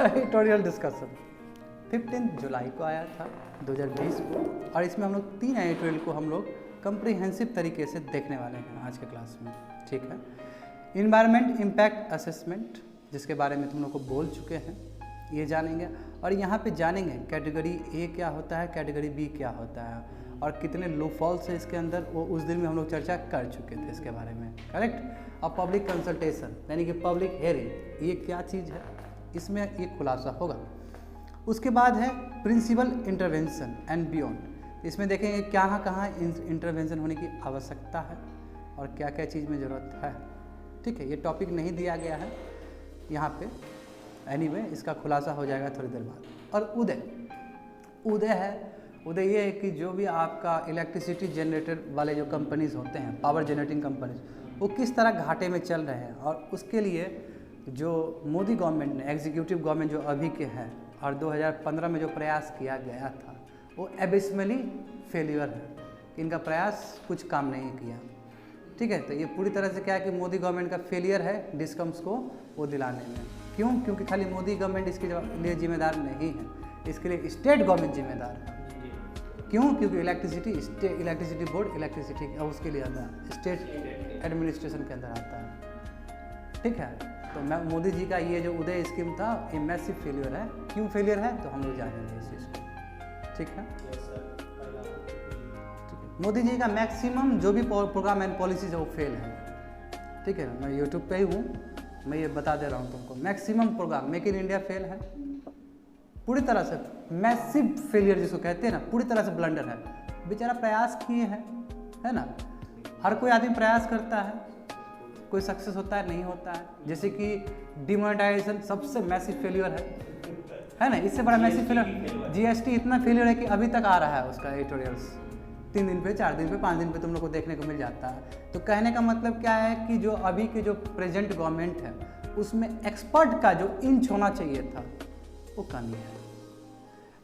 Editorial discussion 15 जुलाई को आया था 2020 को, और इसमें हम लोग 3 एडिटोरियल को हम लोग कंप्रीहेंसिव तरीके से देखने वाले हैं आज के क्लास में, ठीक है। इन्वायरमेंट इम्पैक्ट असेसमेंट, जिसके बारे में तुम लोग को बोल चुके हैं, ये जानेंगे। और यहाँ पे जानेंगे कैटेगरी ए क्या होता है, कैटेगरी बी क्या होता है, और कितने लूपहोल्स है इसके अंदर, वो उस दिन में हम लोग चर्चा कर चुके थे इसके बारे में, करेक्ट। और पब्लिक कंसल्टेशन यानी कि पब्लिक हेयरिंग, ये क्या चीज़ है, इसमें ये खुलासा होगा। उसके बाद है प्रिंसिपल इंटरवेंशन एंड बियॉन्ड, इसमें देखेंगे कहाँ इंटरवेंशन होने की आवश्यकता है और क्या क्या चीज़ में ज़रूरत है, ठीक है। ये टॉपिक नहीं दिया गया है यहाँ पे, एनीवे इसका खुलासा हो जाएगा थोड़ी देर बाद। और उदय है, उदय ये है कि जो भी आपका इलेक्ट्रिसिटी जनरेटर वाले जो कंपनीज होते हैं, पावर जनरेटिंग कंपनीज, वो किस तरह घाटे में चल रहे हैं, और उसके लिए जो मोदी गवर्नमेंट ने, एग्जीक्यूटिव गवर्नमेंट जो अभी के हैं, और 2015 में जो प्रयास किया गया था, वो एबिसमली फेलियर है, इनका प्रयास कुछ काम नहीं किया, ठीक है। तो ये पूरी तरह से क्या है कि मोदी गवर्नमेंट का फेलियर है डिस्कम्स को वो दिलाने में। क्यों? क्योंकि खाली मोदी गवर्नमेंट इसके लिए जिम्मेदार नहीं है, इसके लिए स्टेट गवर्नमेंट जिम्मेदार है। क्यों? क्योंकि इलेक्ट्रिसिटी बोर्ड इलेक्ट्रिसिटी उसके लिए आता है, स्टेट एडमिनिस्ट्रेशन के अंदर आता है, ठीक है। तो मैं मोदी जी का ये जो उदय स्कीम था, ये मैसिव फेलियर है। क्यों फेलियर है तो हम लोग जानेंगे इस चीज़ को, ठीक है। मोदी जी का मैक्सिमम जो भी प्रोग्राम एंड पॉलिसीज है वो फेल है, ठीक है। मैं यूट्यूब पे ही हूँ, मैं ये बता दे रहा हूँ तुमको, maximum programme make in India fail है, पूरी तरह से मैसिव फेलियर जिसको कहते हैं ना, पूरी तरह से ब्लंडर है। बेचारा प्रयास किए हैं, है ना, हर कोई आदमी प्रयास करता है, कोई सक्सेस होता है नहीं होता है। जैसे कि डिमोनेटाइजेशन सबसे मैसिव फेलियर है ना, इससे बड़ा मैसिव फेलियर जीएसटी इतना फेलियर है कि अभी तक आ रहा है उसका एडिटोरियल्स 3 दिन पे, 4 दिन पे, 5 दिन पे तुम लोग को देखने को मिल जाता है। तो कहने का मतलब क्या है कि जो अभी के जो प्रेजेंट गवर्नमेंट है, उसमें एक्सपर्ट का जो इंच होना चाहिए था वो कमी है।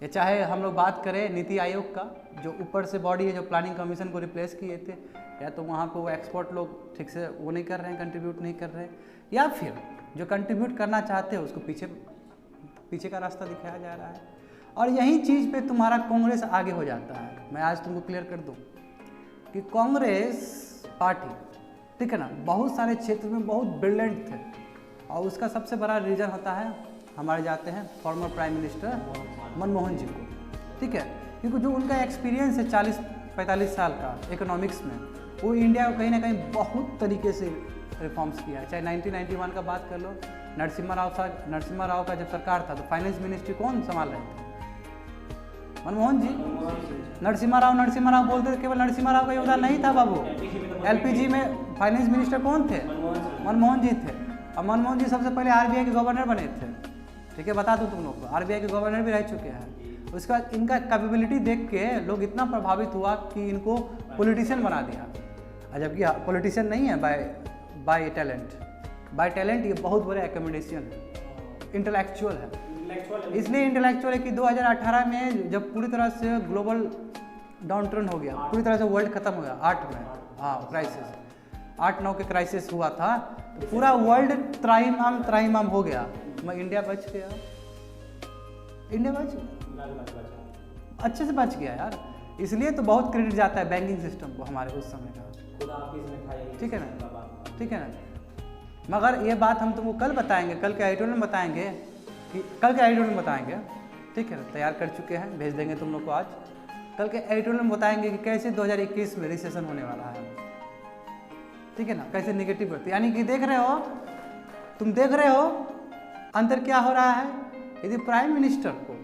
ये चाहे हम लोग बात करें नीति आयोग का, जो ऊपर से बॉडी है, जो प्लानिंग कमीशन को रिप्लेस किए थे, या तो वहाँ पे वो एक्सपर्ट लोग ठीक से वो नहीं कर रहे हैं, कंट्रीब्यूट नहीं कर रहे हैं, या फिर जो कंट्रीब्यूट करना चाहते हैं उसको पीछे का रास्ता दिखाया जा रहा है। और यही चीज़ पे तुम्हारा कांग्रेस आगे हो जाता है। मैं आज तुमको क्लियर कर दूं कि कांग्रेस पार्टी, ठीक है ना, बहुत सारे क्षेत्र में बहुत ब्रिलियंट थे, और उसका सबसे बड़ा रीज़न होता है, हमारे जाते हैं फॉर्मर प्राइम मिनिस्टर मनमोहन जी को, ठीक है। क्योंकि जो उनका एक्सपीरियंस है 40-45 साल का इकोनॉमिक्स में, वो इंडिया को कहीं ना कहीं बहुत तरीके से रिफॉर्म्स किया है। चाहे 1991 का बात कर लो, नरसिम्हा राव का जब सरकार था तो फाइनेंस मिनिस्ट्री कौन संभाल रहे थे? मनमोहन जी। नरसिम्हा राव बोलते थे, केवल नरसिम्हा राव का योगदान नहीं था बाबू, एलपीजी में फाइनेंस मिनिस्टर कौन थे? मनमोहन जी थे। और मनमोहन जी सबसे पहले आरबीआई के गवर्नर बने थे, ठीक है, बता दूं तुम लोग को, आरबीआई के गवर्नर भी रह चुके हैं। उसके बाद इनका कैपेबिलिटी देख के लोग इतना प्रभावित हुआ कि इनको पॉलिटिशियन बना दिया, जबकि पॉलिटिशियन नहीं है बाय टैलेंट ये बहुत बड़े एकोमोडेशन है, इंटेलेक्चुअल है। इसलिए इंटेलेक्चुअल है कि 2018 में जब पूरी तरह से ग्लोबल डाउनटर्न हो गया, पूरी तरह से वर्ल्ड खत्म हो गया, 8 में, हाँ, क्राइसिस 8-9 के क्राइसिस हुआ था, तो पूरा वर्ल्ड त्राहिमाम हो गया, मैं इंडिया बच गया, अच्छे से बच गया यार। इसलिए तो बहुत क्रेडिट जाता है बैंकिंग सिस्टम को हमारे उस समय का, ठीक है ना। मगर ये बात हम तुमको कल बताएंगे, कल के एडिटोरियल में बताएंगे, ठीक है, तैयार कर चुके हैं, भेज देंगे तुम लोग को आज। कल के एडिटोरियल में बताएंगे कि कैसे 2021 में रिसेशन होने वाला है, ठीक है ना, कैसे निगेटिव बढ़ती, यानी कि तुम देख रहे हो अंतर क्या हो रहा है। यदि प्राइम मिनिस्टर को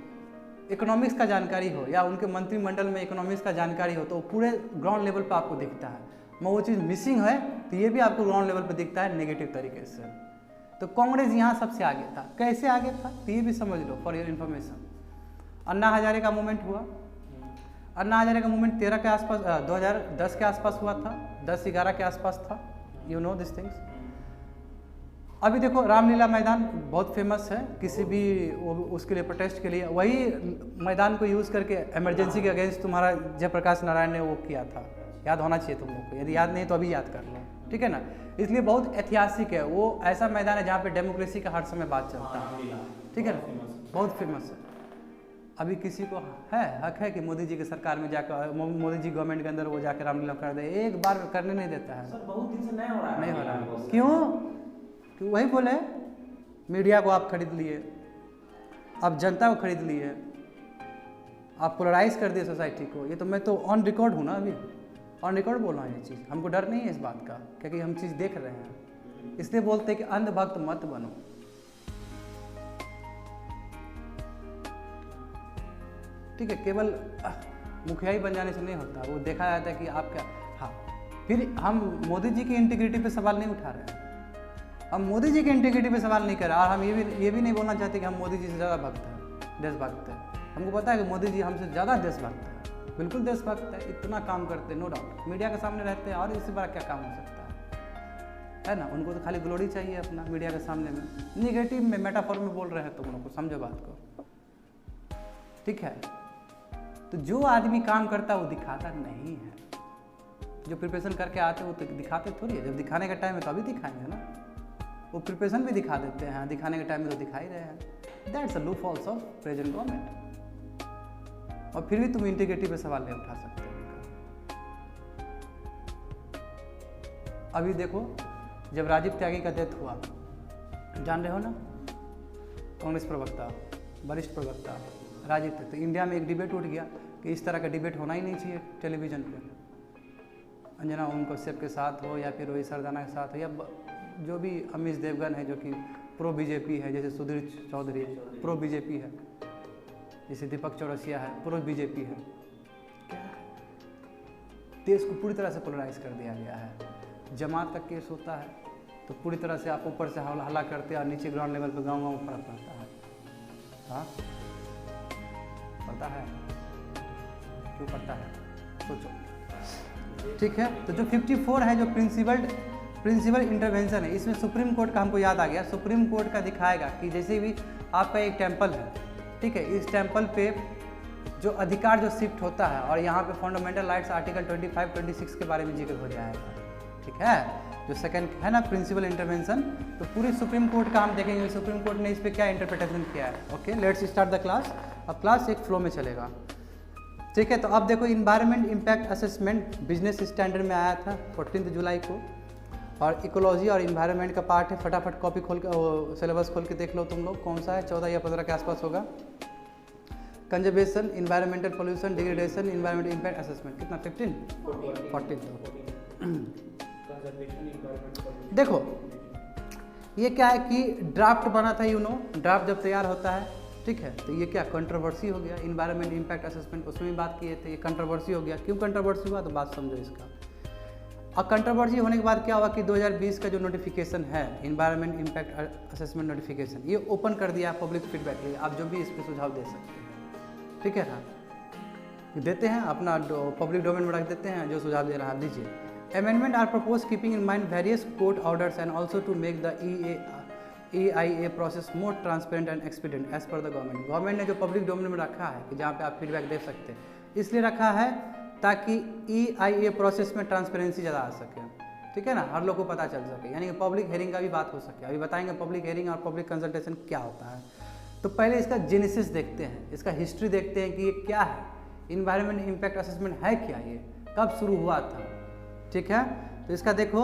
इकोनॉमिक्स का जानकारी हो या उनके मंत्रिमंडल में इकोनॉमिक्स का जानकारी हो, तो पूरे ग्राउंड लेवल पर आपको दिखता है। मैं वो चीज़ मिसिंग है तो ये भी आपको ग्राउंड लेवल पर दिखता है नेगेटिव तरीके से। तो कांग्रेस यहाँ सबसे आगे था। कैसे आगे था तो ये भी समझ लो for your information. Anna Hazare का मूवमेंट हुआ, अन्ना हजारे का मूवमेंट 13 के आसपास 2010 के आसपास हुआ था, 10-11 के आसपास था, यू नो दिस थिंग्स। अभी देखो रामलीला मैदान बहुत फेमस है, किसी भी उसके लिए प्रोटेस्ट के लिए वही मैदान को यूज़ करके इमरजेंसी के अगेंस्ट तुम्हारा जयप्रकाश नारायण ने वो किया था, याद होना चाहिए तुम लोग को, यदि याद नहीं तो अभी याद कर लो, ठीक है ना। इसलिए बहुत ऐतिहासिक है, वो ऐसा मैदान है जहाँ पे डेमोक्रेसी का हर समय बात चलता है, ठीक है ना, बहुत फेमस है। अभी किसी को है हक है कि मोदी जी की सरकार में जाकर, मोदी जी गवर्नमेंट के अंदर वो जाकर रामलीला कर दे, एक बार करने नहीं देता है सर। बहुत दिन से नहीं हो रहा है, नहीं हो रहा है। क्यों? वही बोले, मीडिया को आप खरीद लिए, आप जनता को खरीद लिए, आप पोलराइज कर दिए सोसाइटी को। ये तो मैं तो ऑन रिकॉर्ड हूँ ना, अभी ऑन रिकॉर्ड बोल रहा हूँ ये चीज़। हमको डर नहीं है इस बात का, क्योंकि हम चीज़ देख रहे हैं। इसलिए बोलते हैं कि अंधभक्त मत बनो। ठीक है, केवल मुखिया ही बन जाने से नहीं होता, वो देखा जाता है कि आप क्या। हाँ, फिर हम मोदी जी की इंटीग्रिटी पे सवाल नहीं उठा रहे हैं, हम मोदी जी की इंटीग्रिटी पे सवाल नहीं कर रहे। और हम ये भी नहीं बोलना चाहते कि हम मोदी जी से ज़्यादा भक्त हैं, देशभक्त है। हमको पता है कि मोदी जी हमसे ज़्यादा देशभक्त है, बिल्कुल देशभक्त है, इतना काम करते हैं, नो डाउट। मीडिया के सामने रहते हैं, और इससे बड़ा क्या काम हो सकता है ना। उनको तो खाली ग्लोरी चाहिए अपना मीडिया के सामने में। निगेटिव में, मेटाफोर में बोल रहे हैं तुम लोग को, समझो बात को, ठीक है। तो जो आदमी काम करता है वो दिखाता नहीं है, जो प्रिपरेशन करके आते हैं वो तो दिखाते थोड़ी है। जब दिखाने का टाइम है तो अभी दिखाएंगे ना, वो प्रिपरेशन भी दिखा देते हैं, दिखाने के टाइम में तो दिखा ही रहे हैं। That's a loop holes of present government. और फिर भी तुम इंटीग्रिटी पे सवाल नहीं उठा सकते। अभी देखो, जब राजीव त्यागी का डेथ हुआ, जान रहे हो ना, कांग्रेस प्रवक्ता, वरिष्ठ प्रवक्ता राजीव त्यागी, तो इंडिया में एक डिबेट उठ गया कि इस तरह का डिबेट होना ही नहीं चाहिए टेलीविज़न पे। अंजना ओम कश्यप के साथ हो, या फिर रोहित सरदाना के साथ हो, या जो भी अमीश देवगन है जो कि प्रो बीजेपी है, जैसे सुधीर चौधरी प्रो बीजेपी है, जैसे दीपक चौरसिया है प्रो बीजेपी है। क्या देश को पूरी तरह से पोलराइज कर दिया गया है। जमात का केस होता है तो पूरी तरह से आप ऊपर से हल्ला करते हैं, और नीचे ग्राउंड लेवल पे गाँव फर्क पड़ता है। हाँ, पता है क्यों पड़ता है, सोचो, ठीक है। तो जो 54 है, जो प्रिंसिपल इंटरवेंशन है, इसमें सुप्रीम कोर्ट का हमको याद आ गया। सुप्रीम कोर्ट का दिखाएगा कि जैसे भी आपका एक टेम्पल है, ठीक है, इस टेम्पल पे जो अधिकार जो शिफ्ट होता है, और यहाँ पे फंडामेंटल राइट्स आर्टिकल 25-26 के बारे में जिक्र हो जाएगा, ठीक है। जो सेकंड है ना प्रिंसिपल इंटरवेंशन, तो पूरी सुप्रीम कोर्ट का हम देखेंगे सुप्रीम कोर्ट ने इस पर क्या इंटरप्रिटेशन किया है। Okay, let's start the class. अब क्लास एक फ्लो में चलेगा, ठीक है। तो अब देखो, environment impact assessment business standard में आया था 14 जुलाई को, और इकोलॉजी और इन्वायरमेंट का पार्ट है। फटाफट कॉपी खोल के, सिलेबस खोल के देख लो तुम लोग, कौन सा है, 14 या 15 के आसपास होगा। Conservation, environmental pollution, degradation, environment impact assessment, कितना 14। देखो ये क्या है कि ड्राफ्ट बना था, ड्राफ्ट जब तैयार होता है, ठीक है, तो ये क्या कंट्रोवर्सी हो गया। इन्वायरमेंट इम्पैक्ट असेसमेंट उसमें भी बात किए थे, ये कंट्रोवर्सी हो गया। क्यों कंट्रोवर्सी हुआ, तो बात समझो इसका। और कंट्रोवर्सी होने के बाद क्या हुआ कि 2020 का जो नोटिफिकेशन है, इन्वायरमेंट इम्पैक्ट असेसमेंट नोटिफिकेशन, ये ओपन कर दिया पब्लिक फीडबैक के लिए। आप जो भी इस पर सुझाव दे सकते हैं, ठीक है ना, देते हैं अपना पब्लिक डोमेन में रख देते हैं, जो सुझाव दे रहा है दीजिए। Amendment are proposed keeping in mind various court orders and also to make the EIA process more transparent and expedient as per the government. Government ने जो पब्लिक डोमेन में रखा है कि जहाँ पे आप फीडबैक दे सकते हैं, इसलिए रखा है ताकि EIA प्रोसेस में ट्रांसपेरेंसी ज़्यादा आ सके, ठीक है ना, हर लोग को पता चल सके, यानी कि पब्लिक हेयरिंग का भी बात हो सके। अभी बताएंगे पब्लिक हेयरिंग और पब्लिक कंसल्टेशन क्या होता है। तो पहले इसका जेनेसिस देखते हैं, इसका हिस्ट्री देखते हैं कि ये क्या है, इन्वायरमेंट इम्पैक्ट असेसमेंट है क्या, ये कब शुरू हुआ था, ठीक है। तो इसका देखो,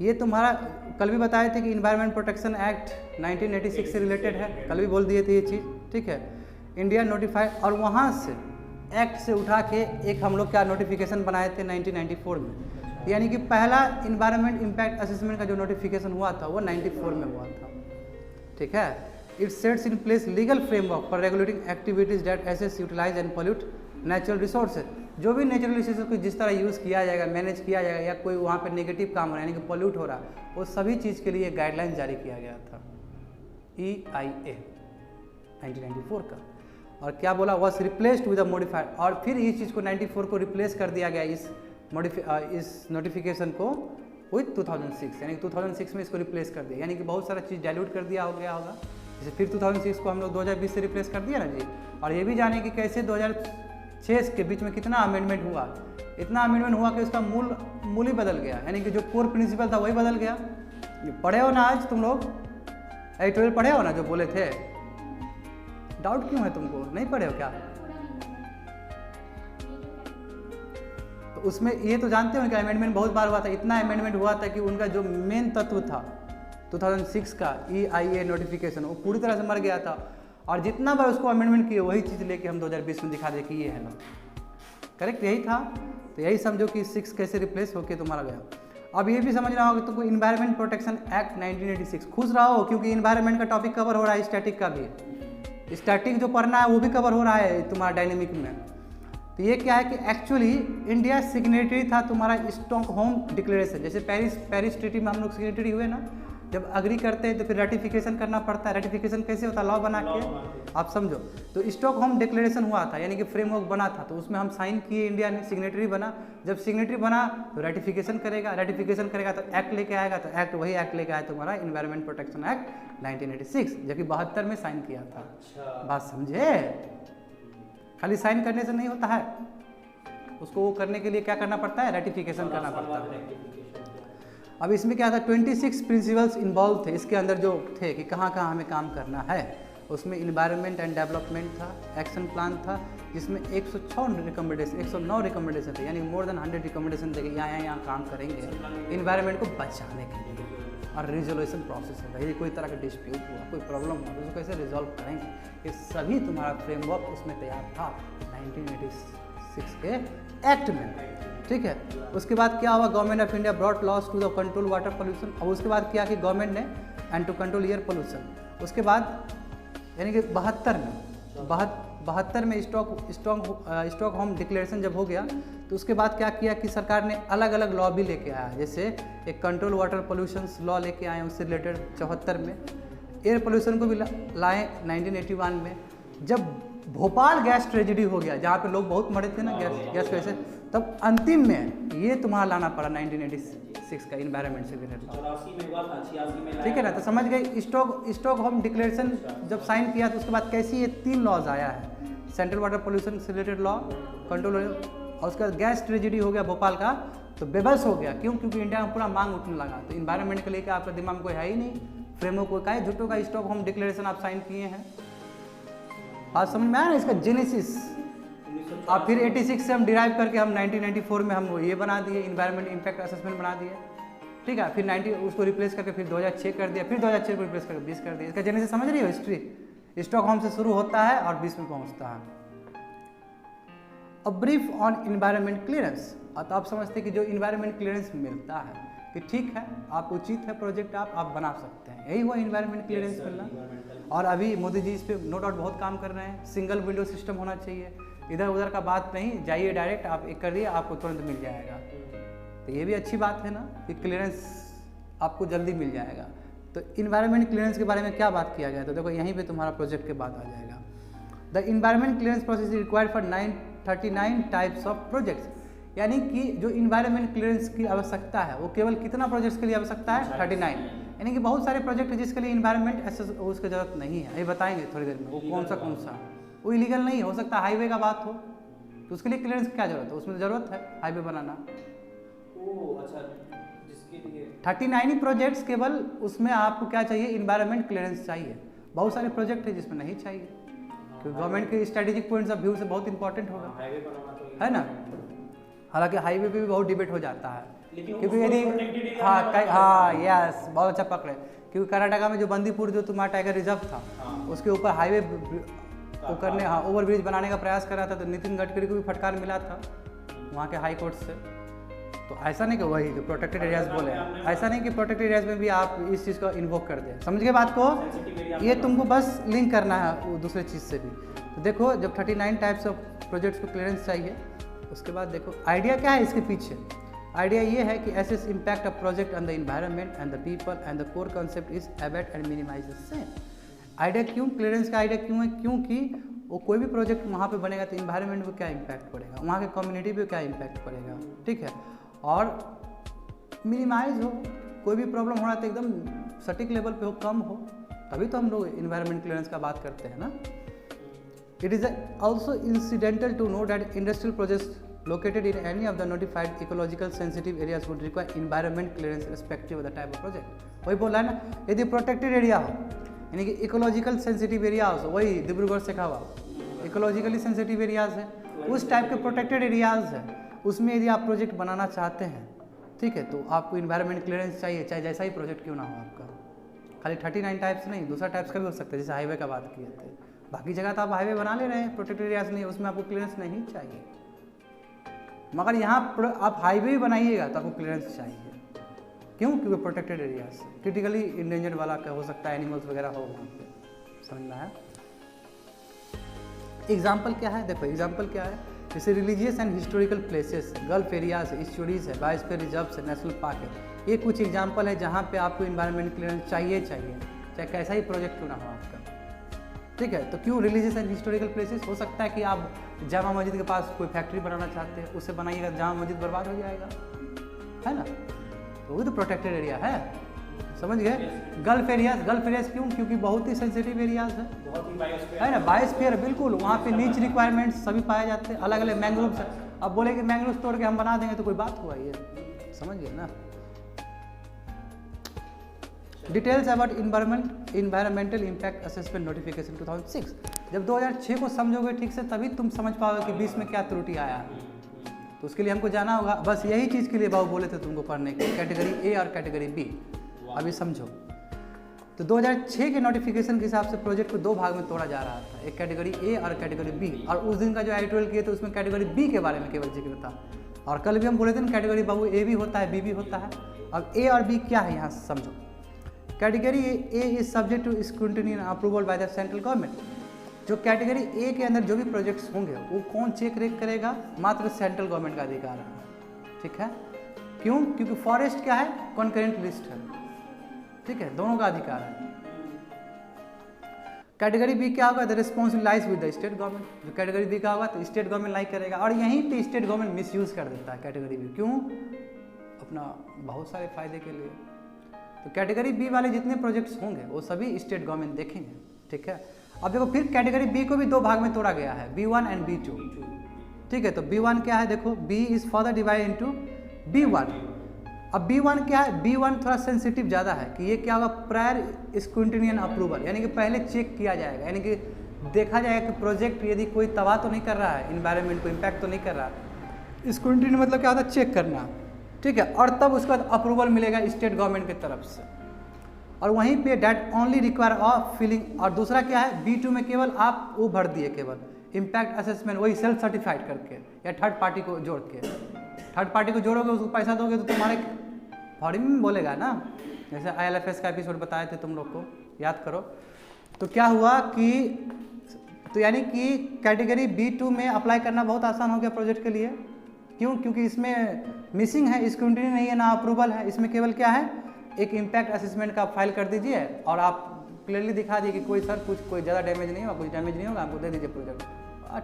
ये तुम्हारा कल भी बताए थे कि इन्वायरमेंट प्रोटेक्शन एक्ट 1986 से रिलेटेड है, कल भी बोल दिए थे ये चीज़, ठीक है। इंडिया नोटिफाइड, और वहाँ से एक्ट से उठा के एक हम लोग क्या नोटिफिकेशन बनाए थे 1994 में, यानी कि पहला इन्वायरमेंट इम्पैक्ट असेसमेंट का जो नोटिफिकेशन हुआ था वो 94 में हुआ था, ठीक है। It sets in place legal framework for regulating activities that assess, utilise and pollute natural resources. जो भी नेचुरल रिसोर्सेज को जिस तरह यूज़ किया जाएगा, मैनेज किया जाएगा, या कोई वहाँ पे नेगेटिव काम हो रहा है यानी कि पोल्यूट हो रहा, वो सभी चीज़ के लिए गाइडलाइन जारी किया गया था, EIA 1994 का। और क्या बोला, was replaced with a modified, और फिर इस चीज़ को 94 को रिप्लेस कर दिया गया, इस नोटिफिकेशन को विथ 2006, यानी 2006 में इसको रिप्लेस कर दिया, यानी कि बहुत सारा चीज़ डाइल्यूट कर दिया हो गया होगा। जैसे फिर 2006 को हम लोग 2020 से रिप्लेस कर दिया ना जी। और ये भी जाने कि कैसे 2006 के बीच में कितना अमेंडमेंट हुआ, इतना अमेंडमेंट हुआ कि उसका मूल ही बदल गया, यानी कि जो कोर प्रिंसिपल था वही बदल गया। पढ़े हो ना आज तुम लोग, एडिटोरियल पढ़े हो ना जो बोले थे? डाउट क्यों है तुमको, नहीं पढ़े हो क्या? तो उसमें ये तो जानते हो कि अमेंडमेंट बहुत बार हुआ था। इतना अमेंडमेंट हुआ था कि उनका जो मेन तत्व था 2006 का EIA नोटिफिकेशन, वो पूरी तरह से मर गया था। और जितना बार उसको अमेंडमेंट किए वही चीज़ लेके हम 2020 में दिखा दे कि ये है ना, करेक्ट यही था। तो यही समझो कि 6 कैसे रिप्लेस होके तुम्हारा गया। अब ये भी समझना होगा तुमको इन्वायरमेंट प्रोटेक्शन एक्ट 1986, खुश रहो क्योंकि इन्वायरमेंट का टॉपिक कवर हो रहा है, स्टैटिक का भी। स्टैटिक जो पढ़ना है वो भी कवर हो रहा है तुम्हारा डायनेमिक में। तो ये क्या है कि एक्चुअली इंडिया सिग्नेटरी था तुम्हारा स्टॉकहोम डिक्लेरेशन। जैसे पेरिस ट्रीटी में हम लोग सिग्नेटरी हुए ना, जब अग्री करते हैं तो फिर रेटिफिकेशन करना पड़ता है। रेटिफिकेशन कैसे होता है? लॉ बना के, आप समझो। तो स्टॉकहोम डिक्लेरेशन हुआ था, यानी कि फ्रेमवर्क बना था, तो उसमें हम साइन किए, इंडिया ने सिग्नेटरी बना। जब सिग्नेटरी बना तो रेटिफिकेशन करेगा, रेटिफिकेशन करेगा तो एक्ट लेके आएगा, तो एक्ट वही एक्ट लेके आया तुम्हारा इन्वायरमेंट प्रोटेक्शन एक्ट 1986, जबकि 72 में साइन किया था। बात समझे? खाली साइन करने से नहीं होता है, उसको वो करने के लिए क्या करना पड़ता है? रेटिफिकेशन करना पड़ता है। अब इसमें क्या था, 26 प्रिंसिपल्स इन्वॉल्व थे इसके अंदर जो थे कि कहाँ कहाँ हमें काम करना है। उसमें इन्वायरमेंट एंड डेवलपमेंट था, एक्शन प्लान था, जिसमें 109 रिकमेंडेशन थे, यानी मोर देन 100 रिकमेंडेशन थे कि यहाँ काम करेंगे इन्वायरमेंट को बचाने के लिए। और रिजोल्यूशन प्रोसेस है, यदि कोई तरह का डिस्प्यूट हुआ, कोई प्रॉब्लम हुआ तो उसको कैसे रिजॉल्व करेंगे, ये सभी तुम्हारा फ्रेमवर्क उसमें तैयार था 1986 के एक्ट में। ठीक है, उसके बाद क्या हुआ, government of India brought laws to the control water pollution. अब उसके बाद क्या कि गवर्नमेंट ने and to control air pollution. उसके बाद यानी कि 72 में स्टॉकहोम डिक्लेरेशन जब हो गया तो उसके बाद क्या किया कि सरकार ने अलग अलग लॉ भी लेके आया। जैसे एक कंट्रोल वाटर पोल्यूशन लॉ लेके आए, उससे रिलेटेड 74 में। एयर पोल्यूशन को भी लाए 1981 में। जब भोपाल गैस ट्रेजेडी हो गया, जहाँ पे लोग बहुत मरे थे ना गैस वजह से, तब अंतिम में ये तुम्हारा लाना पड़ा 1986 का इन्वायरमेंट से रिलेटेड। ठीक है ना, तो समझ गए। स्टॉकहोम डिक्लेरेशन जब साइन किया तो उसके बाद कैसी ये 3 लॉज आया है, सेंट्रल वाटर पोल्यूशन से रिलेटेड लॉ, कंट्रोल, और उसके बाद गैस ट्रेजेडी हो गया भोपाल का, तो बेबस हो गया। क्यों? क्योंकि इंडिया में पूरा मांग उठने लगा। तो इन्वायरमेंट को लेकर आपका दिमाग में कोई है ही नहीं, फ्रेमवर्क को का झुट्टो का स्टॉकहोम डिक्लेरेशन आप साइन किए हैं। आज समझ में आया ना इसका जेनेसिस। अब फिर 86 से हम डिराइव करके हम 1994 में हम ये बना दिए, इन्वायरमेंट इम्पैक्ट असेसमेंट बना दिए। ठीक है, फिर 90 उसको रिप्लेस करके फिर 2006 कर दिया, फिर 2006 को रिप्लेस करके 20 कर दिया। इसका जेनेसिस समझ रही हो? हिस्ट्री स्टॉकहोम से शुरू होता है और 20 में पहुंचता है। अब ब्रीफ ऑन इन्वायरमेंट क्लियरेंस। तो आप समझते हैं कि जो इन्वायरमेंट क्लियरेंस मिलता है कि ठीक है, आप उचित है प्रोजेक्ट आप बना सकते हैं, यही हुआ इन्वायरमेंट क्लियरेंस मिलना। और अभी मोदी जी इस पर नो डाउट बहुत काम कर रहे हैं। सिंगल विंडो सिस्टम होना चाहिए, इधर उधर का बात नहीं, जाइए डायरेक्ट आप एक कर दिए, आपको तुरंत मिल जाएगा। तो ये भी अच्छी बात है ना कि क्लियरेंस आपको जल्दी मिल जाएगा। तो इन्वायरमेंट क्लियरेंस के बारे में क्या बात किया गया, तो देखो यहीं पे तुम्हारा प्रोजेक्ट के बाद आ जाएगा। The environment clearance process is required for 39 types of projects. यानी कि जो इन्वायरमेंट क्लियरेंस की आवश्यकता है वो केवल कितना प्रोजेक्ट्स के लिए आवश्यकता है? 39। यानी कि बहुत सारे प्रोजेक्ट जिसके लिए इन्वायरमेंट उसकी जरूरत नहीं है, ये बताएंगे थोड़ी देर में वो कौन सा वो इलीगल नहीं हो सकता। हाईवे का बात हो तो उसके लिए क्लियरेंस की क्या जरूरत है? उसमें ज़रूरत है हाईवे बनाना। अच्छा, जिसके लिए 39 ही प्रोजेक्ट्स केवल, उसमें आपको क्या चाहिए? इन्वायरमेंट क्लियरेंस चाहिए। बहुत सारे प्रोजेक्ट है जिसमें नहीं चाहिए, क्योंकि गवर्नमेंट के स्ट्रेटेजिक पॉइंट्स ऑफ व्यू से बहुत इंपॉर्टेंट होगा, है ना। हालांकि हाईवे पे भी बहुत डिबेट हो जाता है, क्योंकि यदि हाँ यस बहुत अच्छा पकड़े, क्योंकि कर्नाटका में जो बंदीपुर जो तुम्हारा टाइगर रिजर्व था, उसके ऊपर हाईवे वो करने ओवर ब्रिज बनाने का प्रयास कर रहा था, तो नितिन गडकरी को भी फटकार मिला था वहाँ के हाई कोर्ट से। तो ऐसा नहीं कि वही जो प्रोटेक्टेड एरियाज बोले, ऐसा नहीं कि प्रोटेक्टेड एरियाज में भी आप इस चीज़ को इन्वोक कर दें। समझ गए बात को? ये तुमको बस लिंक करना है दूसरे चीज़ से भी। तो देखो जब 39 टाइप्स ऑफ प्रोजेक्ट्स को क्लियरेंस चाहिए, उसके बाद देखो आइडिया क्या है इसके पीछे। आइडिया ये है कि assess impact of project on the environment and the people and the core concept is abate and minimise the same. Idea क्यों, क्लियरेंस का आइडिया क्यों है? क्योंकि वो कोई भी प्रोजेक्ट वहाँ पे बनेगा तो इन्वायरमेंट पे क्या इम्पैक्ट पड़ेगा, वहाँ के कम्युनिटी पे क्या इम्पैक्ट पड़ेगा, ठीक है, और मिनिमाइज हो। कोई भी प्रॉब्लम हो रहा है तो एकदम सटीक लेवल पे हो, कम हो, तभी तो हम लोग इन्वायरमेंट क्लियरेंस का बात करते हैं ना। It is also incidental to know that industrial projects located in any of the notified ecological sensitive areas would require environment clearance irrespective of the type of project। वही बोला है ना, यदि प्रोटेक्टेड एरिया हो यानी कि इकोलॉजिकल सेंसिटिव एरिया हो, वही डिब्रूगढ़ से कहा इकोलॉजिकली सेंसिटिव एरियाज है, उस टाइप के प्रोटेक्टेड एरियाज है, उसमें यदि आप प्रोजेक्ट बनाना चाहते हैं, ठीक है, तो आपको इन्वायरमेंट क्लियरेंस चाहिए, चाहे जैसा ही प्रोजेक्ट क्यों ना हो आपका। खाली 39 टाइप्स नहीं, दूसरा टाइप्स का भी हो सकता है, जैसे हाईवे का बात किए थे। बाकी जगह तो आप हाईवे बना ले रहे हैं, प्रोटेक्टेड एरियाज नहीं, उसमें आपको क्लियरेंस नहीं चाहिए। मगर यहाँ आप हाईवे भी बनाइएगा तो आपको क्लियरेंस चाहिए। क्यों? क्योंकि प्रोटेक्टेड एरियाज क्रिटिकली इंडेंजर्ड वाला का हो सकता है, एनिमल्स वगैरह हो वहाँ पे, समझ में आया। एग्जाम्पल क्या है, देखो एग्जाम्पल क्या है, जैसे religious and historical places, gulf areas है, स्टोरीज है, बायोस्फीयर रिजर्व्स है, नेशनल पार्क है, ये कुछ एग्जाम्पल है जहाँ पे आपको इन्वायरमेंट क्लियरेंस चाहिए, चाहे कैसा ही प्रोजेक्ट क्यों ना हो आपका, ठीक है। तो क्यों रिलीजियस एंड हिस्टोरिकल प्लेसेस? हो सकता है कि आप जामा मस्जिद के पास कोई फैक्ट्री बनाना चाहते हैं, उससे बनाइएगा जामा मस्जिद बर्बाद हो जाएगा, है ना, तो वो तो प्रोटेक्टेड एरिया है, समझ गए। गल्फ एरियाज क्यों? क्योंकि बहुत ही सेंसिटिव एरियाज है ना, बायोस्फीयर बिल्कुल, वहाँ पे नीच रिक्वायरमेंट्स सभी पाए जाते हैं, अलग अलग मैंग्रोव्स। अब बोले कि मैंग्रोव्स तोड़ के हम बना देंगे तो कोई बात हुआ, ये समझ गए ना। Details about environmental impact assessment notification 2006, जब 2006 को समझोगे ठीक से तभी तुम समझ पाओगे कि बीच में क्या त्रुटि आया, तो उसके लिए हमको जाना होगा। बस यही चीज़ के लिए बाबू बोले थे तुमको पढ़ने के, कैटेगरी ए और कैटेगरी बी। अभी समझो, तो 2006 के नोटिफिकेशन के हिसाब से प्रोजेक्ट को दो भाग में तोड़ा जा रहा था, एक कैटेगरी ए और कैटेगरी बी, और उस दिन का जो एडिटोरियल किए थे उसमें कैटेगरी बी के बारे में केवल जिक्र था। और कल भी हम बोले थे ना कैटेगरी बाबू ए भी होता है, बी भी होता है। अब ए और बी क्या है यहाँ समझो। Category A is subject to scrutiny and approval by the central government. जो कैटेगरी ए के अंदर जो भी प्रोजेक्ट्स होंगे वो कौन चेक रेक करेगा? मात्र सेंट्रल गवर्नमेंट का अधिकार है, ठीक है। क्यों? क्योंकि फॉरेस्ट क्या है? कॉन्करेंट लिस्ट है, ठीक है, दोनों का अधिकार है। कैटेगरी बी क्या होगा? The responsibility lies with the state government. जो कैटेगरी बी का होगा तो स्टेट गवर्नमेंट लाइक करेगा, और यहीं पे स्टेट गवर्नमेंट मिसयूज कर देता है कैटेगरी बी। क्यों? अपना बहुत सारे फायदे के लिए। तो कैटेगरी बी वाले जितने प्रोजेक्ट्स होंगे वो सभी स्टेट गवर्नमेंट देखेंगे, ठीक है। अब देखो फिर कैटेगरी बी को भी दो भाग में तोड़ा गया है, B1 एंड B2, ठीक है। तो B1 क्या है? देखो B is further divide into B1। अब B1 क्या है? B1 थोड़ा सेंसिटिव ज़्यादा है कि ये क्या होगा? प्रायर स्क्रूटिनी एंड अप्रूवल, यानी कि पहले चेक किया जाएगा, यानी कि देखा जाएगा कि प्रोजेक्ट यदि कोई तबाह तो नहीं कर रहा है, इन्वायरमेंट को इम्पैक्ट तो नहीं कर रहा है। स्क्रूटिनी मतलब क्या होता है? चेक करना, ठीक है। और तब उसके बाद अप्रूवल मिलेगा स्टेट गवर्नमेंट की तरफ से, और वहीं पे that only require of filing. और दूसरा क्या है? B2 में केवल आप वो भर दिए, केवल इम्पैक्ट असेसमेंट, वही सेल्फ सर्टिफाइड करके या थर्ड पार्टी को जोड़ के। थर्ड पार्टी को जोड़ोगे, उसको पैसा दोगे तो तुम्हारे फॉर्म में बोलेगा ना, जैसे ILFS का एपिसोड बताए थे तुम लोग को, याद करो। तो क्या हुआ कि तो यानी कि कैटेगरी B2 में अप्लाई करना बहुत आसान हो गया प्रोजेक्ट के लिए। क्यों? क्योंकि इसमें मिसिंग है, स्क्रूटिनी नहीं है, ना अप्रूवल है। इसमें केवल क्या है? एक इम्पैक्ट असेसमेंट का फाइल कर दीजिए और आप क्लियरली दिखा दिए कि कोई सर कुछ कोई ज़्यादा डैमेज नहीं होगा, कुछ डैमेज नहीं होगा, आपको दे दीजिए प्रोजेक्ट।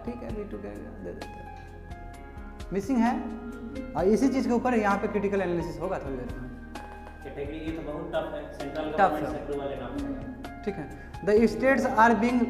ठीक है, B2 के दे देते हैं। मिसिंग है, और इसी चीज़ के ऊपर यहाँ पे क्रिटिकल एनालिसिस होगा थोड़ी देर में। कैटेगरी ये तो बहुत टफ है, सेंट्रल टफ गवर्नमेंट है, से अप्रूवल लेना पड़ेगा, ठीक है। The states are being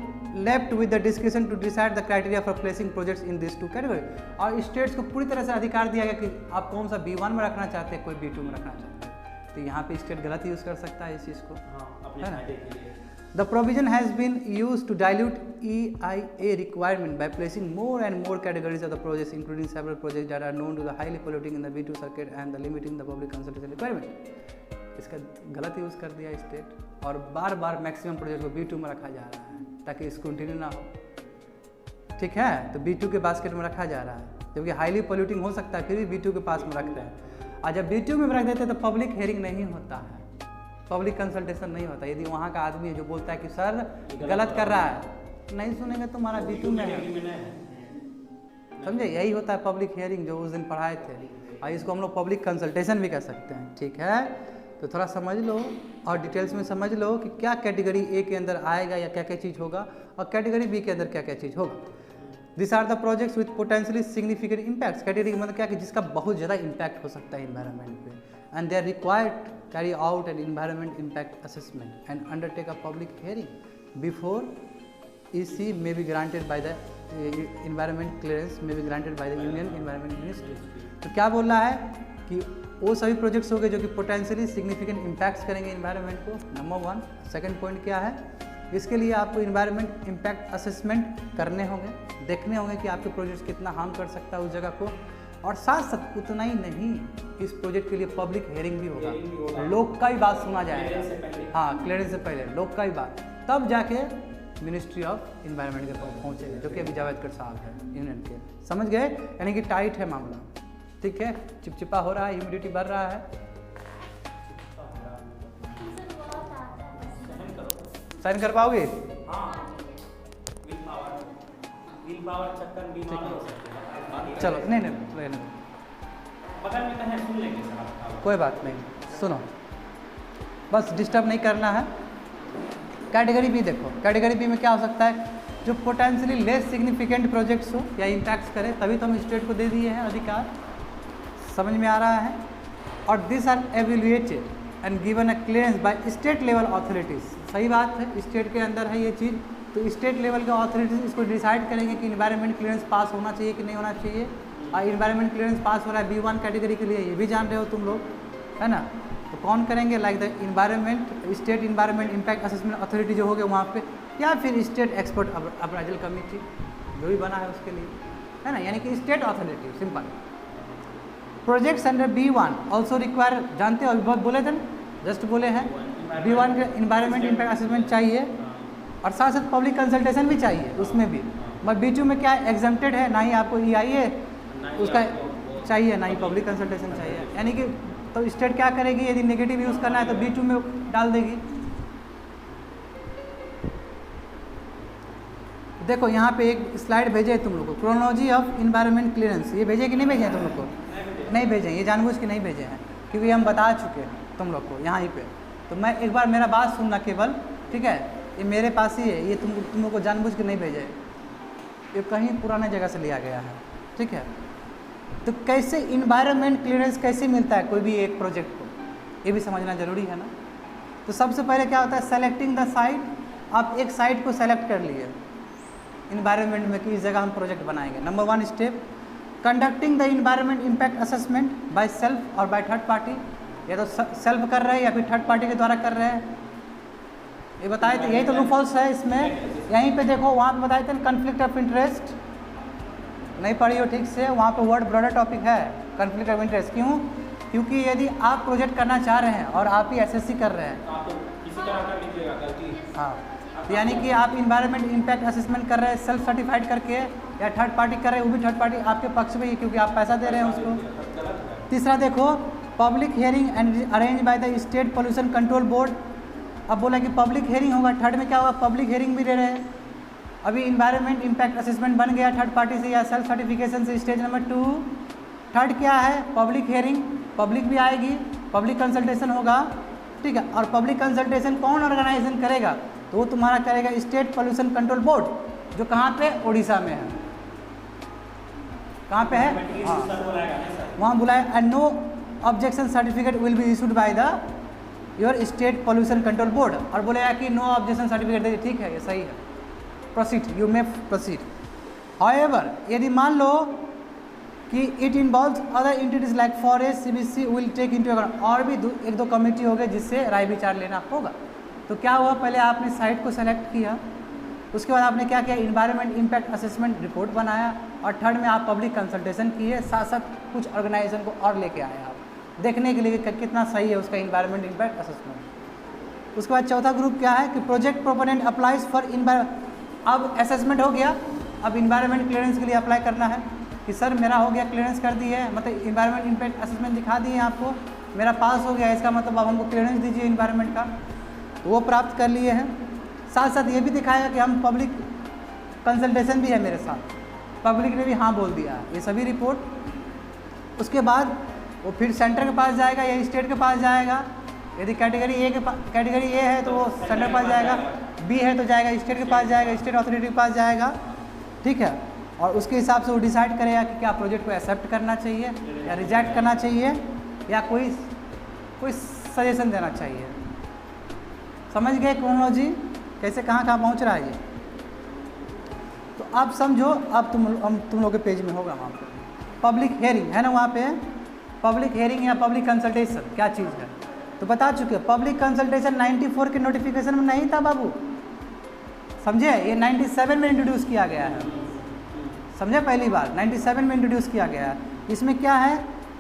left with the discussion to decide the criteria for placing projects in this two category. और स्टेट्स को पूरी तरह से अधिकार दिया गया कि आप कौन सा B1 में रखना चाहते हैं, कोई B2 में रखना चाहते हैं। तो यहाँ पे स्टेट गलत यूज़ कर सकता है इस चीज़ को, हाँ, अपने है ना। फायदे के लिए। The provision has been used to dilute EIA requirement by placing more and more categories of the projects, including several projects that are known to the highly polluting in the B2 circuit and the limiting the public consultation requirement. इसका गलत use कर दिया state, और बार बार maximum project को B2 में रखा जा रहा है ताकि स्क्रूटिनी ना हो, ठीक है। तो B2 के बास्केट में रखा जा रहा है, जबकि हाईली पोल्यूटिंग हो सकता है, फिर भी B2 के पास में रख रहे हैं। और जब B2 में रख देते हैं तो पब्लिक हेयरिंग नहीं होता है, पब्लिक कंसल्टेशन नहीं होता। यदि वहाँ का आदमी है जो बोलता है कि सर गलत कर रहा है, नहीं सुनेंगे, तुम्हारा B2 में है, समझे। यही होता है पब्लिक हियरिंग जो उस दिन पढ़ाए थे, और इसको हम लोग पब्लिक कंसल्टेशन भी कह सकते हैं, ठीक है। तो थोड़ा समझ लो और डिटेल्स में समझ लो कि क्या कैटेगरी ए के अंदर आएगा या क्या क्या चीज़ होगा, और कैटेगरी बी के अंदर क्या क्या चीज़ होगा। This are the projects with potentially significant impacts. Category मतलब क्या कि जिसका बहुत ज़्यादा इम्पैक्ट हो सकता है इन्वायरमेंट पे, and they are required carry out an environment impact assessment and undertake a public hearing before EC may be granted by the environment clearance में be granted by the union environment ministry. तो क्या बोल रहा है कि वो सभी projects हो गए जो कि पोटेंशियली सिग्निफिकेंट इम्पैक्ट्स करेंगे इन्वायरमेंट को, नंबर 1। सेकंड पॉइंट क्या है, इसके लिए आपको इन्वायरमेंट इम्पैक्ट असेसमेंट करने होंगे, देखने होंगे कि आपके प्रोजेक्ट कितना हार्म कर सकता है उस जगह को। और साथ साथ उतना ही नहीं, इस प्रोजेक्ट के लिए पब्लिक हेयरिंग भी होगा, लोग का ही बात सुना जाएगा। हाँ, क्लियरेंस से पहले लोग का ही बात, तब जाके मिनिस्ट्री ऑफ इन्वायरमेंट के पास पहुँचेगा, जो कि अभी जावेदकर साहब है यूनियन के। समझ गए? यानी कि टाइट है मामला, ठीक है, चिपचिपा हो रहा है, ह्यूमिडिटी बढ़ रहा है। साइन कर पाओगे? चलो, नहीं बगल में कहीं सुन लेंगे सर आप। कोई बात नहीं, सुनो, बस डिस्टर्ब नहीं करना है। कैटेगरी बी देखो, कैटेगरी बी में क्या हो सकता है, जो पोटेंशियली लेस सिग्निफिकेंट प्रोजेक्ट्स हो या इम्पैक्ट्स करे, तभी तो हम स्टेट को दे दिए हैं अधिकार। समझ में आ रहा है? और this are evaluated and given a clearance by state level authorities. सही बात है, स्टेट के अंदर है ये चीज़, तो स्टेट लेवल के अथॉरिटीज़ इसको डिसाइड करेंगे कि इन्वायरमेंट क्लियरेंस पास होना चाहिए कि नहीं होना चाहिए। और इन्वायरमेंट क्लियरेंस पास हो रहा है B1 कैटेगरी के लिए, ये भी जान रहे हो तुम लोग, है ना? तो कौन करेंगे? Like the environment state environment impact assessment authority जो हो गए वहाँ पे, या फिर स्टेट एक्सपर्ट अप्राइजल कमेटी जो भी बना है उसके लिए, है ना? यानी कि state authority, simple. Projects under B1 also require, जानते हो अभी बहुत बोले थे ना, जस्ट बोले हैं, B1 के इन्वायरमेंट इम्पैक्ट असेसमेंट चाहिए और साथ साथ पब्लिक कंसल्टेशन भी चाहिए उसमें भी। मगर B2 में क्या एग्जम्प्टेड है, ना ही आपको EIA उसका चाहिए, ना ही पब्लिक कंसल्टेशन चाहिए। यानी कि तो स्टेट क्या करेगी, यदि नेगेटिव यूज़ करना है तो B2 में डाल देगी। देखो यहाँ पे एक स्लाइड भेजे है तुम लोग को, क्रोनोलॉजी ऑफ इन्वायरमेंट क्लियरेंस, ये भेजे कि नहीं भेजे हैं तुम लोग को? नहीं भेजे, ये जानबूझ के नहीं भेजे हैं, क्योंकि हम बता चुके हैं तुम लोग को यहाँ ही पे। तो मैं एक बार मेरा बात सुनना केवल, ठीक है? ये मेरे पास ही है, ये तुम लोग को जानबूझ के नहीं भेजे, ये कहीं पुराने जगह से लिया गया है, ठीक है? तो कैसे इन्वायरमेंट क्लियरेंस कैसे मिलता है कोई भी एक प्रोजेक्ट को, ये भी समझना ज़रूरी है ना। तो सबसे पहले क्या होता है, सेलेक्टिंग द साइट। आप एक साइट को सेलेक्ट कर लिए इन्वायरमेंट में कि इस जगह हम प्रोजेक्ट बनाएंगे। Number 1 step, conducting the environment impact assessment by self और बाय थर्ड पार्टी। या तो सेल्फ कर रहे हैं या फिर थर्ड पार्टी के द्वारा कर रहे हैं, ये बताए थे। यही तो लूप होल्स है इसमें। यहीं पे देखो, वहाँ पे बताए थे कन्फ्लिक्ट ऑफ इंटरेस्ट, नहीं पढ़ी हो ठीक से, वहाँ पे वर्ड ब्रॉडर टॉपिक है कन्फ्लिक्ट ऑफ इंटरेस्ट। क्यों? क्योंकि यदि आप प्रोजेक्ट करना चाह रहे हैं और आप ही SSC कर रहे हैं, आप तो किसी तरह का लीजिएगा गलती। हाँ, तो यानी कि आप इन्वायरमेंट इम्पैक्ट असेसमेंट कर रहे हैं सेल्फ सर्टिफाइड करके, या थर्ड पार्टी कर रहे हैं, वो भी थर्ड पार्टी आपके पक्ष में ही, क्योंकि आप पैसा दे रहे हैं उसको। तीसरा देखो, public hearing and arrange by the state pollution control board. अब बोला कि पब्लिक हियरिंग होगा, थर्ड में क्या होगा, पब्लिक हियरिंग भी दे रहे हैं। अभी इन्वायरमेंट इम्पैक्ट असेसमेंट बन गया थर्ड पार्टी से या सेल्फ सर्टिफिकेशन से, स्टेज नंबर 2। थर्ड क्या है, पब्लिक हियरिंग, पब्लिक भी आएगी, पब्लिक कंसल्टेशन होगा, ठीक है? और पब्लिक कंसल्टेशन कौन ऑर्गेनाइजेशन करेगा, तो वो तुम्हारा करेगा स्टेट पोल्यूशन कंट्रोल बोर्ड, जो कहाँ पे, उड़ीसा में है। कहाँ पे है? हाँ, वहाँ बुलाया। And no objection certificate will be issued by the your state pollution control board. और बोलेगा कि नो ऑब्जेक्शन सर्टिफिकेट दे, ठीक है, ये सही है, proceed, you may proceed. However, यदि मान लो कि it involves other entities like forest, CBC will take into account, और भी 1-2 कमेटी हो गए जिससे राय विचार लेना होगा। तो क्या हुआ, पहले आपने साइट को सेलेक्ट किया, उसके बाद आपने क्या किया, इन्वायरमेंट इम्पैक्ट असेसमेंट रिपोर्ट बनाया, और थर्ड में आप पब्लिक कंसल्टेशन किए, साथ साथ कुछ ऑर्गेनाइजेशन को और लेके आए आप देखने के लिए कि कितना सही है उसका इन्वायरमेंट इम्पैक्ट असेसमेंट। उसके बाद चौथा ग्रुप क्या है कि प्रोजेक्ट प्रोपोनेंट अप्लाइज फॉर अब असेसमेंट हो गया, अब इन्वायरमेंट क्लियरेंस के लिए अप्लाई करना है कि सर मेरा हो गया, क्लियरेंस कर दी है, मतलब इन्वायरमेंट इम्पैक्ट असेसमेंट दिखा दिए आपको, मेरा पास हो गया, इसका मतलब अब हमको क्लियरेंस दीजिए इन्वायरमेंट का, वो प्राप्त कर लिए हैं। साथ साथ ये भी दिखाया कि हम पब्लिक कंसल्टेशन भी है मेरे साथ, पब्लिक ने भी हाँ बोल दिया, ये सभी रिपोर्ट। उसके बाद वो फिर सेंटर के पास जाएगा या स्टेट के पास जाएगा। यदि कैटेगरी ए है तो वो सेंटर के पास जाएगा, B है तो जाएगा स्टेट के पास जाएगा, स्टेट अथॉरिटी के पास जाएगा, ठीक है? और उसके हिसाब से वो डिसाइड करेगा कि क्या प्रोजेक्ट को एक्सेप्ट करना चाहिए या रिजेक्ट करना चाहिए, या कोई सजेशन देना चाहिए। समझ गए क्रोनोलॉजी कैसे कहाँ पहुँच रहा है ये? तो आप समझो, अब तुम लोग के पेज में होगा वहाँ पे पब्लिक हेयरिंग है ना, वहाँ पे पब्लिक हेयरिंग या पब्लिक कंसल्टेशन क्या चीज़ है तो बता चुके। पब्लिक कंसल्टेशन 94 के नोटिफिकेशन में नहीं था बाबू, समझे, ये 97 में इंट्रोड्यूस किया गया है, समझे, पहली बार 97 में इंट्रोड्यूस किया गया है। इसमें क्या है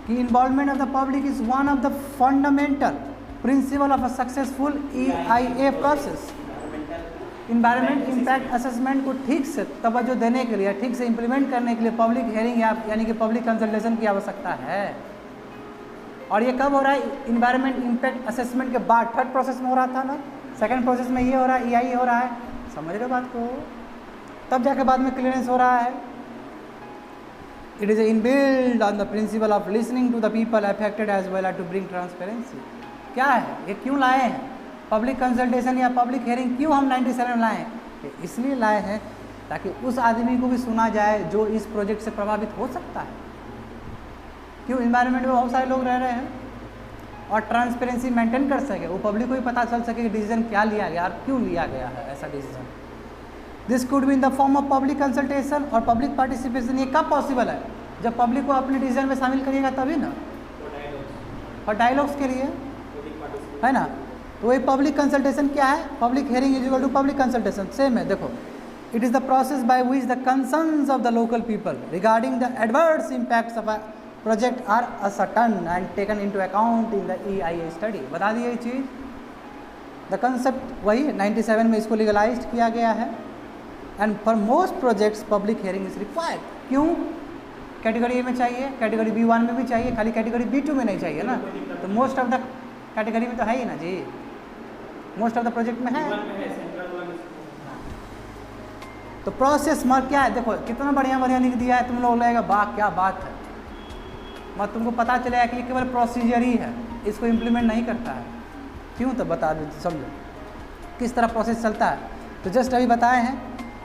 कि involvement of the public is one of the fundamental principle of a successful EIA process. Environment impact assessment को ठीक से तवज्जो देने के लिए, ठीक से इम्प्लीमेंट करने के लिए पब्लिक हेयरिंग यानी कि पब्लिक कंसल्टेशन की आवश्यकता है। और ये कब हो रहा है? इन्वायरमेंट इम्पैक्ट असेसमेंट के बाद थर्ड प्रोसेस में हो रहा था ना, सेकंड प्रोसेस में ये हो रहा है, EIA हो रहा है, समझ रहे बात को, तब जाके बाद में क्लियरेंस हो रहा है। It is inbuilt on the principle of listening to the people affected as well to bring transparency. क्या है ये, क्यों लाए हैं पब्लिक कंसल्टेशन या पब्लिक हेयरिंग, क्यों हम 97 लाए हैं? इसलिए लाए हैं ताकि उस आदमी को भी सुना जाए जो इस प्रोजेक्ट से प्रभावित हो सकता है। क्यों? इन्वायरमेंट में बहुत सारे लोग रह रहे हैं और ट्रांसपेरेंसी मेंटेन कर सके, वो पब्लिक को भी पता चल सके कि डिसीजन क्या लिया गया और क्यों लिया गया है ऐसा decision. This could be in the form of public consultation और पब्लिक पार्टिसिपेशन। ये कब पॉसिबल है? जब पब्लिक को अपने डिसीजन में शामिल करिएगा तभी ना, और डायलॉग्स के लिए है ना। तो ये पब्लिक कंसल्टेशन क्या है? Public hearing is equal to public consultation, same है। देखो, it is the process by which the concerns of the local people regarding the adverse impacts of a project are ascertained and taken into account in the EIA study. बता दिए ये चीज़, the concept वही 97 में इसको legalise किया गया है। And for most projects public hearing is required. क्यों? कैटेगरी A में चाहिए, कैटेगरी B1 में भी चाहिए, खाली कैटेगरी B2 में नहीं चाहिए ना। तो मोस्ट ऑफ द कैटेगरी में तो है ही ना जी, मोस्ट ऑफ द प्रोजेक्ट में है। तो प्रोसेस मार्क क्या है? देखो कितना बढ़िया बढ़िया लिख दिया है, तुम लोग लगेगा वाह क्या बात है, मत तुमको पता चलेगा कि ये केवल प्रोसीजर ही है, इसको इम्प्लीमेंट नहीं करता है। क्यों? तो बता दो, समझो किस तरह प्रोसेस चलता है। तो जस्ट अभी बताए हैं।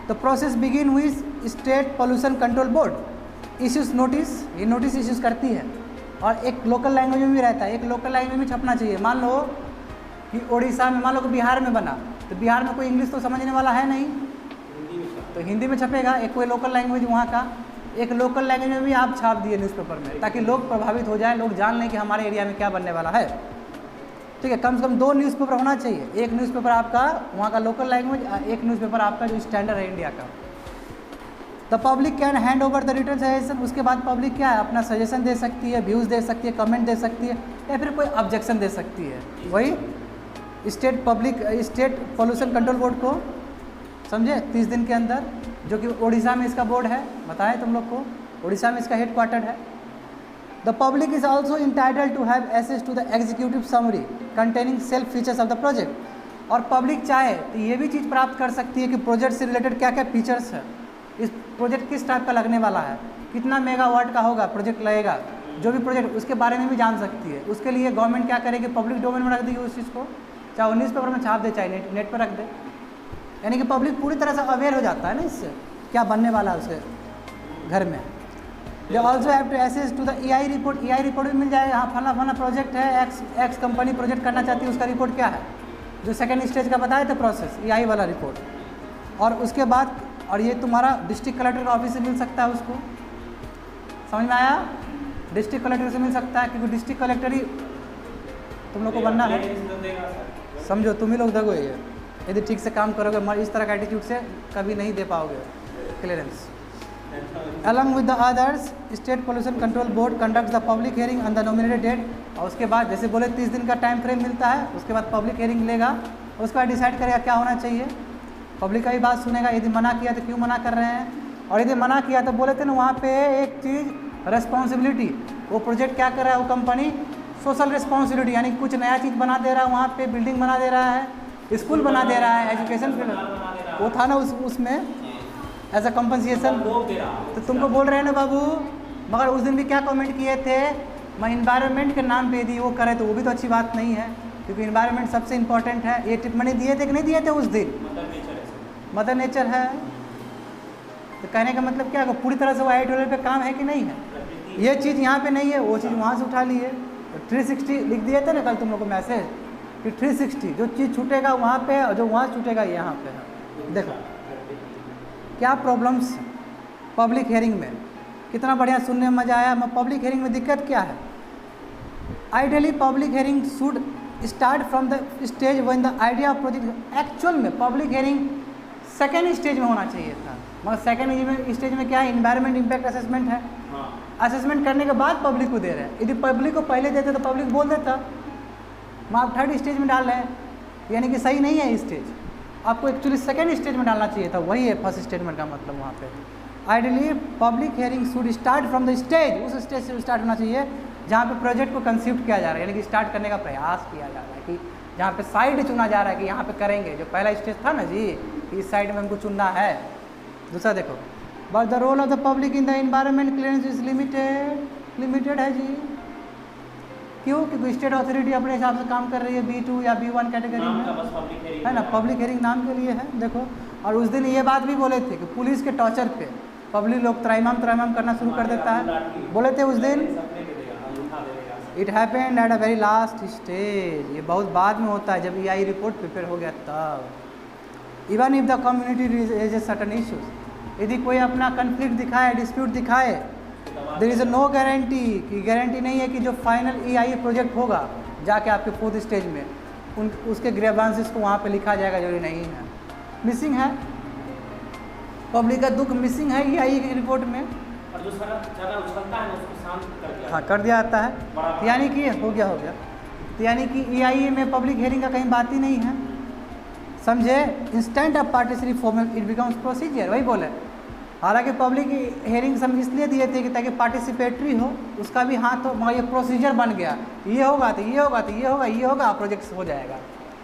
तो process begin with state pollution control board issues notice, ये नोटिस इश्यूज करती है और एक लोकल लैंग्वेज में भी रहता है, एक लोकल लैंग्वेज में छपना चाहिए। मान लो कि उड़ीसा में, मान लो कि बिहार में बना, तो बिहार में कोई इंग्लिश तो समझने वाला है नहीं, तो हिंदी में छपेगा। एक कोई लोकल लैंग्वेज वहाँ का, एक लोकल लैंग्वेज में भी आप छाप दिए न्यूज़पेपर में, ताकि लोग प्रभावित हो जाए, लोग जान लें कि हमारे एरिया में क्या बनने वाला है। ठीक है, कम से कम 2 न्यूज़पेपर होना चाहिए, एक न्यूज़पेपर आपका वहाँ का लोकल लैंग्वेज, एक न्यूज़पेपर आपका जो स्टैंडर्ड है इंडिया का। The public can hand over the return suggestion. उसके बाद पब्लिक क्या है, अपना सजेशन दे सकती है, व्यूज़ दे सकती है, कमेंट दे सकती है, या फिर कोई ऑब्जेक्शन दे सकती है। वही स्टेट पोल्यूशन कंट्रोल बोर्ड को, समझे, 30 दिन के अंदर, जो कि उड़ीसा में इसका बोर्ड है, बताएं तुम लोग को, उड़ीसा में इसका हेड क्वार्टर है। The public is also entitled to have access to the executive summary containing self features of the project. और पब्लिक चाहे तो ये भी चीज़ प्राप्त कर सकती है कि प्रोजेक्ट से रिलेटेड क्या क्या फीचर्स है, इस प्रोजेक्ट किस टाइप का लगने वाला है, कितना मेगावाट का होगा प्रोजेक्ट लगेगा, जो भी प्रोजेक्ट, उसके बारे में भी जान सकती है। उसके लिए गवर्नमेंट क्या करेगी, पब्लिक डोमेन में रख देगी उस चीज़ को, चाहे 19 पेपर में छाप दे, चाहे नेट पर रख दे। यानी कि पब्लिक पूरी तरह से अवेयर हो जाता है ना इससे, क्या बनने वाला है उसके घर में। They also have to access to the EI report. EI report भी मिल जाएगा, हाँ फला फला प्रोजेक्ट है, एक्स कंपनी प्रोजेक्ट करना चाहती है, उसका रिपोर्ट क्या है, जो सेकंड स्टेज का बताया था प्रोसेस, EI वाला रिपोर्ट। और उसके बाद, और ये तुम्हारा डिस्ट्रिक्ट कलेक्टर का ऑफिस से मिल सकता है, उसको समझ में आया, डिस्ट्रिक्ट कलेक्टर से मिल सकता है, क्योंकि डिस्ट्रिक्ट कलेक्टर ही तुम लोग को बनना है। समझो, तुम ही लोग दगो ये, यदि ठीक से काम करोगे, मगर इस तरह का एटीट्यूड से कभी नहीं दे पाओगे clearance. Along with the others, state pollution control board conducts the public hearing on the nominated date. और उसके बाद जैसे बोले 30 दिन का टाइम फ्रेम मिलता है, उसके बाद पब्लिक हियरिंग लेगा, उसके बाद डिसाइड करेगा क्या होना चाहिए। पब्लिक का भी बात सुनेगा, यदि मना किया तो क्यों मना कर रहे हैं, और यदि मना किया तो बोले थे ना वहाँ पे एक चीज़ रेस्पॉन्सिबिलिटी, वो प्रोजेक्ट क्या कर रहा है वो कंपनी, सोशल रिस्पॉन्सिबिलिटी, यानी कुछ नया चीज़ बना दे रहा है, वहाँ पे बिल्डिंग बना दे रहा है, स्कूल बना दे रहा है, एजुकेशन फील्ड वो था ना उसमें एज अ कंपनसेशन। तो तुमको बोल रहे हैं ना बाबू, मगर उस दिन भी क्या कमेंट किए थे, मैं इन्वायरमेंट के नाम पे दी वो करे, तो वो भी तो अच्छी बात नहीं है, क्योंकि इन्वायरमेंट सबसे इम्पोर्टेंट है। ये टिप्पणी दिए थे कि नहीं दिए थे उस दिन, मदर नेचर है। तो कहने का मतलब क्या, पूरी तरह से वो एडिटोरियल पे काम है कि नहीं है, ये चीज़ यहाँ पे नहीं है, वो चीज़ वहाँ से उठा ली है। तो 360 लिख दिए थे ना कल तुम लोग को मैसेज कि 360 जो चीज़ छूटेगा वहाँ पे और जो वहाँ छूटेगा यहाँ पे है। देखो क्या प्रॉब्लम्स पब्लिक हेयरिंग में। कितना बढ़िया सुनने में मज़ा आया। पब्लिक हेयरिंग में दिक्कत क्या है? Ideally public hearing should start from the stage when the idea of project. Actual में पब्लिक हेयरिंग सेकेंड स्टेज में होना चाहिए था, मगर सेकेंड स्टेज में क्या है, इन्वायरमेंट इम्पैक्ट असेसमेंट है। असेसमेंट करने के बाद पब्लिक को दे रहे हैं। यदि पब्लिक को पहले देते तो पब्लिक बोल देता। आप थर्ड स्टेज में डाल रहे हैं, यानी कि सही नहीं है स्टेज। आपको एक्चुअली सेकेंड स्टेज में डालना चाहिए था, वही है फर्स्ट स्टेटमेंट का मतलब वहाँ पे। Ideally public hearing should start from the stage, उस स्टेज से स्टार्ट होना चाहिए जहाँ पे प्रोजेक्ट को कंसीव किया जा रहा है, यानी कि स्टार्ट करने का प्रयास किया जा रहा है, कि जहाँ पे साइड चुना जा रहा है कि यहाँ पे करेंगे। जो पहला स्टेज था ना जी, इस साइड में हमको चुनना है। दूसरा देखो, but the role of the public in the environment clearance is limited है जी। क्यों? क्योंकि स्टेट अथॉरिटी अपने हिसाब से काम कर रही है B2 या B1 कैटेगरी में, है ना। पब्लिक हेयरिंग नाम के लिए है। देखो, और उस दिन ये बात भी बोले थे कि पुलिस के टॉर्चर पे पब्लिक लोग त्रैमाम करना शुरू कर देता है। बोले थे उस दिन, it happened at a very last stage. ये बहुत बाद में होता है, जब EI रिपोर्ट प्रिपेयर हो गया तब। Even if the community is a certain issues, यदि कोई अपना कन्फ्लिक्ट दिखाए, डिस्प्यूट दिखाए, देयर इज़ नो गारंटी, कि गारंटी नहीं है कि जो फाइनल EI प्रोजेक्ट होगा जाके आपके फोर्थ स्टेज में उसके ग्रीवेंसेस को वहाँ पे लिखा जाएगा, जरूरी नहीं है। मिसिंग है, पब्लिक का दुख मिसिंग है EI की रिपोर्ट में। और जो ज़्यादा उछलता है उसको शांत कर दिया, हाँ कर दिया जाता है, यानी कि हो गया। तो यानी कि EI में पब्लिक हेयरिंग का कहीं बात ही नहीं है, समझे। Instant of participatory format it becomes procedure, वही बोले। हालांकि पब्लिक हेयरिंग हम इसलिए दिए थे कि ताकि पार्टिसिपेटरी हो, उसका भी हाथ हो, मगर ये प्रोसीजर बन गया। ये होगा तो ये होगा तो ये होगा, ये होगा, प्रोजेक्ट हो जाएगा।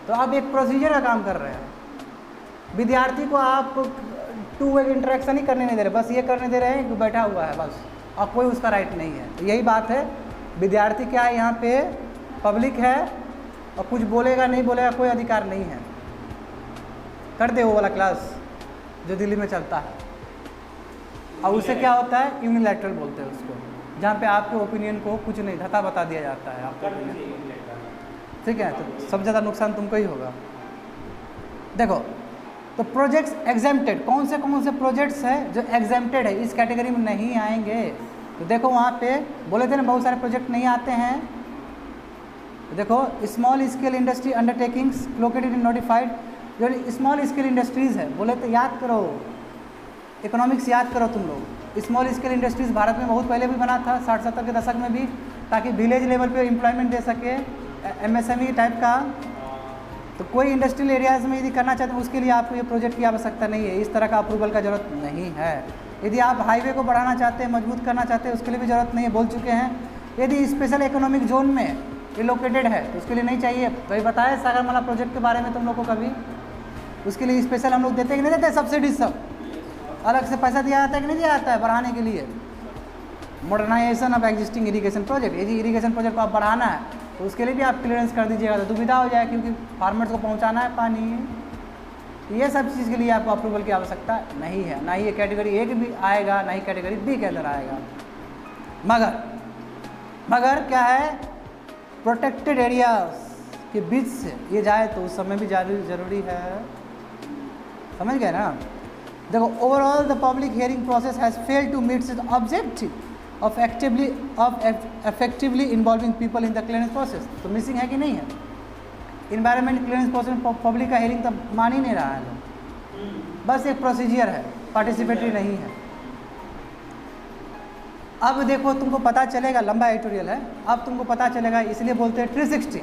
तो आप एक प्रोसीजर का काम कर रहे हैं। विद्यार्थी को आप 2 वे इंटरेक्शन ही करने नहीं दे रहे, बस ये करने दे रहे हैं कि बैठा हुआ है बस, और कोई उसका राइट नहीं है। तो यही बात है, विद्यार्थी क्या है यहाँ पे, पब्लिक है, और कुछ बोलेगा नहीं बोलेगा कोई अधिकार नहीं है। कर दे वो वाला क्लास जो दिल्ली में चलता है, और उससे क्या होता है, यूनिलैटरल बोलते हैं उसको, जहाँ पे आपके ओपिनियन को कुछ नहीं धता बता दिया जाता है आपको, ठीक है। तो सबसे ज़्यादा नुकसान तुमको ही होगा। देखो, तो प्रोजेक्ट्स एग्जेम्प्टेड, कौन से प्रोजेक्ट्स हैं जो एग्जेम्प्टेड है, इस कैटेगरी में नहीं आएंगे। तो देखो वहाँ पे बोले थे ना बहुत सारे प्रोजेक्ट नहीं आते हैं। तो देखो, small scale industry undertakings located in notified, जो स्मॉल स्केल इंडस्ट्रीज़ है, बोले तो याद करो, इकोनॉमिक्स याद करो तुम लोग। स्मॉल स्केल इंडस्ट्रीज़ भारत में बहुत पहले भी बना था, 60-70 के दशक में भी, ताकि विलेज लेवल पे एम्प्लॉयमेंट दे सके, MSME टाइप का। तो कोई इंडस्ट्रियल एरियाज़ में यदि करना चाहते हैं, उसके लिए आपको ये प्रोजेक्ट की आवश्यकता नहीं है, इस तरह का अप्रूवल का ज़रूरत नहीं है। यदि आप हाईवे को बढ़ाना चाहते हैं, मजबूत करना चाहते हैं, उसके लिए भी ज़रूरत नहीं है, बोल चुके हैं। यदि स्पेशल इकोनॉमिक जोन में ये लोकेटेड है तो उसके लिए नहीं चाहिए। तो ये बताया सागरमाला प्रोजेक्ट के बारे में तुम लोग को कभी, उसके लिए स्पेशल हम लोग देते हैं कि नहीं देते, सब्सिडी सब अलग से पैसा दिया जाता है कि नहीं दिया जाता है बढ़ाने के लिए। Modernisation of existing irrigation project, यदि इरीगेशन प्रोजेक्ट को आप बढ़ाना है तो उसके लिए भी आप क्लियरेंस कर दीजिएगा, तो दुविधा हो जाए, क्योंकि फार्मर्स को पहुंचाना है पानी। ये सब चीज़ के लिए आपको अप्रूवल की आवश्यकता नहीं है, ना ही ये कैटेगरी A भी आएगा, ना ही कैटेगरी B के अंदर आएगा। मगर क्या है, प्रोटेक्टेड एरियाज के बीच से ये जाए तो उस समय भी जरूरी है, समझ गए ना। देखो, overall the public hearing process has failed to meet the objective of effectively involving people in the clearance process. तो मिसिंग है कि नहीं है, इन्वायरमेंट क्लियरेंस प्रोसेस में पब्लिक का हियरिंग तो मान ही नहीं रहा है लोग, बस एक प्रोसीजर है, पार्टिसिपेटरी नहीं है। अब देखो, तुमको पता चलेगा, लंबा एडिटोरियल है, अब तुमको पता चलेगा, इसलिए बोलते हैं 360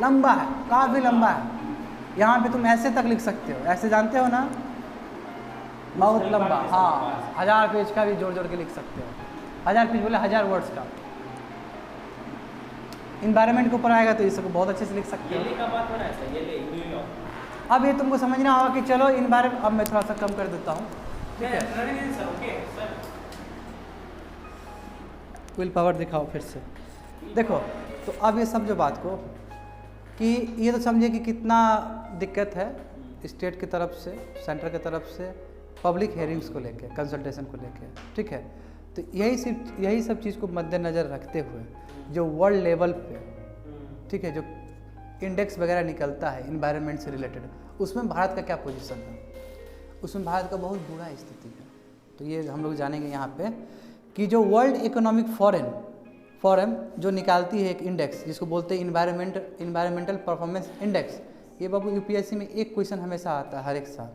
लंबा है, काफ़ी लंबा है। यहाँ पे तुम ऐसे तक लिख सकते हो, ऐसे जानते हो ना, बहुत लंबा, हाँ 1000 पेज का भी जोड़ के लिख सकते हो। 1000 पेज बोले 1000 वर्ड्स का। इन्वायरमेंट के ऊपर आएगा तो इसको बहुत अच्छे से लिख सकते हो। का बात हो रहा है सर, ये न्यूयॉर्क। अब ये तुमको समझना होगा कि चलो इन्वायरमेंट, अब मैं थोड़ा सा कम कर देता हूँ, ठीक है। Sir okay sir, will power दिखाओ फिर से। देखो, तो अब ये समझो बात को कि ये तो समझे कि कितना दिक्कत है स्टेट की तरफ से, सेंटर की तरफ से पब्लिक हेयरिंग्स को लेके, कंसल्टेशन को लेके, ठीक है। तो यही सब चीज़ को मद्देनज़र रखते हुए जो वर्ल्ड लेवल पे, ठीक है, जो इंडेक्स वगैरह निकलता है इन्वायरमेंट से रिलेटेड, उसमें भारत का क्या पोजीशन है, उसमें भारत का बहुत बुरा स्थिति है। तो ये हम लोग जानेंगे यहाँ पे कि जो वर्ल्ड इकोनॉमिक फोरम जो निकालती है एक इंडेक्स जिसको बोलते हैं इन्वायरमेंटल परफॉर्मेंस इंडेक्स। ये बाबू यूपीएससी में एक क्वेश्चन हमेशा आता है हर एक साल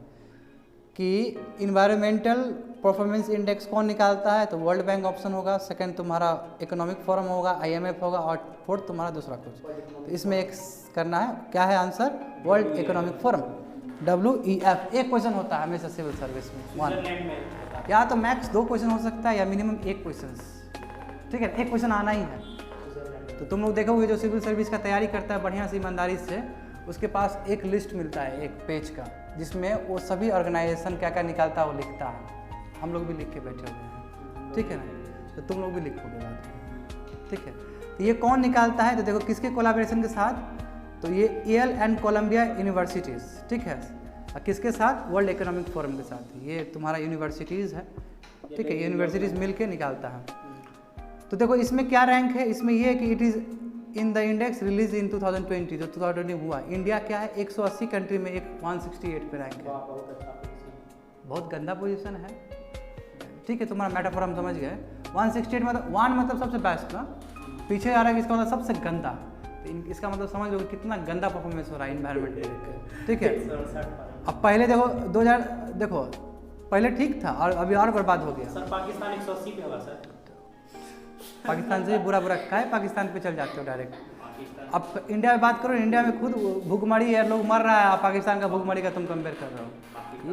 कि इन्वायरमेंटल परफॉर्मेंस इंडेक्स कौन निकालता है, तो वर्ल्ड बैंक ऑप्शन होगा, सेकंड तुम्हारा इकोनॉमिक फोरम होगा, IMF होगा, और फोर्थ तुम्हारा दूसरा कुछ। तो इसमें एक करना है, क्या है answer, world economic forum WEF। एक क्वेश्चन होता है हमेशा सिविल सर्विस में, वन, या तो मैक्स 2 क्वेश्चन हो सकता है या मिनिमम 1 क्वेश्चन, ठीक है, 1 क्वेश्चन आना ही है। तो तुम लोग देखोगे जो सिविल सर्विस का तैयारी करता है बढ़िया से ईमानदारी से, उसके पास एक लिस्ट मिलता है एक पेज का जिसमें वो सभी ऑर्गेनाइजेशन क्या क्या निकालता है वो लिखता है। हम लोग भी लिख के बैठे हुए हैं, ठीक है ना, तो तुम लोग भी लिखोगे बाद में, ठीक है। तो ये कौन निकालता है, तो देखो किसके कोलैबोरेशन के साथ, तो ये येल एंड कोलंबिया यूनिवर्सिटीज़, ठीक है, और किसके साथ, वर्ल्ड इकोनॉमिक फोरम के साथ। ये तुम्हारा यूनिवर्सिटीज़ है, ठीक है, यूनिवर्सिटीज़ मिल के निकालता है। तो देखो इसमें क्या रैंक है, इसमें ये है कि it is in the index release इन 2020, जो 2020 हुआ। इंडिया क्या है 180 कंट्री में एक 168 पे रैंक है, बहुत गंदा पोजीशन है, ठीक है। तुम्हारा मेटाफोर हम समझ गए। 168 मतलब 1 मतलब सबसे बेस्ट ना, पीछे आ रहा है इसका मतलब सबसे गंदा, तो इसका मतलब समझ लो कितना गंदा परफॉर्मेंस हो रहा है इन्वायरमेंट में देख के, ठीक है। अब पहले देखो 2000 देखो पहले ठीक था और अभी और बर्बाद हो गया। सर पाकिस्तान 180 पे होगा सर, पाकिस्तान से बुरा का है, पाकिस्तान पे चल जाते हो डायरेक्ट। अब इंडिया में बात करो, इंडिया में खुद भूखमरी है, लोग मर रहा है, आप पाकिस्तान का भूखमरी का तुम कंपेयर कर रहे हो।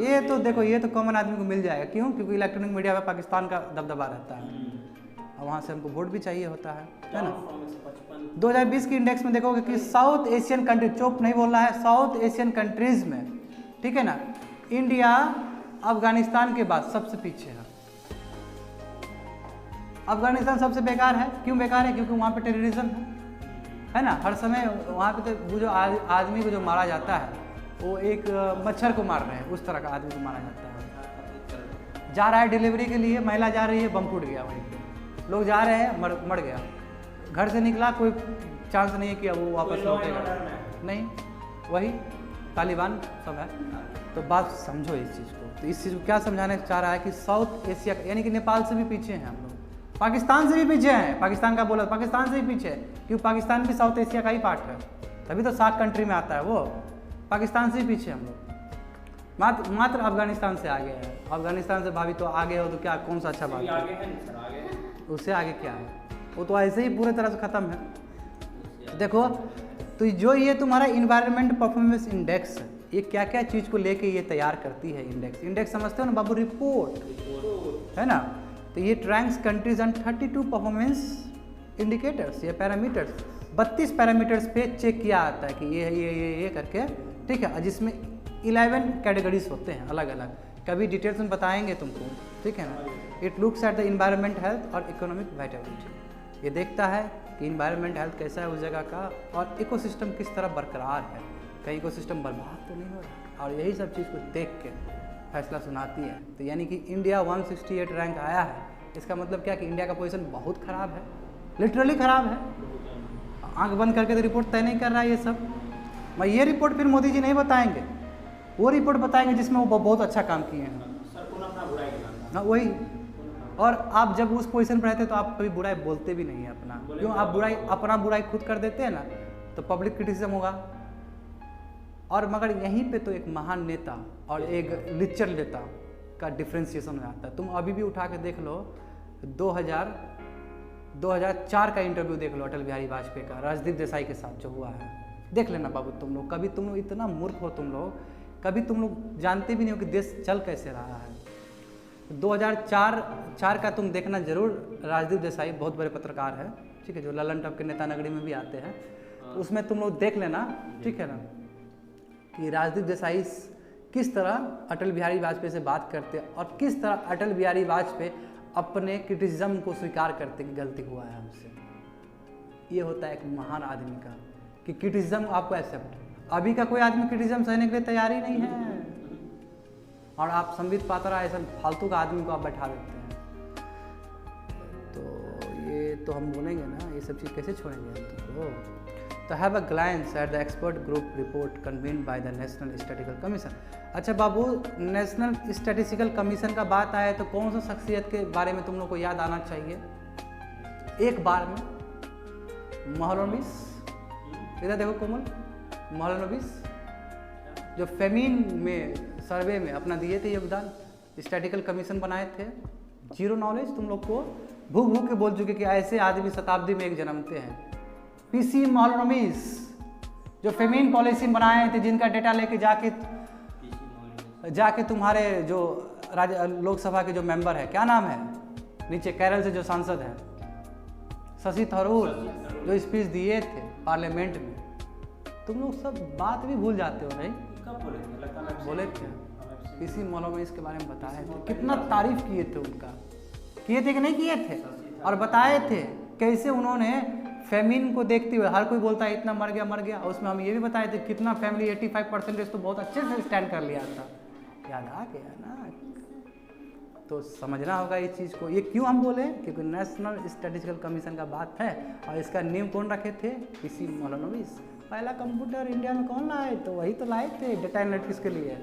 ये तो देखो ये तो कॉमन आदमी को मिल जाएगा, क्यों, क्योंकि इलेक्ट्रॉनिक मीडिया में पाकिस्तान का दबदबा रहता है और वहाँ से हमको वोट भी चाहिए होता है ना। 2020 की इंडेक्स में देखोगे कि साउथ एशियन कंट्री, चुप नहीं बोलना है, साउथ एशियन कंट्रीज़ में, ठीक है ना, इंडिया अफगानिस्तान के बाद सबसे पीछे है। अफगानिस्तान सबसे बेकार है, क्यों बेकार है, क्योंकि वहाँ पे टेररिज्म है ना, हर समय वहाँ पे तो वो जो आदमी को जो मारा जाता है वो एक मच्छर को मार रहे हैं, उस तरह का आदमी को मारा जाता है। जा रहा है डिलीवरी के लिए, महिला जा रही है, बम फूट गया वहीं पे, लोग जा रहे हैं, मर गया, घर से निकला, कोई चांस नहीं है कि अब वो वापस लौटेगा, नहीं, वही तालिबान सब है। तो बात समझो इस चीज़ को, तो इस चीज़ को क्या समझाने चाह रहा है कि साउथ एशिया यानी कि नेपाल से भी पीछे हैं हम लोग, पाकिस्तान से भी पीछे हैं, पाकिस्तान का बोला पाकिस्तान से भी पीछे है, क्योंकि पाकिस्तान भी साउथ एशिया का ही पार्ट है, तभी तो 7 कंट्री में आता है वो। पाकिस्तान से भी पीछे हम लोग, मात्र अफगानिस्तान से आगे है। अफगानिस्तान से भाभी तो आगे हो तो क्या, कौन सा अच्छा बात है, उससे आगे क्या है, वो तो ऐसे ही पूरे तरह से ख़त्म है। देखो तो जो ये तुम्हारा इन्वायरमेंट परफॉर्मेंस इंडेक्स है, ये क्या क्या चीज़ को लेके ये तैयार करती है इंडेक्स समझते हो ना बाबू, रिपोर्ट है ना। तो ये ranks countries and 32 performance indicators या पैरामीटर्स, 32 पैरामीटर्स पे चेक किया आता है कि ये करके, ठीक है, जिसमें 11 कैटेगरीज होते हैं अलग अलग, कभी डिटेल्स में बताएंगे तुमको, ठीक है ना। It looks at the environment health और इकोनॉमिक वाइटलिटी, ये देखता है कि इन्वायरमेंट हेल्थ कैसा है उस जगह का और इकोसिस्टम किस तरह बरकरार है, कहीं इकोसिस्टम बर्बाद तो नहीं हो रहा, और यही सब चीज़ को देख के फैसला सुनाती है। तो यानी कि इंडिया 168 रैंक आया है, इसका मतलब क्या कि इंडिया का पोजीशन बहुत ख़राब है, लिटरली ख़राब है। आंख बंद करके तो रिपोर्ट तय नहीं कर रहा है ये सब। मैं ये रिपोर्ट फिर मोदी जी नहीं बताएंगे, वो रिपोर्ट बताएंगे जिसमें वो बहुत अच्छा काम किए हैं। हाँ वही, और आप जब उस पोजीशन पर रहते तो आप कभी बुराई बोलते भी नहीं है अपना, क्यों, आप अपना बुराई खुद कर देते हैं ना, तो पब्लिक क्रिटिसिज्म होगा। और मगर यहीं पे तो एक महान नेता और एक लिच्चर नेता का डिफ्रेंशिएशन हो जाता है। तुम अभी भी उठा के देख लो 2004 का इंटरव्यू देख लो अटल बिहारी वाजपेयी का राजदीप देसाई के साथ जो हुआ है, देख लेना बाबू तुम लोग। कभी तुम लोग इतना मूर्ख हो तुम लोग, कभी तुम लोग जानते भी नहीं हो कि देश चल कैसे रहा है। 2004 का तुम देखना जरूर, राजदीप देसाई बहुत बड़े पत्रकार है, ठीक है, जो ललन टॉप के नेता नगरी में भी आते हैं, तो उसमें तुम लोग देख लेना, ठीक है ना, कि राजदीप देसाई किस तरह अटल बिहारी वाजपेयी से बात करते और किस तरह अटल बिहारी वाजपेयी अपने क्रिटिसिज्म को स्वीकार करते कि गलती हुआ है हमसे। ये होता है एक महान आदमी का कि क्रिटिसिज्म आपको एक्सेप्ट। अभी का कोई आदमी क्रिटिसिज्म सहने के लिए तैयार ही नहीं है, और आप संबित पात्रा ऐसा फालतू का आदमी को आप बैठा देते हैं। तो ये तो हम बोलेंगे ना, ये सब चीज़ कैसे छोड़ेंगे हम तुमको। तो have a glans eight the expert group report convened by the national statistical commission. अच्छा बाबू, नेशनल स्टैटिस्टिकल कमीशन का बात आए तो कौन सा शख्सियत के बारे में तुम लोग को याद आना चाहिए एक बार में? मौलवीस, इधर देखो कोमल, मौलवीस जो फेमीन में सर्वे में अपना दिए थे योगदान, स्टैटिस्टिकल कमीशन बनाए थे। जीरो नॉलेज, तुम लोग को भूख भूख के बोल चुके कि ऐसे आदमी शताब्दी में एक जन्मते हैं। पीसी मौलवीस जो फेमीन पॉलिसी बनाए थे, जिनका डेटा लेके जाके तुम्हारे जो लोकसभा के जो मेंबर है, क्या नाम है नीचे केरल से जो सांसद है, शशि थरूर, जो स्पीच दिए थे पार्लियामेंट में, तुम लोग सब बात भी भूल जाते हो नहीं? बोले थे पीसी मौलवीस के बारे में बताए थे, कितना तारीफ किए थे उनका, किए थे कि नहीं किए थे? और बताए थे कैसे उन्होंने फेमिन को देखते हुए, हर कोई बोलता है इतना मर गया, और उसमें हम ये भी बताए थे कितना फैमिली 85% तो बहुत अच्छे से स्टैंड कर लिया था। याद आ गया ना? तो समझना होगा इस चीज़ को। ये क्यों हम बोले? क्योंकि नेशनल स्टैटिस्टिकल कमीशन का बात है और इसका नींव कौन रखे थे? पीसी मौलवीस। पहला कंप्यूटर इंडिया में कौन लाए? तो वही तो लाए थे डेटा एनालिटिक्स के लिए,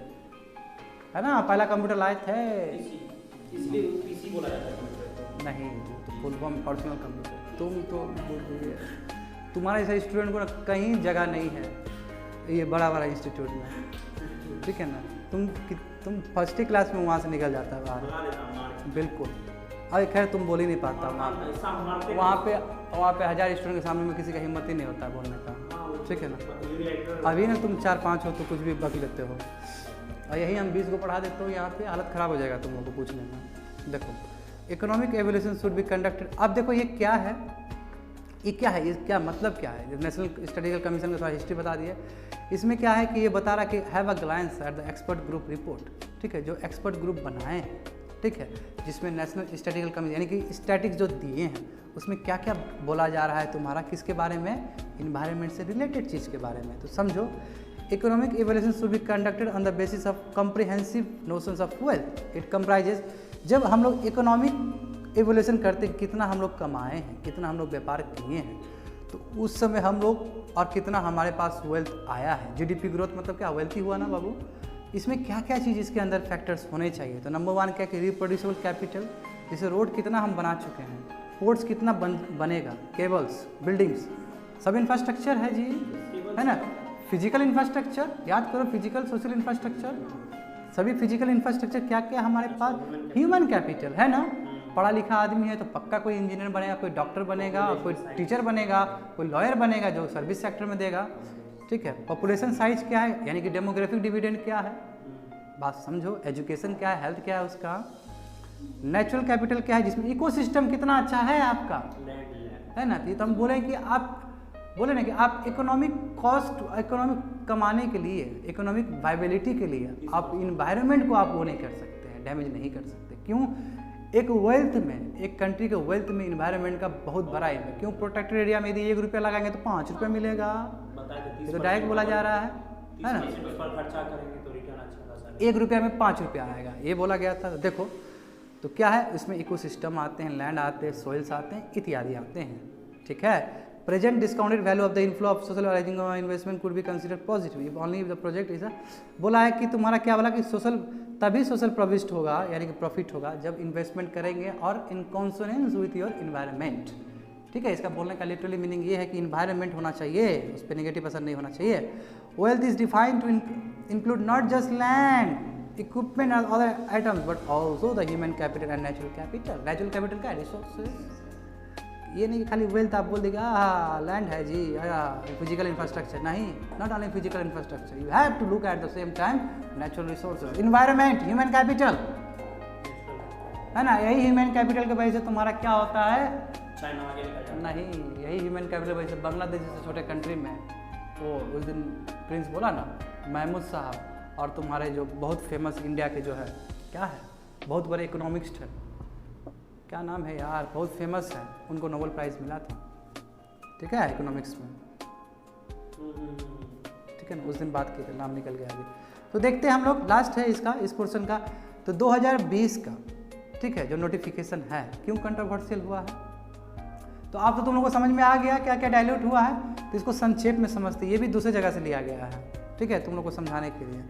है ना? पहला कंप्यूटर लाए थे, इसलिए पीसी बोला जाता है। नहीं तो फुल फॉर्म पर्सनल कंप्यूटर। तुम तो तुम्हारा ऐसा स्टूडेंट को ना कहीं जगह नहीं है ये बड़ा बड़ा इंस्टीट्यूट में, ठीक है ना? तुम फर्स्ट ही क्लास में वहाँ से निकल जाता है बाहर, बिल्कुल। अरे खैर तुम बोल ही नहीं पाता वहाँ पे 1000 स्टूडेंट के सामने में किसी का हिम्मत ही नहीं होता बोलने का, ठीक है ना? अभी ना तुम 4-5 हो तो कुछ भी बक लेते हो, और यही हम 20 को पढ़ा देते हो, यहाँ पे हालत ख़राब हो जाएगा तुम लोग को पूछने में। देखो, economic evolution should be conducted. अब देखो ये क्या है, ये क्या है, ये क्या मतलब क्या है? नेशनल स्टैटिस्टिकल कमीशन का थोड़ा हिस्ट्री बता दिए। इसमें क्या है कि ये बता रहा कि have a glance at the expert group report, ठीक है? जो एक्सपर्ट ग्रुप बनाए हैं, ठीक है, जिसमें नेशनल स्टैटिस्टिकल कमीशन यानी कि स्टैटिक्स जो दिए हैं उसमें क्या क्या बोला जा रहा है तुम्हारा, किसके बारे में? इन्वायरमेंट से रिलेटेड चीज़ के बारे में। तो समझो, economic evaluation should be conducted on the basis of comprehensive notions of wealth. It comprises, जब हम लोग इकोनॉमिक इवैल्यूएशन करते हैं कितना हम लोग कमाए हैं, कितना हम लोग व्यापार किए हैं, तो उस समय हम लोग और कितना हमारे पास वेल्थ आया है। जीडीपी ग्रोथ मतलब क्या? वेल्थ ही हुआ ना बाबू। इसमें क्या क्या चीज़ इसके अंदर फैक्टर्स होने चाहिए? तो नंबर 1 क्या कि रिप्रोड्यूसिबल कैपिटल, जैसे रोड कितना हम बना चुके हैं, पोर्ट्स कितना बनेगा, केबल्स, बिल्डिंग्स, सब इंफ्रास्ट्रक्चर है जी, है ना? फिजिकल इंफ्रास्ट्रक्चर, याद करो, फिजिकल सोशल इंफ्रास्ट्रक्चर, सभी फिजिकल इंफ्रास्ट्रक्चर क्या क्या हमारे पास? ह्यूमन कैपिटल, है ना? पढ़ा लिखा आदमी है तो पक्का कोई इंजीनियर बनेगा, कोई डॉक्टर बनेगा, कोई टीचर बनेगा, कोई लॉयर बनेगा जो सर्विस सेक्टर में देगा, ठीक है? पॉपुलेशन साइज क्या है, यानी कि डेमोग्राफिक डिविडेंड क्या है, बात समझो। एजुकेशन क्या है, हेल्थ क्या है उसका। नेचुरल कैपिटल क्या है, जिसमें इकोसिस्टम कितना अच्छा है आपका, है ना? तो हम बोले कि आप बोले ना कि आप इकोनॉमिक कॉस्ट, इकोनॉमिक कमाने के लिए, इकोनॉमिक वायबिलिटी के लिए आप इन्वायरमेंट को आप वो नहीं कर सकते हैं, डैमेज नहीं कर सकते। क्यों? एक वेल्थ में, एक कंट्री के वेल्थ में इन्वायरमेंट का बहुत बड़ा है। क्यों? प्रोटेक्टेड एरिया में यदि 1 रुपया लगाएंगे तो 5 रुपये मिलेगा, ये तो डायरेक्ट बोला जा रहा है ना? 1 रुपया में 5 रुपया आएगा, ये बोला गया था। देखो तो क्या है, इसमें इकोसिस्टम आते हैं, लैंड आते हैं, सोइल्स आते हैं, इत्यादि आते हैं, ठीक है? Present discounted value of the inflow of social rising investment could be consider positive if only the project is बोला है कि तुम्हारा क्या बोला कि सोशल, तभी सोशल प्रोविस्ट होगा यानी कि प्रॉफिट होगा जब इन्वेस्टमेंट करेंगे और इन कॉन्सोनेंस विथ योर इन्वायरमेंट, ठीक है? इसका बोलने का लिटरली मीनिंग ये है कि इन्वायरमेंट होना चाहिए, उस पर नेगेटिव असर नहीं होना चाहिए। Wealth is defined to include not just land, equipment और other items but also the human capital and natural capital. Natural capital का रिसोर्सेज, ये नहीं कि खाली वेल्थ आप बोल देगा हाँ लैंड है जी, फिजिकल इंफ्रास्ट्रक्चर नहीं, not only physical infrastructure, you have to look at the same time natural resources, environment, human capital, है ना? यही ह्यूमन कैपिटल के वजह से तुम्हारा क्या होता है? नहीं, यही ह्यूमन कैपिटल वजह से बांग्लादेश जैसे छोटे कंट्री में वो उस दिन प्रिंस बोला ना महमूद साहब, और तुम्हारे जो बहुत फेमस इंडिया के जो है क्या है, बहुत बड़े इकोनॉमिक्स्ट है, क्या नाम है यार, बहुत फेमस है, उनको नोबेल प्राइज़ मिला था, ठीक है, इकोनॉमिक्स में, ठीक है ना? उस दिन बात की थी, नाम निकल गया अभी। तो देखते हैं हम लोग, लास्ट है इसका, इस पोर्शन का। तो 2020 का, ठीक है, जो नोटिफिकेशन है, क्यों कंट्रोवर्शियल हुआ है? तो आप तो तुम लोगों को समझ में आ गया क्या क्या डायल्यूट हुआ है, तो इसको संक्षेप में समझते, ये भी दूसरी जगह से लिया गया है, ठीक है, तुम लोग को समझाने के लिए।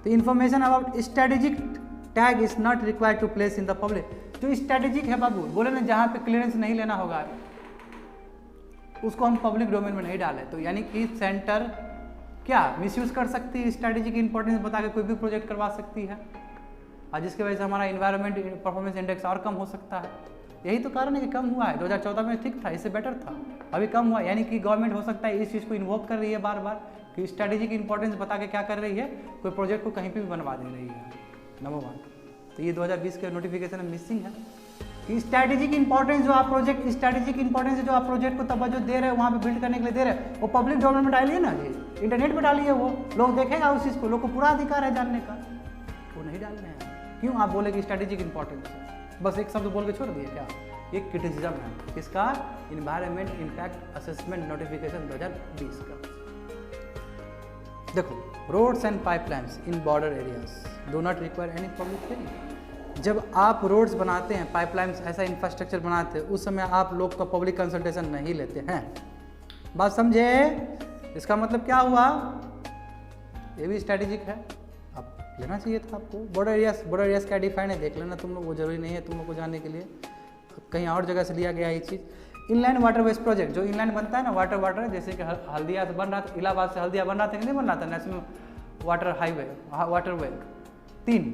तो information about strategic tag is not required to place in the public. जो स्ट्रेटेजिक है बाबू, बोले ना जहाँ पे क्लियरेंस नहीं लेना होगा उसको हम पब्लिक डोमेन में नहीं डालें, तो यानी कि सेंटर क्या मिसयूज कर सकती है, स्ट्रेटेजिक इंपॉर्टेंस बता के कोई भी प्रोजेक्ट करवा सकती है, और जिसकी वजह से हमारा इन्वायरमेंट परफॉर्मेंस इंडेक्स और कम हो सकता है। यही तो कारण है कि कम हुआ है। 2014 में ठीक था, इससे बेटर था, अभी कम हुआ, यानी कि गवर्नमेंट हो सकता है इस चीज़ को इन्वोक कर रही है बार बार कि स्ट्रेटेजिक इंपॉर्टेंस बता के क्या कर रही है, कोई प्रोजेक्ट को कहीं पे भी बनवा दे रही है। नंबर 1, तो ये 2020 के नोटिफिकेशन में मिसिंग है कि स्ट्रेटेजिक इंपॉर्टेंस जो आप प्रोजेक्ट, स्ट्रेटेजिक इंपॉर्टेंस जो आप प्रोजेक्ट को तवज्जो दे रहे हो, वहाँ पे बिल्ड करने के लिए दे रहे हैं, वो पब्लिक डोमेन में डालिए ना जी, इंटरनेट पर डालिए, वो लोग देखेगा उस चीज़ को, लोग को पूरा अधिकार है जानने का, वो नहीं डाल रहे हैं। क्यों आप बोले कि स्ट्रेटेजिक इंपॉर्टेंस है, बस एक शब्द बोल के छोड़ दिए क्या? ये क्रिटिसिज्म है किसका? इन्वायरमेंट इम्पैक्ट असेसमेंट नोटिफिकेशन 2020 का। देखो, roads and pipelines in border areas do not require any public hearing. जब आप रोड्स बनाते हैं, पाइपलाइंस ऐसा इंफ्रास्ट्रक्चर बनाते हैं, उस समय आप लोग का पब्लिक कंसल्टेशन नहीं लेते हैं। बात समझे? इसका मतलब क्या हुआ? ये भी स्ट्रेटेजिक है, आप लेना चाहिए था आपको। बॉर्डर एरियाज क्या डिफाइन है देख लेना तुम लोग, वो जरूरी नहीं है तुम लोग को जानने के लिए, कहीं और जगह से लिया गया ये चीज़। इनलैंड वाटरवेज प्रोजेक्ट, जो इनलैंड बनता है ना, वाटर जैसे कि हल्दिया से बन रहा था, इलाहाबाद से हल्दिया बन रहा था, नहीं बन रहा था, नेशनल वाटर हाईवे, वाटरवे 3,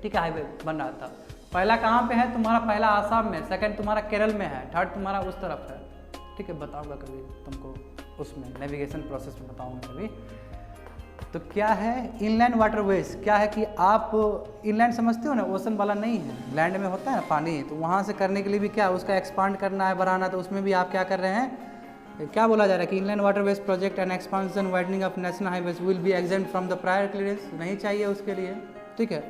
ठीक है, हाईवे बन रहा था। पहला कहाँ पे है तुम्हारा? पहला आसाम में, सेकंड तुम्हारा केरल में है, थर्ड तुम्हारा उस तरफ है, ठीक है, बताऊंगा कभी तुमको, उसमें नेविगेशन प्रोसेस में बताऊंगा कभी। तो क्या है इनलैंड वाटरवेज? क्या है कि आप इनलैंड समझते हो ना, ओशन वाला नहीं है, लैंड में होता है ना पानी, तो वहाँ से करने के लिए भी क्या उसका एक्सपांड करना है, बढ़ाना, तो उसमें भी आप क्या कर रहे हैं, क्या बोला जा रहा है कि inland waterways project and expansion widening of national highways will be exempt from the prior clearance, नहीं चाहिए उसके लिए, ठीक है।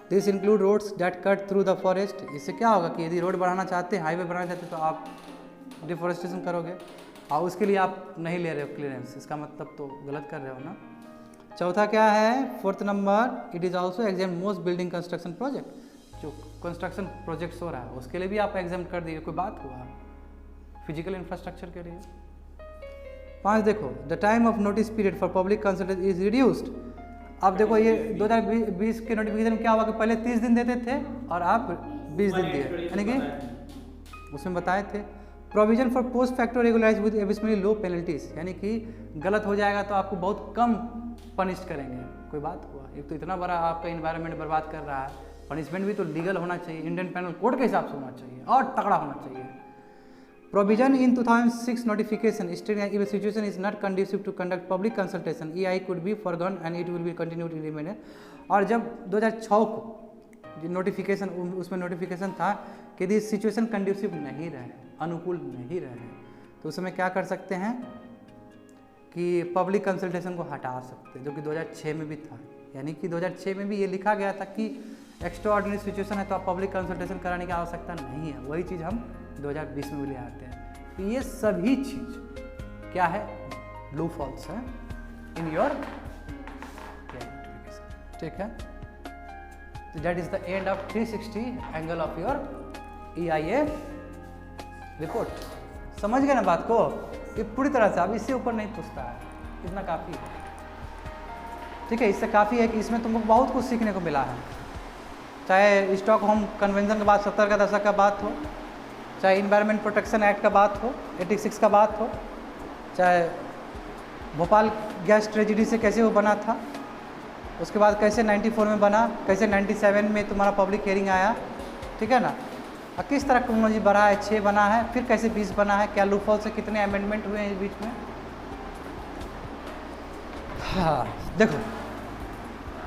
This include roads that cut through the forest. इससे क्या होगा कि यदि रोड बढ़ाना चाहते हैं, हाईवे बढ़ाना चाहते हैं, तो आप डिफॉरेस्टेशन करोगे और उसके लिए आप नहीं ले रहे हो क्लियरेंस, इसका मतलब तो गलत कर रहे हो ना। चौथा क्या है, 4th number, it is also exam most building construction project, जो कंस्ट्रक्शन प्रोजेक्ट्स हो रहा है उसके लिए भी आप एग्जाम कर दिए, कोई बात हुआ फिजिकल इंफ्रास्ट्रक्चर के लिए। 5 देखो, the time of notice period for public consultation is reduced. अब देखो ये 2020 के नोटिफिकेशन में क्या हुआ कि पहले 30 दिन देते थे और आप 20 दिन दिए, यानी कि उसमें बताए थे provision for post facto regularise with abysmally low penalties, यानी कि गलत हो जाएगा तो आपको बहुत कम पनिश करेंगे, कोई बात हुआ। एक तो इतना बड़ा आपका इन्वायरमेंट बर्बाद कर रहा है, पनिशमेंट भी तो लीगल होना चाहिए, इंडियन पेनल कोड के हिसाब से होना चाहिए और तगड़ा होना चाहिए। Provision in 2006 notification stating if situation is not conducive to conduct public consultation EI could be forgone and it will be continued in remainder. और जब 2006 को जो नोटिफिकेशन, उसमें नोटिफिकेशन था कि यदि सिचुएशन कंड्यूसिव नहीं रहे, अनुकूल नहीं रहे, तो उस समय क्या कर सकते हैं कि पब्लिक कंसल्टेशन को हटा सकते हैं, जो कि 2006 में भी था। यानी कि 2006 में भी ये लिखा गया था कि एक्स्ट्रा ऑर्डिनरी सिचुएशन है तो आप पब्लिक कंसल्टेशन कराने की आवश्यकता नहीं है, वही चीज़ हम 2020 में भी ले आते हैं। तो ये सभी चीज़ क्या है, ब्लू फॉल्स है इन योर नोटिफिकेशन, ठीक है। तो that is the end of 360 angle of your EIA report. समझ गए ना बात को? ये पूरी तरह से, अब इससे ऊपर नहीं पूछता है, इतना काफ़ी है, ठीक है। इससे काफ़ी है कि इसमें तुमको बहुत कुछ सीखने को मिला है, चाहे स्टॉकहोम कन्वेंशन के बाद 70 का दशक का बात हो, चाहे इन्वायरमेंट प्रोटेक्शन एक्ट का बात हो, 86 का बात हो, चाहे भोपाल गैस ट्रेजिडी से कैसे वो बना था, उसके बाद कैसे 94 में बना, कैसे 97 में तुम्हारा पब्लिक हियरिंग आया, ठीक है ना, और किस तरह टेक्नोलॉजी बढ़ा है, 6 बना है, फिर कैसे 20 बना है, क्या लूपहोल से कितने अमेंडमेंट हुए हैं इस बीच में। हाँ देखो,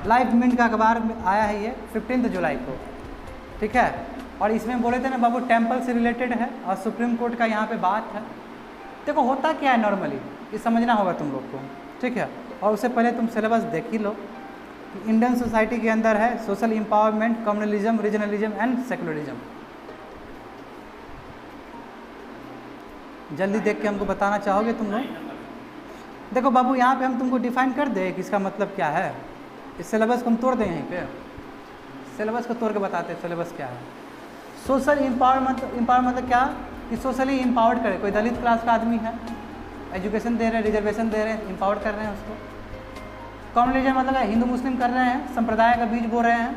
लाइफ मिनट का अखबार में आया है ये 15 जुलाई को, ठीक है। और इसमें बोले थे ना बाबू टेम्पल से रिलेटेड है और सुप्रीम कोर्ट का यहाँ पे बात है। देखो होता क्या है नॉर्मली, ये समझना होगा तुम लोग को, ठीक है। और उससे पहले तुम सिलेबस देख ही लो कि इंडियन सोसाइटी के अंदर है social empowerment, communalism, regionalism and secularism. जल्दी देख के हमको बताना चाहोगे तुम लोग? देखो बाबू, यहाँ पे हम तुमको डिफाइन कर दें कि इसका मतलब क्या है। इस सिलेबस को हम तोड़ दें, यहीं पे सिलेबस को तोड़ के बताते हैं सिलेबस क्या है। सोशल एम्पावरमेंट, एम्पावरमेंट मतलब क्या, कि सोशली एम्पावर्ड करें। कोई दलित क्लास का आदमी है, एजुकेशन दे रहे हैं, रिजर्वेशन दे रहे हैं, एम्पावर्ड कर रहे हैं उसको। कम्युनलिज्म मतलब है हिंदू मुस्लिम कर रहे हैं, संप्रदाय का बीज बो रहे हैं।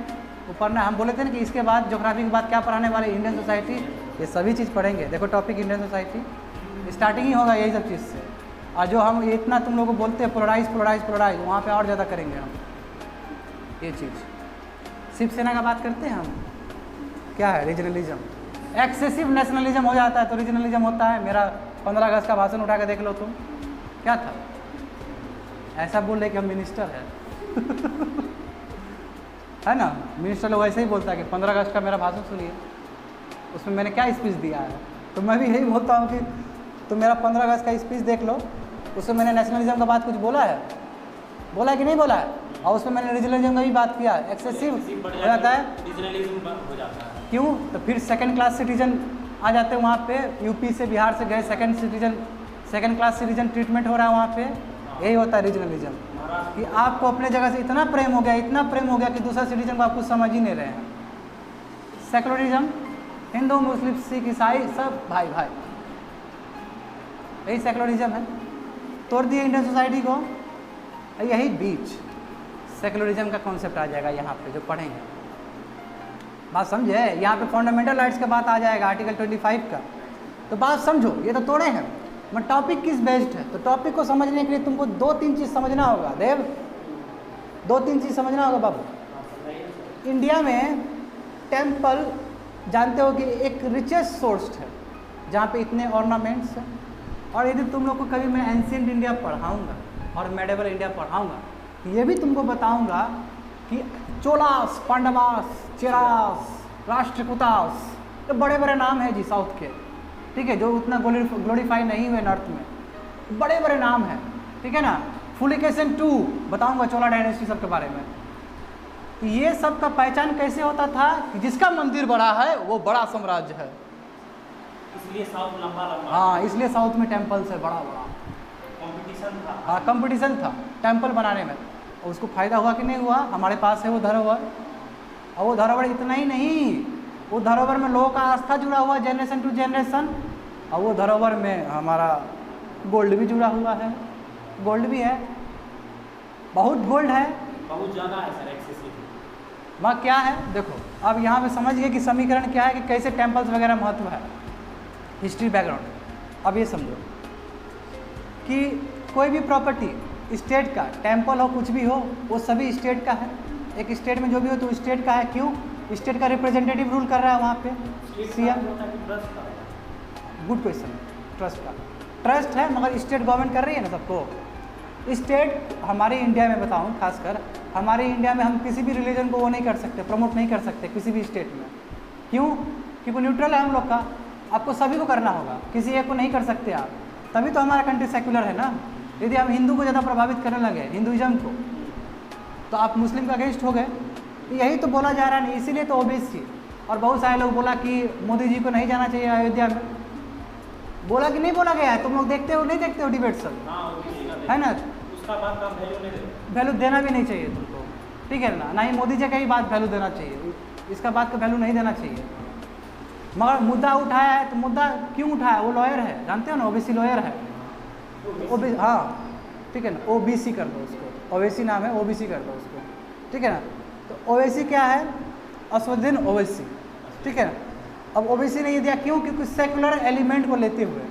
वो पढ़ना, हम बोले थे ना कि इसके बाद ज्योग्राफी के बाद क्या पढ़ाने वाले, इंडियन सोसाइटी, ये सभी चीज़ पढ़ेंगे। देखो टॉपिक इंडियन सोसाइटी, स्टार्टिंग ही होगा यही सब चीज़ से। और जो हम इतना तुम लोग को बोलते हैं पोलराइज पोलराइज पोलराइज, वहाँ पे और ज़्यादा करेंगे हम ये चीज़। शिवसेना का बात करते हैं हम, क्या है रीजनलिज्म, एक्सेसिव नेशनलिज्म हो जाता है तो रीजनलिज्म होता है। मेरा 15 अगस्त का भाषण उठा के देख लो तुम, क्या था, ऐसा बोल रहे कि हम मिनिस्टर हैं है ना, मिनिस्टर लोग ऐसे ही बोलता है कि 15 अगस्त का मेरा भाषण सुनिए, उसमें मैंने क्या स्पीच दिया है। तो मैं भी यही बोलता हूँ कि तुम मेरा 15 अगस्त का स्पीच देख लो, उसमें मैंने नेशनलिज्म का बात कुछ बोला है कि नहीं बोला है, और उसमें मैंने रीजनलिज्म का भी बात किया। एक्सेसिव हो जाता है, हो जाता है। क्यों? तो फिर सेकंड क्लास सिटीजन आ जाते हैं वहाँ पे, यूपी से बिहार से गए, सेकंड क्लास सिटीजन ट्रीटमेंट हो रहा है वहाँ पे। यही होता है रीजनलिज्म, कि आपको अपने जगह से इतना प्रेम हो गया, इतना प्रेम हो गया कि दूसरा सिटीजन को आप कुछ समझ ही नहीं रहे हैं। सेकुलरिज्म, हिंदू मुस्लिम सिख ईसाई सब भाई भाई, यही सेकुलरिज्म है। तोड़ दिए इंडियन सोसाइटी को, यही बीच सेकुलरिज्म का कॉन्सेप्ट आ जाएगा यहाँ पे जो पढ़ेंगे। बात समझे? यहाँ पे फंडामेंटल राइट्स का बात आ जाएगा, आर्टिकल 25 का। तो बात समझो, ये तो तोड़े हैं, मैं टॉपिक किस बेस्ड है, तो टॉपिक को समझने के लिए तुमको 2-3 चीज़ समझना होगा। देव, 2-3 चीज़ समझना होगा बाबू। इंडिया में टेम्पल जानते हो कि एक रिचेस्ट सोर्स है जहाँ पे इतने ऑर्नामेंट्स हैं। और यदि तुम लोग को कभी मैं एंशिएंट इंडिया पढ़ाऊँगा और मेडिवल इंडिया पढ़ाऊँगा, ये भी तुमको बताऊँगा कि चोलास, पांडवास, चेरास, राष्ट्रकूतास, तो बड़े बड़े नाम हैं जी साउथ के, ठीक है, जो उतना ग्लोरीफाई नहीं हुए नॉर्थ में, बड़े बड़े नाम हैं, ठीक है ना। फुलिकेशन 2 बताऊंगा, चोला डायनेस्टी सब के बारे में। तो ये सब का पहचान कैसे होता था कि जिसका मंदिर बड़ा है वो बड़ा साम्राज्य है, इसलिए साउथ लंबा लंबा। हाँ, इसलिए साउथ में टेम्पल्स है बड़ा बड़ा, कंपटीशन था। हाँ, कंपटीशन था टेम्पल बनाने में। और उसको फ़ायदा हुआ कि नहीं हुआ? हमारे पास है वो धरोहर, और वो धरोहर इतना ही नहीं, वो धरोहर में लोगों का आस्था जुड़ा हुआ जनरेशन टू जनरेशन, और वो धरोहर में हमारा गोल्ड भी जुड़ा हुआ है, गोल्ड भी है, बहुत गोल्ड है, बहुत ज़्यादा है सर, एक्सेसिव। वहाँ क्या है देखो, अब यहाँ पे समझ गए कि समीकरण क्या है, कि कैसे टेम्पल्स वगैरह महत्व है, हिस्ट्री बैकग्राउंड। अब ये समझो कि कोई भी प्रॉपर्टी स्टेट का, टेम्पल हो कुछ भी हो, वो सभी स्टेट का है। एक स्टेट में जो भी हो तो स्टेट का है। क्यों? स्टेट का रिप्रेजेंटेटिव रूल कर रहा है वहाँ पे, सीएम। गुड क्वेश्चन, ट्रस्ट का ट्रस्ट है, मगर स्टेट गवर्नमेंट कर रही है ना सबको। स्टेट हमारे इंडिया में बताऊँ, खासकर हमारे इंडिया में हम किसी भी रिलीजन को वो नहीं कर सकते, प्रमोट नहीं कर सकते किसी भी स्टेट में। क्यों? क्योंकि न्यूट्रल है हम लोग का, आपको सभी को करना होगा, किसी एक को नहीं कर सकते आप, तभी तो हमारा कंट्री सेक्युलर है ना। यदि हम हिंदू को ज़्यादा प्रभावित करने लगे, हिंदुइज्म को, तो आप मुस्लिम का अगेंस्ट हो गए। यही तो बोला जा रहा है, इसीलिए तो ओबीसी और बहुत सारे लोग बोला कि मोदी जी को नहीं जाना चाहिए अयोध्या में। बोला कि नहीं बोला गया है? तुम लोग देखते हो नहीं देखते हो डिबेट सब, है ना? उसका बात का वैल्यू नहीं देते, वैल्यू देना भी नहीं चाहिए तुमको, ठीक है ना। ना ही मोदी जी का ही बात वैल्यू देना चाहिए, इसका बात का वैल्यू नहीं देना चाहिए। मगर मुद्दा उठाया है, तो मुद्दा क्यों उठाया? वो लॉयर है, जानते हो ना, ओबीसी लॉयर है। ओबीसी, हाँ ठीक है ना, ओबीसी कर दो उसको, ओवैसी नाम है, ओबीसी कर दो उसको, ठीक है ना। तो ओवैसी क्या है? असदुद्दीन ओवैसी, ठीक है ना। अब ओबीसी नहीं दिया, क्यों? क्योंकि सेकुलर एलिमेंट को लेते हुए,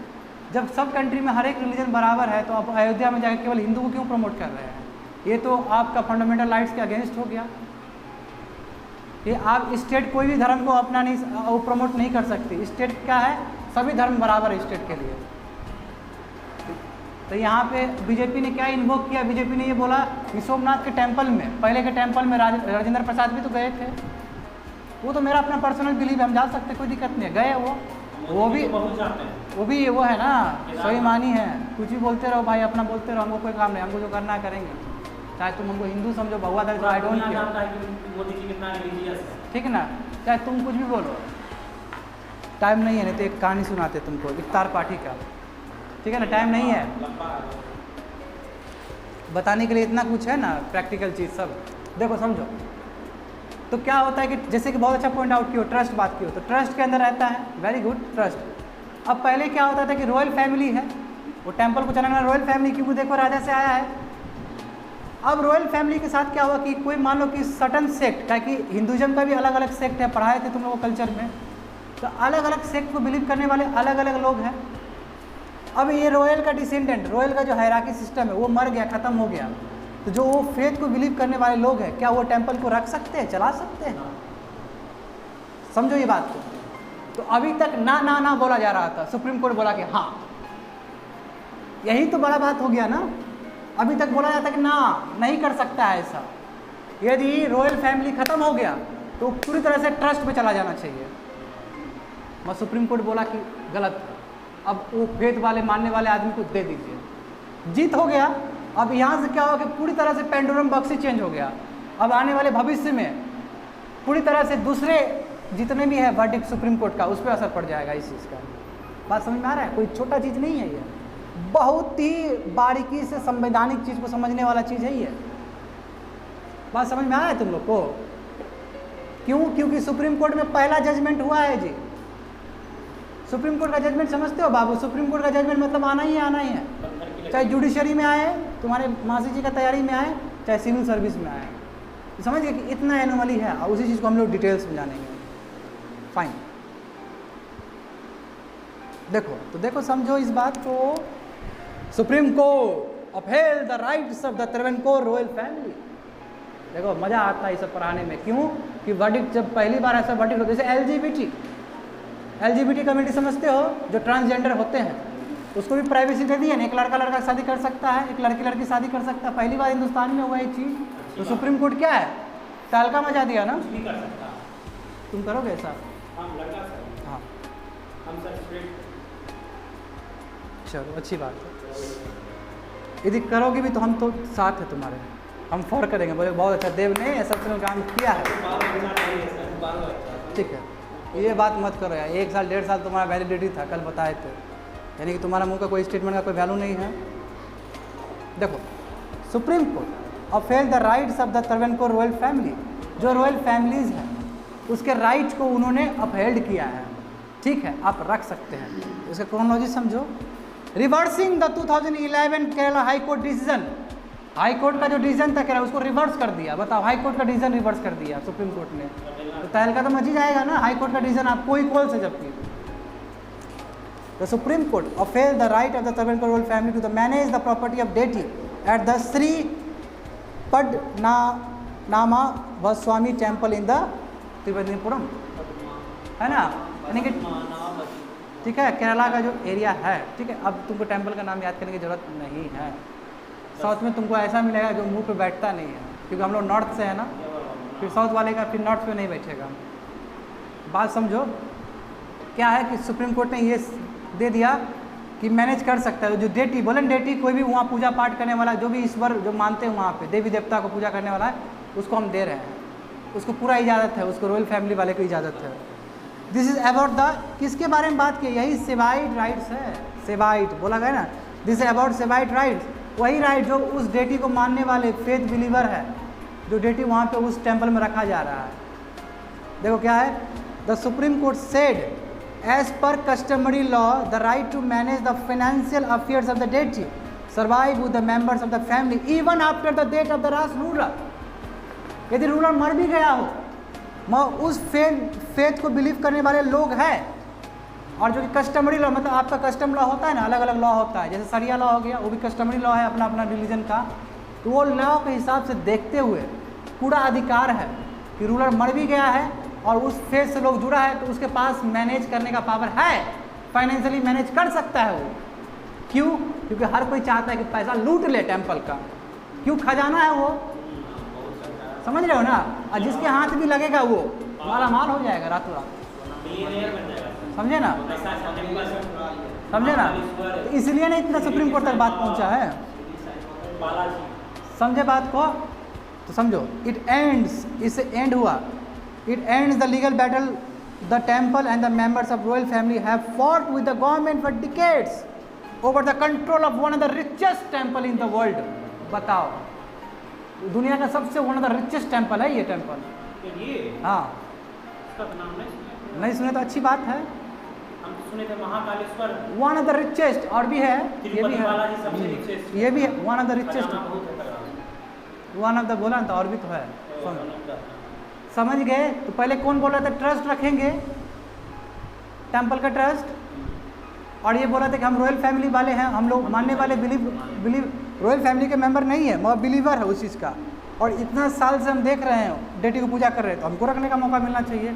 जब सब कंट्री में हर एक रिलीजन बराबर है, तो आप अयोध्या में जाकर केवल हिंदू को क्यों प्रमोट कर रहे हैं? ये तो आपका फंडामेंटल राइट्स के अगेंस्ट हो गया। ये आप स्टेट कोई भी धर्म को अपना नहीं, वो प्रमोट नहीं कर सकती। स्टेट क्या है? सभी धर्म बराबर है स्टेट के लिए। तो यहाँ पे बीजेपी ने क्या इन्वोक किया? बीजेपी ने ये बोला कि सोमनाथ के टेम्पल में, पहले के टेम्पल में राजेंद्र प्रसाद भी तो गए थे, वो तो मेरा अपना पर्सनल बिलीव है, हम जा सकते, कोई दिक्कत नहीं है, गए वो भी वो भी वो है ना, स्वाभिमानी है, कुछ भी बोलते रहो भाई, अपना बोलते रहो, हमको कोई काम नहीं, हमको जो करना है करेंगे, चाहे तुम हमको हिंदू समझो, भगवा दल, आई डोंट केयर, ठीक है ना, चाहे तुम कुछ भी बोलो। टाइम नहीं है, नहीं तो एक कहानी सुनाते तुमको, इफ्तार पार्टी का, ठीक है ना, टाइम नहीं है बताने के लिए, इतना कुछ है ना प्रैक्टिकल चीज़ सब। देखो समझो, तो क्या होता है कि जैसे कि बहुत अच्छा पॉइंट आउट किया, ट्रस्ट बात की हो, तो ट्रस्ट के अंदर रहता है, वेरी गुड, ट्रस्ट अब पहले क्या होता था कि रॉयल फैमिली है, वो टेम्पल को चलाने वाला रॉयल फैमिली, क्योंकि देखो राजा से आया है। अब रॉयल फैमिली के साथ क्या हुआ कि कोई मान लो कि सटन सेक्ट, क्या कि हिंदुज़म का भी अलग अलग सेक्ट है, पढ़ाए थे तुम लोगों को कल्चर में, तो अलग अलग सेक्ट को बिलीव करने वाले अलग अलग लोग हैं। अब ये रॉयल का डिसेंडेंट, रॉयल का जो हायरार्की सिस्टम है वो मर गया, ख़त्म हो गया, तो जो वो फेथ को बिलीव करने वाले लोग हैं, क्या वो टेम्पल को रख सकते हैं, चला सकते हैं? समझो ये बात को। तो अभी तक ना ना ना बोला जा रहा था, सुप्रीम कोर्ट बोला कि हाँ, यही तो बड़ा बात हो गया ना। अभी तक बोला जाता कि ना, नहीं कर सकता है ऐसा। यदि रॉयल फैमिली ख़त्म हो गया तो पूरी तरह से ट्रस्ट पे चला जाना चाहिए। मैं सुप्रीम कोर्ट बोला कि गलत है, अब वो फेथ वाले मानने वाले आदमी को दे दीजिए। जीत हो गया। अब यहाँ से क्या होगा कि पूरी तरह से पेंडुलम बॉक्स ही चेंज हो गया। अब आने वाले भविष्य में पूरी तरह से दूसरे जितने भी है वर्डिक्ट सुप्रीम कोर्ट का, उस पर असर पड़ जाएगा इस चीज़ का। बात समझ में आ रहा है? कोई छोटा चीज़ नहीं है ये, बहुत ही बारीकी से संवैधानिक चीज़ को समझने वाला चीज़ है ये। बात समझ में आ रहा है तुम लोग को? क्यों? क्योंकि सुप्रीम कोर्ट में पहला जजमेंट हुआ है जी। सुप्रीम कोर्ट का जजमेंट समझते हो बाबू? सुप्रीम कोर्ट का जजमेंट मतलब आना ही है, चाहे जुडिशरी में आए, तुम्हारे मासी जी का तैयारी में आए, चाहे सिविल सर्विस में आए। तो समझ गए कि इतना एनोमली है, और उसी चीज़ को हम लोग डिटेल्स में जानेंगे। फाइन, देखो तो देखो, समझो इस बात को। Supreme court upheld the rights of the Travancore royal family. देखो मज़ा आता है ये सब पढ़ाने में। क्यों? कि वर्डिक्ट जब पहली बार ऐसा वर्डिक्ट होता है, जैसे एलजीबीटी कम्युनिटी समझते हो, जो ट्रांसजेंडर होते हैं, उसको भी प्राइवेसी दे दी है ना। एक लड़का लड़का शादी कर सकता है, एक लड़की लड़की शादी कर सकता है। पहली बार हिंदुस्तान में हुआ ये चीज़। तो सुप्रीम कोर्ट क्या है, तहलका मचा दिया ना। नहीं कर सकता। तुम करोगे ऐसा? हम लड़का सर, हाँ, हम सर स्ट्रेट। चलो अच्छी बात है। यदि करोगे भी तो हम तो साथ है तुम्हारे, हम फॉर करेंगे। बोले बहुत अच्छा, देव ने ऐसा काम किया है, ठीक है। ये बात मत करो यार, 1 साल 1.5 साल तुम्हारा वैलिडिटी था, कल बताए थे, यानी कि तुम्हारा मुंह का कोई स्टेटमेंट का कोई वैल्यू नहीं है। देखो, supreme court upheld the rights of the Travancore royal family. जो रॉयल फैमिलीज हैं उसके राइट्स को उन्होंने अपहेल्ड किया है, ठीक है, आप रख सकते हैं। इसका क्रोनोलॉजी समझो। Reversing the 2011 Kerala high court decision. High court का जो डिसीजन था केरला, उसको रिवर्स कर दिया। बताओ, हाई कोर्ट का डिसीजन रिवर्स कर दिया सुप्रीम कोर्ट ने, तो तहलका तो मच ही जाएगा ना। हाई कोर्ट का डिसीजन आपको इक्वल से जबकि the supreme court upheld the right of the Travancore royal family to the manage the property of deity at the Shri Padmanabha Swamy temple in the Thiruvananthapuram, है ना, यानी कि ठीक है, केरला का जो एरिया है, ठीक है। अब तुमको टेम्पल का नाम याद करने की जरूरत नहीं है। साउथ में तुमको ऐसा मिलेगा जो मुंह पे बैठता नहीं है, क्योंकि हम लोग नॉर्थ से है ना, फिर साउथ वाले का फिर नॉर्थ पे नहीं बैठेगा। बात समझो, क्या है कि सुप्रीम कोर्ट ने ये दे दिया कि मैनेज कर सकता है। जो डेटी बोले, डेटी कोई भी वहाँ पूजा पाठ करने वाला, जो भी ईश्वर जो मानते हैं वहाँ पे देवी देवता को पूजा करने वाला है, उसको हम दे रहे हैं, उसको पूरा इजाज़त है, उसको रॉयल फैमिली वाले को इजाज़त है। दिस इज़ अबाउट द, किसके बारे में बात की? यही सेवाइट राइट्स है। सेवाइट बोला गया ना, दिस इज अबाउट सेवाइट राइट्स। वही राइट जो उस डेटी को मानने वाले फेथ बिलीवर है, जो डेटी वहाँ पे उस टेम्पल में रखा जा रहा है। देखो क्या है, the supreme court said as per customary law the right to manage the financial affairs of the deity survive with the members of the family even after the death of the last ruler. यदि ruler मर भी गया हो, उस faith को believe करने वाले लोग हैं। और जो कि कस्टमरी लॉ, मतलब आपका कस्टम लॉ होता है ना, अलग अलग लॉ होता है, जैसे शरिया लॉ हो गया, वो भी कस्टमरी लॉ है अपना अपना रिलीजन का। तो वो लॉ के हिसाब से देखते हुए पूरा अधिकार है कि रूलर मर भी गया है और उस फेथ से लोग जुड़ा है, तो उसके पास मैनेज करने का पावर है, फाइनेंशियली मैनेज कर सकता है वो। क्यों? क्योंकि हर कोई चाहता है कि पैसा लूट ले टेम्पल का। क्यों? खजाना है वो, समझ रहे हो ना। और जिसके हाथ भी लगेगा वो माला माल हो जाएगा रातों रात, समझे ना, समझे ना। तो इसलिए ना इतना सुप्रीम कोर्ट तक बात पहुंचा है, समझे बात को। तो समझो, इट एंड्स, इससे एंड हुआ, it ends the legal battle the temple and the members of royal family have fought with the government for decades over the control of one of the richest temple in the world. बताओ, दुनिया का सबसे one of the richest temple है ये temple. ये हाँ, इसका तो नाम नहीं नहीं सुने तो अच्छी बात है। हम तो सुने थे Mahakaleshwar one of the richest, और भी है, ये भी तिरुपति है, बालाजी सबसे richest। ये भी है वन ऑफ द रिचेस्ट, खजाना बहुत है खजाना। वन ऑफ द बोला ना, तो और भी तो है। तो अनंत। समझ गए? तो पहले कौन बोल रहा था ट्रस्ट रखेंगे, टेम्पल का ट्रस्ट, और ये बोला था कि हम रॉयल फैमिली वाले हैं, हम लोग मानने वाले, बिलीव रॉयल फैमिली के मेंबर नहीं है मगर बिलीवर है उस चीज़ का, और इतना साल से हम देख रहे हैं डेटी को पूजा कर रहे हैं, तो हमको रखने का मौका मिलना चाहिए।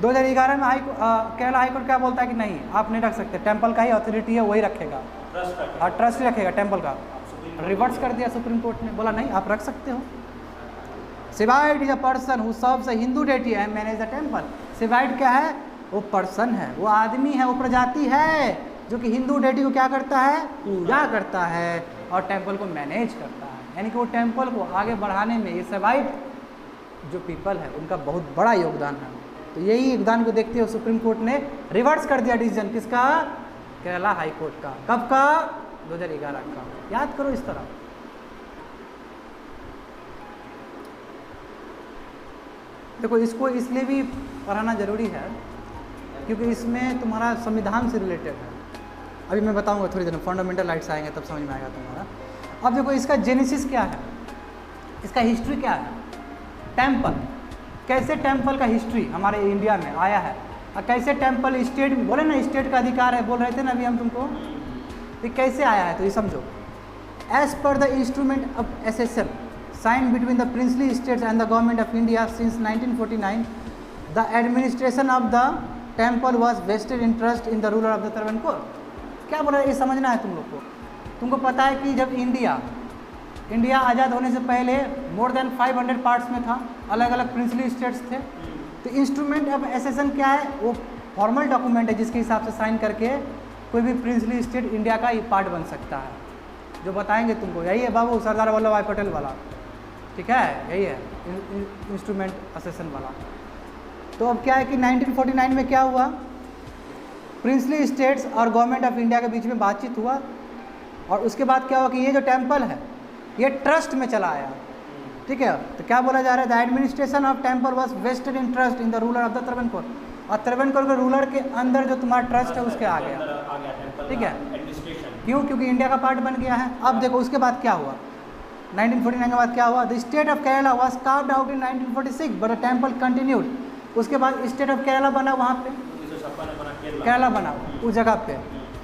2011 में केरला हाईकोर्ट क्या बोलता है कि नहीं, आप नहीं रख सकते, टेम्पल का ही अथॉरिटी है, वही रखेगा, और ट्रस्ट रखेगा टेम्पल का। रिवर्स कर दिया सुप्रीम कोर्ट ने, बोला नहीं आप रख सकते हो। Shebait is a person who serves a Hindu deity and manage the temple. Shebait क्या है? वो पर्सन है, वो आदमी है, वो प्रजाति है जो कि हिंदू डेटी को क्या करता है, पूजा करता है और टेम्पल को मैनेज करता है। यानी कि वो टेम्पल को आगे बढ़ाने में ये सिवाइट जो पीपल है उनका बहुत बड़ा योगदान है। तो यही योगदान को देखते हुए सुप्रीम कोर्ट ने रिवर्स कर दिया डिसीजन, किसका? केरला हाई कोर्ट का। कब का? 2011 का। याद करो इस तरह। देखो इसको इसलिए भी पढ़ाना जरूरी है क्योंकि इसमें तुम्हारा संविधान से रिलेटेड है। अभी मैं बताऊंगा थोड़ी देर में, फंडामेंटल राइट्स आएंगे तब समझ में आएगा तुम्हारा। अब देखो इसका जेनेसिस क्या है, इसका हिस्ट्री क्या है, टेम्पल कैसे, टेम्पल का हिस्ट्री हमारे इंडिया में आया है, और कैसे टेम्पल स्टेट, बोले ना स्टेट का अधिकार है, बोल रहे थे ना अभी हम तुमको, ये कैसे आया है तो ये समझो। As per the instrument of accession signed between the princely states and the government of India since 1949, the administration of the temple was vested in trust in the ruler of the Travancore। क्या बोल रहा है ये समझना है तुम लोग को। तुमको पता है कि जब इंडिया आज़ाद होने से पहले मोर देन 500 पार्ट्स में था, अलग अलग प्रिंसली स्टेट्स थे। तो इंस्ट्रूमेंट ऑफ एसेसन क्या है? वो फॉर्मल डॉक्यूमेंट है जिसके हिसाब से साइन करके कोई भी प्रिंसली स्टेट इंडिया का ही पार्ट बन सकता है, जो बताएंगे तुमको। यही है बाबू सरदार वल्लभ भाई पटेल वाला, ठीक है, यही है इंस्ट्रूमेंट असेसन वाला। तो अब क्या है कि 1949 में क्या हुआ, प्रिंसली स्टेट्स और गवर्नमेंट ऑफ इंडिया के बीच में बातचीत हुआ, और उसके बाद क्या हुआ कि ये जो टेम्पल है ये ट्रस्ट में चला आया, ठीक है। तो क्या बोला जा रहा है, the administration of temple was vested in trust in the ruler of the Travancore, और त्रवणकोर के रूलर के अंदर जो तुम्हारा ट्रस्ट है उसके आ गया, ठीक है। क्यों? क्योंकि इंडिया का पार्ट बन गया है। अब देखो उसके बाद क्या हुआ, 1949 के बाद क्या हुआ, the state of Kerala was carved out in 1946 but the temple continued. उसके बाद स्टेट ऑफ केरला बना, वहाँ पे केरला बना उस जगह पे,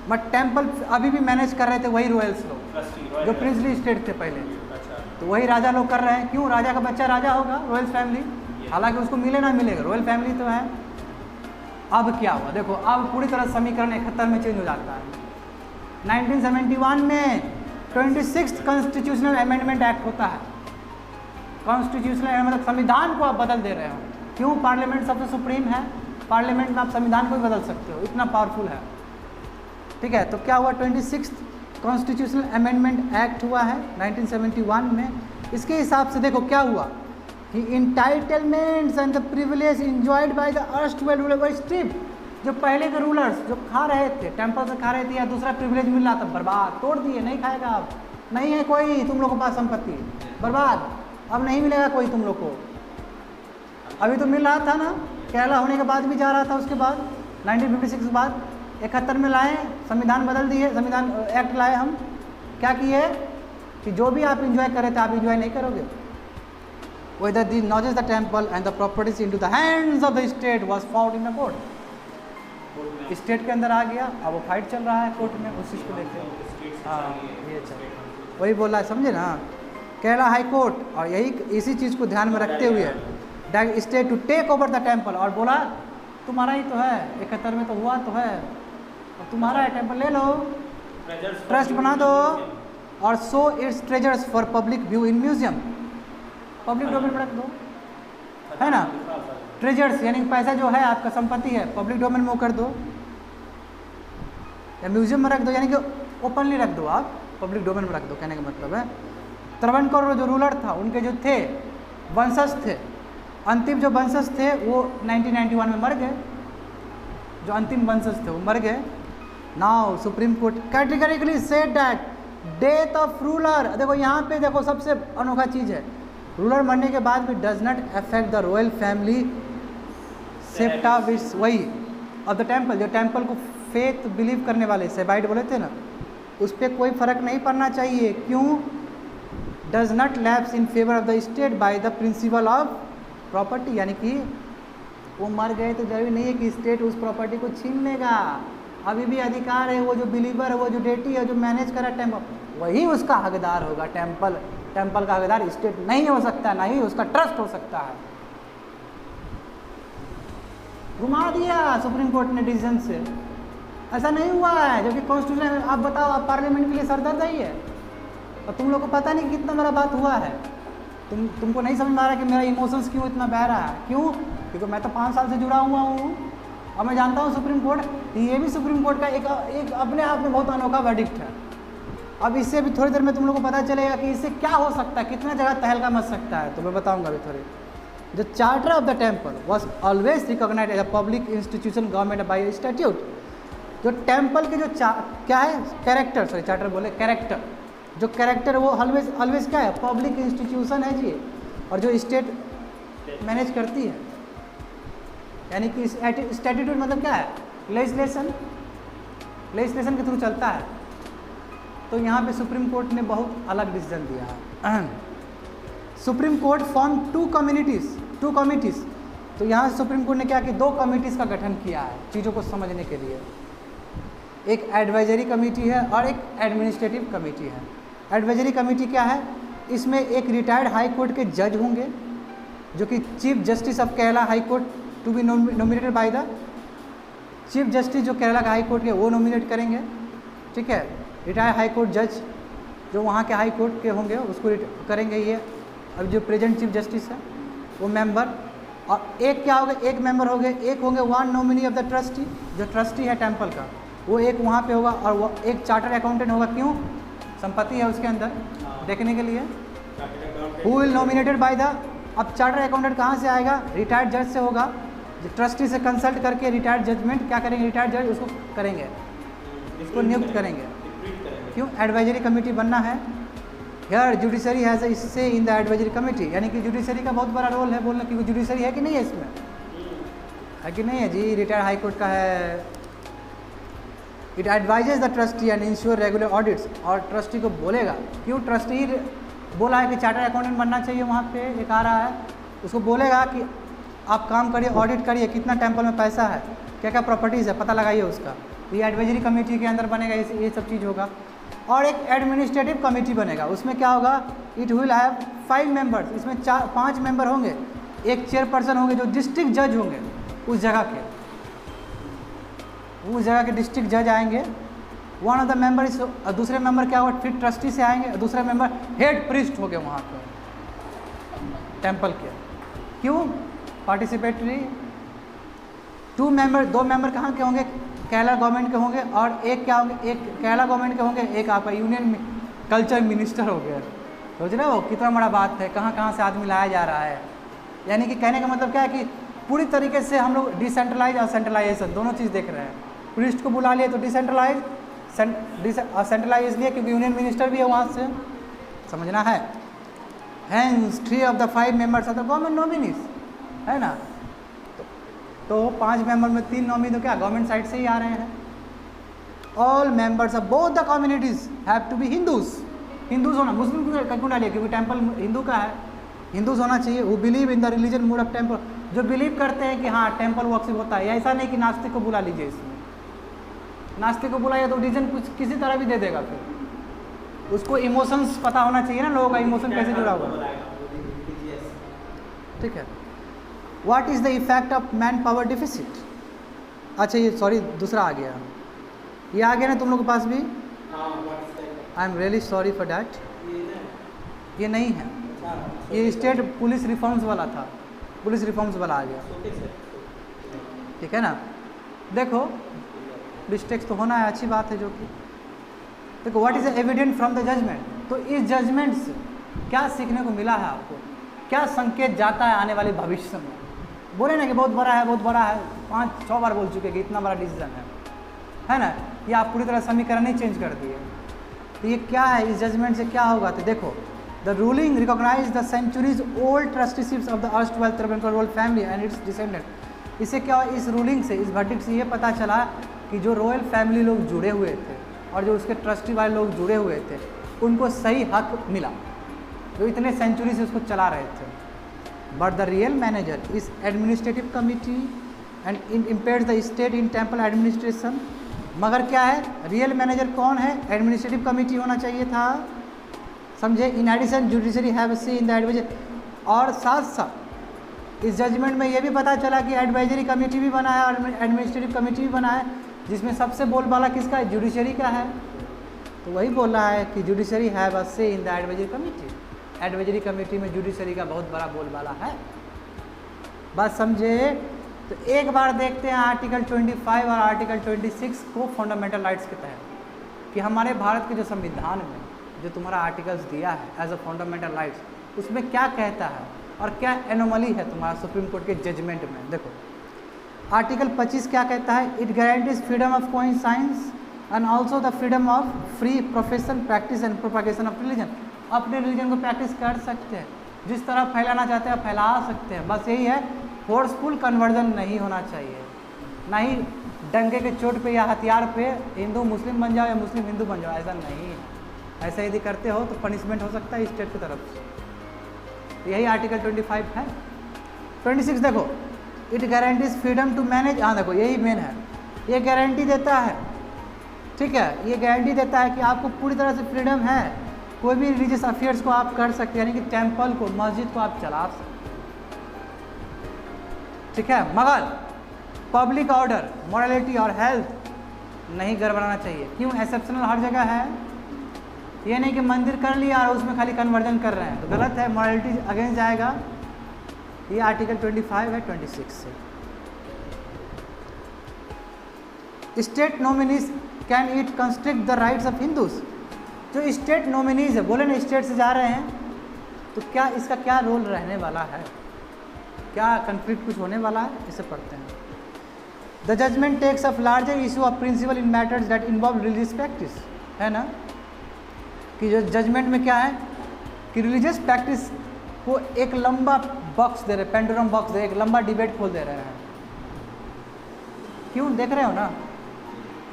बट टेम्पल अभी भी मैनेज कर रहे थे वही रॉयल्स लोग जो प्रिंसली स्टेट थे पहले। तो वही राजा लोग कर रहे हैं। क्यों? राजा का बच्चा राजा होगा, रॉयल्स फैमिली, हालांकि उसको मिले ना मिलेगा, रॉयल फैमिली तो है। अब क्या हुआ देखो, अब पूरी तरह समीकरण 71 में चेंज हो जाता है। 1971 में 26th कॉन्स्टिट्यूशनल अमेंडमेंट एक्ट होता है। कॉन्स्टिट्यूशनल मतलब संविधान को आप बदल दे रहे हो। क्यों? पार्लियामेंट सबसे सुप्रीम है, पार्लियामेंट में आप संविधान को भी बदल सकते हो, इतना पावरफुल है, ठीक है। तो क्या हुआ, 26th कॉन्स्टिट्यूशनल अमेंडमेंट एक्ट हुआ है 1971 में। इसके हिसाब से देखो क्या हुआ कि entitlements and the privilege enjoyed by the erstwhile ruler were stripped. जो पहले के रूलर्स जो खा रहे थे, टेम्पल से खा रहे थे या दूसरा प्रिविलेज मिल रहा था, बर्बाद, तोड़ दिए, नहीं खाएगा अब, नहीं है कोई तुम लोग के पास संपत्ति, बर्बाद, अब नहीं मिलेगा कोई तुम लोग को। अभी तो मिल रहा था ना, केरला होने के बाद भी जा रहा था, उसके बाद 1956 के बाद 71 में लाए, संविधान बदल दिए, संविधान एक्ट लाए हम। क्या किए कि जो भी आप इंजॉय कर रहे थे आप इंजॉय नहीं करोगे। Whether the knowledge the temple and the properties into the hands of the state was fought in the court। State के अंदर आ गया, अब वो फाइट चल रहा है कोर्ट में, उस चीज़ को देखे। हाँ ये चल वही बोला है, समझे ना, केरला हाई कोर्ट। और यही इसी चीज़ को ध्यान में रखते हुए state to take over the temple, और बोला तुम्हारा ही तो है, 71 में तो हुआ तो है, और तुम्हारा है टेम्पल, ले लो, ट्रस्ट बना दो, और so it's treasures for public view in museum, public domain में रख दो, है ना। ट्रेजर्स यानी पैसा जो है आपका संपत्ति है, पब्लिक डोमेन में वो कर दो या म्यूजियम में रख दो, यानी कि ओपनली रख दो, आप पब्लिक डोमेन में रख दो, कहने का मतलब है। त्रवणकोर जो रूलर था, उनके जो थे वंशज थे, अंतिम जो वंशज थे वो 1991 में मर गए, जो अंतिम वंशज थे वो मर गए। Now supreme court categorically said that death of ruler, देखो यहाँ पे देखो सबसे अनोखा चीज़ है, रूलर मरने के बाद भी does not affect the royal family septa विस, वही ऑफ द टेम्पल, जो टेम्पल को फेथ बिलीव करने वाले सेबाइट बोले थे ना, उस पर कोई फर्क नहीं पड़ना चाहिए। क्यों? Does not lapse in favour of the state by the principle of property, यानी कि वो मर गए तो जरूरी नहीं है कि स्टेट उस प्रॉपर्टी को छीन लेगा। अभी भी अधिकार है, वो जो बिलीवर है, वो जो डेटी है, जो मैनेज करा टेम्पल, वही उसका हकदार होगा। टेम्पल का हकदार स्टेट नहीं हो सकता, ना ही उसका ट्रस्ट हो सकता है। घुमा दिया सुप्रीम कोर्ट ने डिसीजन से, ऐसा नहीं हुआ है। जो कि कॉन्स्टिट्यूशन, आप बताओ, आप पार्लियामेंट के लिए सरदर्द है ये, और तुम लोग को पता नहीं कितना बड़ा बात हुआ है। तुमको नहीं समझ में आ रहा कि मेरा इमोशंस क्यों इतना बह रहा है। क्यों? क्योंकि मैं तो 5 साल से जुड़ा हुआ हूँ और मैं जानता हूँ सुप्रीम कोर्ट, ये भी सुप्रीम कोर्ट का एक अपने आप में बहुत अनोखा वर्डिक्ट है। अब इससे भी थोड़ी देर में तुम लोग को पता चलेगा कि इससे क्या हो सकता है, कितना जगह तहलका मच सकता है, तो मैं बताऊँगा अभी थोड़ी। The charter of the temple was always recognise as a public institution government by statute. जो टेम्पल के जो क्या है, कैरेक्टर, सॉरी चार्टर बोले कैरेक्टर, जो कैरेक्टर वो ऑलवेज क्या है, पब्लिक इंस्टीट्यूशन है जी, और जो स्टेट मैनेज करती है, यानी कि स्टैट्यूट मतलब क्या है, लेजिस्लेशन के थ्रू चलता है। तो यहाँ पे सुप्रीम कोर्ट ने बहुत अलग डिसीजन दिया है। Supreme court form 2 committees. तो यहाँ सुप्रीम कोर्ट ने क्या कि 2 कमिटीज़ का गठन किया है चीज़ों को समझने के लिए। एक एडवाइजरी कमेटी है और एक एडमिनिस्ट्रेटिव कमेटी है। एडवाइजरी कमेटी क्या है, इसमें एक रिटायर्ड हाई कोर्ट के जज होंगे जो कि chief justice of Kerala high court to be nominated by the chief justice, जो केरला का हाई कोर्ट के वो नॉमिनेट करेंगे, ठीक है। रिटायर्ड हाई कोर्ट जज जो वहाँ के हाई कोर्ट के होंगे उसको करेंगे ये। अब जो प्रेजेंट चीफ जस्टिस है वो मेंबर, और एक क्या होगा, एक मेंबर हो गए, एक होंगे 1 नॉमिनी ऑफ द ट्रस्टी, जो ट्रस्टी है टेम्पल का वो एक वहाँ पे होगा, और वो एक चार्टर अकाउंटेंट होगा। क्यों? संपत्ति है उसके अंदर देखने के लिए। Who will nominated by the, अब चार्टर अकाउंटेंट कहाँ से आएगा, रिटायर्ड जज से होगा। ट्रस्टी से कंसल्ट करके रिटायर्ड जजमेंट क्या करेंगे, रिटायर्ड जज उसको करेंगे, इसको नियुक्त करेंगे। क्यों? एडवाइजरी कमेटी बनना है। यार जुडिशरी हैज़ अ से इन द एडवाइजरी कमेटी, यानी कि जुडिशरी का बहुत बड़ा रोल है बोलना, क्योंकि जुडिशरी है कि नहीं है इसमें, है कि नहीं है जी, रिटायर्ड हाई कोर्ट का है। It advises the trustee and ensure regular audits, और ट्रस्टी को बोलेगा। क्यों? ट्रस्टी बोला है कि चार्टर अकाउंटेंट बनना चाहिए, वहाँ पे एक आ रहा है, उसको बोलेगा कि आप काम करिए, ऑडिट करिए, कितना टेम्पल में पैसा है, क्या क्या प्रॉपर्टीज़ है, पता लगाइए उसका। ये एडवाइजरी कमेटी के अंदर बनेगा, ये सब चीज़ होगा। और एक एडमिनिस्ट्रेटिव कमेटी बनेगा, उसमें क्या होगा, इट विल हैव 5 मेंबर्स, इसमें 5 मेंबर होंगे, एक चेयरपर्सन होंगे जो डिस्ट्रिक्ट जज होंगे उस जगह के डिस्ट्रिक्ट जज आएंगे। 1 ऑफ द मेंबर इस, दूसरे मेंबर क्या होगा, फिर ट्रस्टी से आएंगे, दूसरा मेंबर हेड प्रीस्ट हो गए वहाँ पे टेम्पल के। क्यों? पार्टिसिपेटरी। 2 मेंबर कहाँ के होंगे, केरला गवर्नमेंट के होंगे, और एक क्या होंगे, एक केरला गवर्नमेंट के होंगे, एक आपका यूनियन कल्चर मिनिस्टर हो गया। सोच रहे हो कितना बड़ा बात है, कहाँ कहाँ से आदमी लाया जा रहा है। यानी कि कहने का मतलब क्या है कि पूरी तरीके से हम लोग डिसेंट्रलाइज और सेंट्रलाइजेशन दोनों चीज़ देख रहे हैं। प्रीस्ट को बुला लिए तो डिसेंट्रलाइज, सेंट्रलाइज इसलिए क्योंकि यूनियन मिनिस्टर भी है वहाँ से, समझना है। Hence 3 of the 5 members of the government nominees, है ना। तो 5 मेंबर में 3 नॉमिनी तो क्या गवर्नमेंट साइड से ही आ रहे हैं। All members of both the communities have to be Hindus होना, मुस्लिम क्यों डालिए, क्योंकि टेम्पल हिंदू का है, हिंदूज होना चाहिए। वो believe in the religion mood off temple, जो बिलीव करते हैं कि हाँ टेम्पल वर्शिप होता है। ऐसा नहीं कि नास्तिक को बुला लीजिए, इसमें नास्तिक को बुलाइए तो रीजन कुछ किसी तरह भी दे देगा, फिर उसको इमोशंस पता होना चाहिए ना, लोगों का इमोशन कैसे जुड़ा हुआ है, ठीक है। What is the effect of man power deficit. अच्छा ये सॉरी दूसरा आ गया, ये आ गया ना तुम लोग के पास भी, I am really sorry for that. ये नहीं है, ये स्टेट पुलिस रिफॉर्म्स वाला था, पुलिस रिफॉर्म्स वाला आ गया, ठीक है ना। देखो मिस्टेक्स तो होना है, अच्छी बात है। जो कि देखो what is evident from the judgment, तो इस जजमेंट से क्या सीखने को मिला है आपको, क्या संकेत जाता है आने वाले भविष्य में। बोले ना कि बहुत बड़ा है, बहुत बड़ा है, 5-6 बार बोल चुके कि इतना बड़ा डिसीजन है ना। ये आप पूरी तरह समीकरण ही चेंज कर दिए। तो ये क्या है, इस जजमेंट से क्या होगा, तो देखो the ruling recognise the centuries old trusteeships of the erstwhile Travancore royal family and its descendant. इससे क्या हुआ, इस रूलिंग से, इस वर्डिक्ट से ये पता चला कि जो रॉयल फैमिली लोग जुड़े हुए थे और जो उसके ट्रस्टी वाले लोग जुड़े हुए थे उनको सही हक मिला, जो इतने सेंचुरी से उसको चला रहे थे। बट द रियल मैनेजर इस administrative committee and impairs the state in temple administration. मगर क्या है, रियल मैनेजर कौन है, एडमिनिस्ट्रेटिव कमिटी होना चाहिए था, समझे। In addition judiciary have see in the advisory, और साथ साथ इस जजमेंट में ये भी पता चला कि एडवाइजरी कमेटी भी बना है और एडमिनिस्ट्रेटिव कमेटी भी बना है, जिसमें सबसे बोलबाला किसका है, जुडिशरी का है। तो वही बोल रहा है कि जुडिशरी हैव अ से इन the advisory committee, advisory committee में जुडिशरी का बहुत बड़ा बोलबाला है। बात समझे। तो एक बार देखते हैं आर्टिकल 25 और आर्टिकल 26 को फंडामेंटल राइट्स के तहत, कि हमारे भारत के जो संविधान में जो तुम्हारा आर्टिकल्स दिया है एज अ फंडामेंटल राइट्स, उसमें क्या कहता है और क्या एनोमली है तुम्हारा सुप्रीम कोर्ट के जजमेंट में। देखो आर्टिकल 25 क्या कहता है, it guarantees freedom of conscience and also the freedom of free profession practice and propagation of religion. अपने रिलीजन को प्रैक्टिस कर सकते हैं, जिस तरह फैलाना चाहते हैं फैला सकते हैं, बस यही है, फोर्सफुल कन्वर्जन नहीं होना चाहिए, ना ही डंके के चोट पे या हथियार पे हिंदू मुस्लिम बन जाओ या मुस्लिम हिंदू बन जाओ, ऐसा नहीं है। ऐसा यदि करते हो तो पनिशमेंट हो सकता है स्टेट की तरफ से। यही आर्टिकल 25 है। 26 देखो, it guarantees freedom to manage, हाँ देखो यही मेन है, ये गारंटी देता है, ठीक है, ये गारंटी देता है कि आपको पूरी तरह से फ्रीडम है, कोई भी रिलीजियस अफेयर्स को आप कर सकते हैं, यानी कि टेम्पल को, मस्जिद को आप चला सकते, ठीक है। मगर पब्लिक ऑर्डर, मॉरलिटी और हेल्थ नहीं गड़बड़ाना चाहिए। क्यों, एक्सेप्शनल हर जगह है, ये नहीं कि मंदिर कर लिया और उसमें खाली कन्वर्जन कर रहे हैं तो गलत है, मॉरलिटी अगेंस्ट जाएगा। ये आर्टिकल 25 है 26 से। State nominees can it constrict the rights of Hindus. जो स्टेट नॉमिनीज है, बोले ना स्टेट से जा रहे हैं, तो क्या इसका क्या रोल रहने वाला है, क्या कंफ्लिक्ट कुछ होने वाला है, इसे पढ़ते हैं। The judgment takes of larger issue of principle in matters that involve religious practice, है ना, कि जो जजमेंट में क्या है कि रिलीजियस प्रैक्टिस को एक लंबा बॉक्स दे रहे, पेंडुलम बॉक्स दे, एक लंबा डिबेट खोल दे रहे हैं। क्यों, देख रहे हो ना,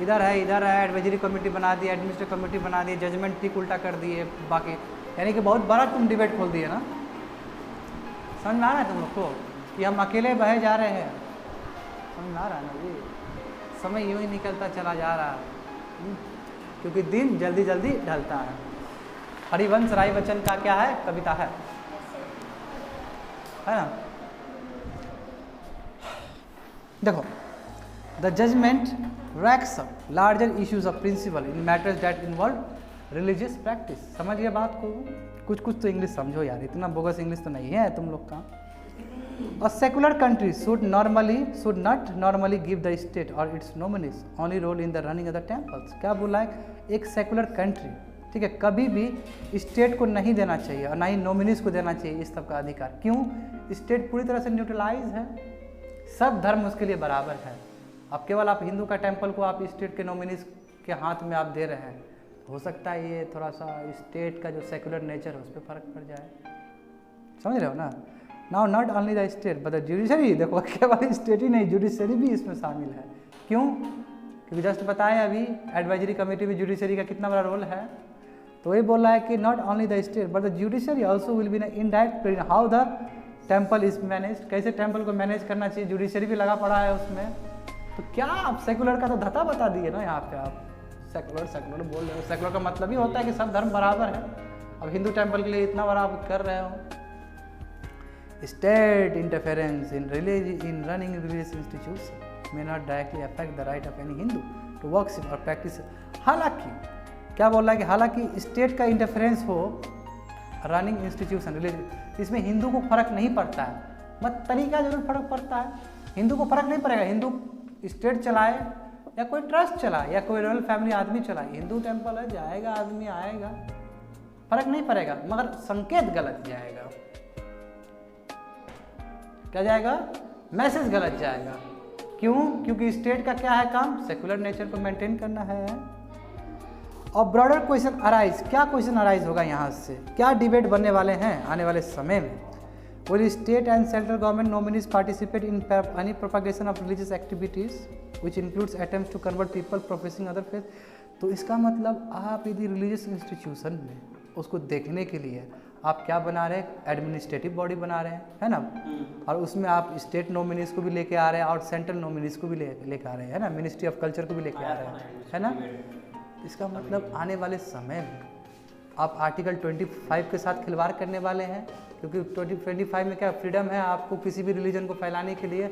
इधर है एडवाइजरी कमेटी बना दी, एडमिनिस्ट्रेटिव कमेटी बना दी, जजमेंट ठीक उल्टा कर दिए बाकी, यानी कि बहुत बड़ा तुम डिबेट खोल दिए ना। समझ में आ रहा है तुम लोग को कि हम अकेले बहे जा रहे हैं, समझ में आ रहा है ना जी, समय यूँ ही निकलता चला जा रहा है, क्योंकि दिन जल्दी जल्दी ढलता है। हरिवंश राय बच्चन का क्या है, कविता है ना। देखो, the judgment rakes up larger issues of principle in matters that involve religious practice. समझ गए बात को, कुछ तो इंग्लिश समझो यार, इतना बोगस इंग्लिश तो नहीं है तुम लोग का। A secular country should not normally give the state or its nominees only role in the running of the temples। क्या बोला है, एक सेकुलर कंट्री, ठीक है, कभी भी स्टेट को नहीं देना चाहिए और ना ही नॉमिनीज को देना चाहिए इस सब का अधिकार। क्यों, स्टेट पूरी तरह से न्यूट्रलाइज है, सब धर्म उसके लिए बराबर है। अब केवल आप हिंदू का टेम्पल को आप स्टेट के नॉमिनीज के हाथ में आप दे रहे हैं, हो सकता है ये थोड़ा सा स्टेट का जो सेकुलर नेचर है उस पर फर्क पड़ जाए, समझ रहे हो ना। Now not only the state but the judiciary, देखो केवल स्टेट ही नहीं, जुडिशरी भी इसमें शामिल है। क्यों, क्योंकि जस्ट बताया अभी एडवाइजरी कमेटी में जुडिशरी का कितना बड़ा रोल है, तो वही बोल रहा है कि not only the state but the judiciary also will be in indirect how the temple is manage, कैसे टेम्पल को मैनेज करना चाहिए, जुडिशरी भी लगा पड़ा है उसमें। तो क्या आप सेकुलर का तो धता बता दिए ना, यहाँ पे आप सेकुलर बोल रहे हो। सेकुलर का मतलब ही होता है कि सब धर्म बराबर है। अब हिंदू टेम्पल के लिए इतना बड़ा आप कर रहे हो। State interference in running religious institution may not directly affect the right of any Hindu to worship or practice। हालांकि क्या बोल रहा है कि हालांकि स्टेट का इंटरफेरेंस हो रनिंग इंस्टीट्यूशन रिलीजियस, इसमें हिंदू को फर्क नहीं पड़ता है, मत तरीका जरूर फर्क पड़ता है। हिंदू को फर्क नहीं पड़ेगा, हिंदू स्टेट चलाए या कोई ट्रस्ट चलाए या कोई रॉयल फैमिली आदमी चलाए, हिंदू टेम्पल है, जाएगा आदमी आएगा, फर्क नहीं पड़ेगा, मगर संकेत गलत जाएगा। क्या जाएगा, मैसेज गलत जाएगा। क्यों, क्योंकि स्टेट का क्या है काम, सेकुलर नेचर को मेंटेन करना है। और ब्रॉडर क्वेश्चन अराइज, क्या क्वेश्चन अराइज होगा यहाँ से, क्या डिबेट बनने वाले हैं आने वाले समय में। Will state and central government nominees participate in any propagation of religious activities which includes attempts to convert people professing other faith? तो इसका मतलब आप यदि रिलीजियस इंस्टीट्यूशन में उसको देखने के लिए आप क्या बना रहे हैं, एडमिनिस्ट्रेटिव बॉडी बना रहे हैं, है ना, और उसमें आप स्टेट नॉमिनीज को भी लेके आ रहे हैं और सेंट्रल नॉमिनीज को भी लेके आ रहे हैं, है ना, मिनिस्ट्री ऑफ कल्चर को भी लेके आ रहे हैं, है ना। इसका मतलब आने वाले समय में आप आर्टिकल 25 के साथ खिलवाड़ करने वाले हैं, क्योंकि 25 में क्या फ्रीडम है आपको किसी भी रिलीजन को फैलाने के लिए,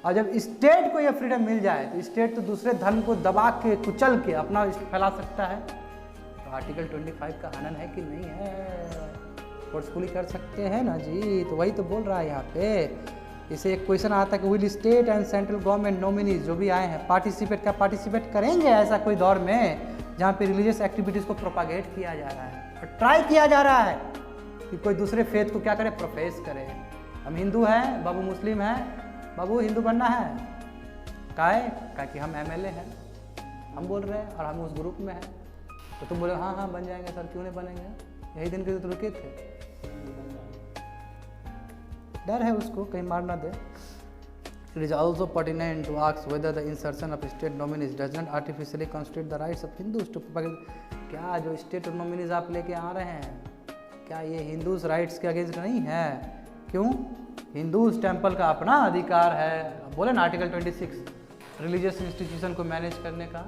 और जब स्टेट को यह फ्रीडम मिल जाए तो स्टेट तो दूसरे धर्म को दबा के कुचल के अपना फैला सकता है। तो आर्टिकल 25 का हनन है कि नहीं है, फोर्सफुली कर सकते हैं ना जी। तो वही तो बोल रहा है यहाँ पे। इसे एक क्वेश्चन आता है कि will state and central government nominees जो भी आए हैं पार्टिसिपेट करेंगे ऐसा कोई दौर में जहाँ पे रिलीजियस एक्टिविटीज़ को प्रोपागेट किया जा रहा है और ट्राई किया जा रहा है कि कोई दूसरे फेथ को क्या करे, प्रोफेस करे। हम हिंदू हैं, बाबू मुस्लिम हैं, बाबू हिंदू बनना है, क्या कि हम MLA हैं, हम बोल रहे हैं और हम उस ग्रुप में हैं, तो तुम बोले हाँ हाँ बन जाएंगे सर, क्यों नहीं बनेंगे, यही दिन के तो रुके थे। डर है उसको कहीं मार ना दे। It is also pertinent to ask whether the insertion of state nominees does not artificially constrict the rights of Hindus to propagate। क्या जो स्टेट नॉमिनीज आप लेके आ रहे हैं, क्या ये हिंदूज राइट्स के अगेंस्ट नहीं है? क्यों? हिंदूज टेम्पल का अपना अधिकार है, बोले ना आर्टिकल 26 रिलीजियस इंस्टीट्यूशन को मैनेज करने का,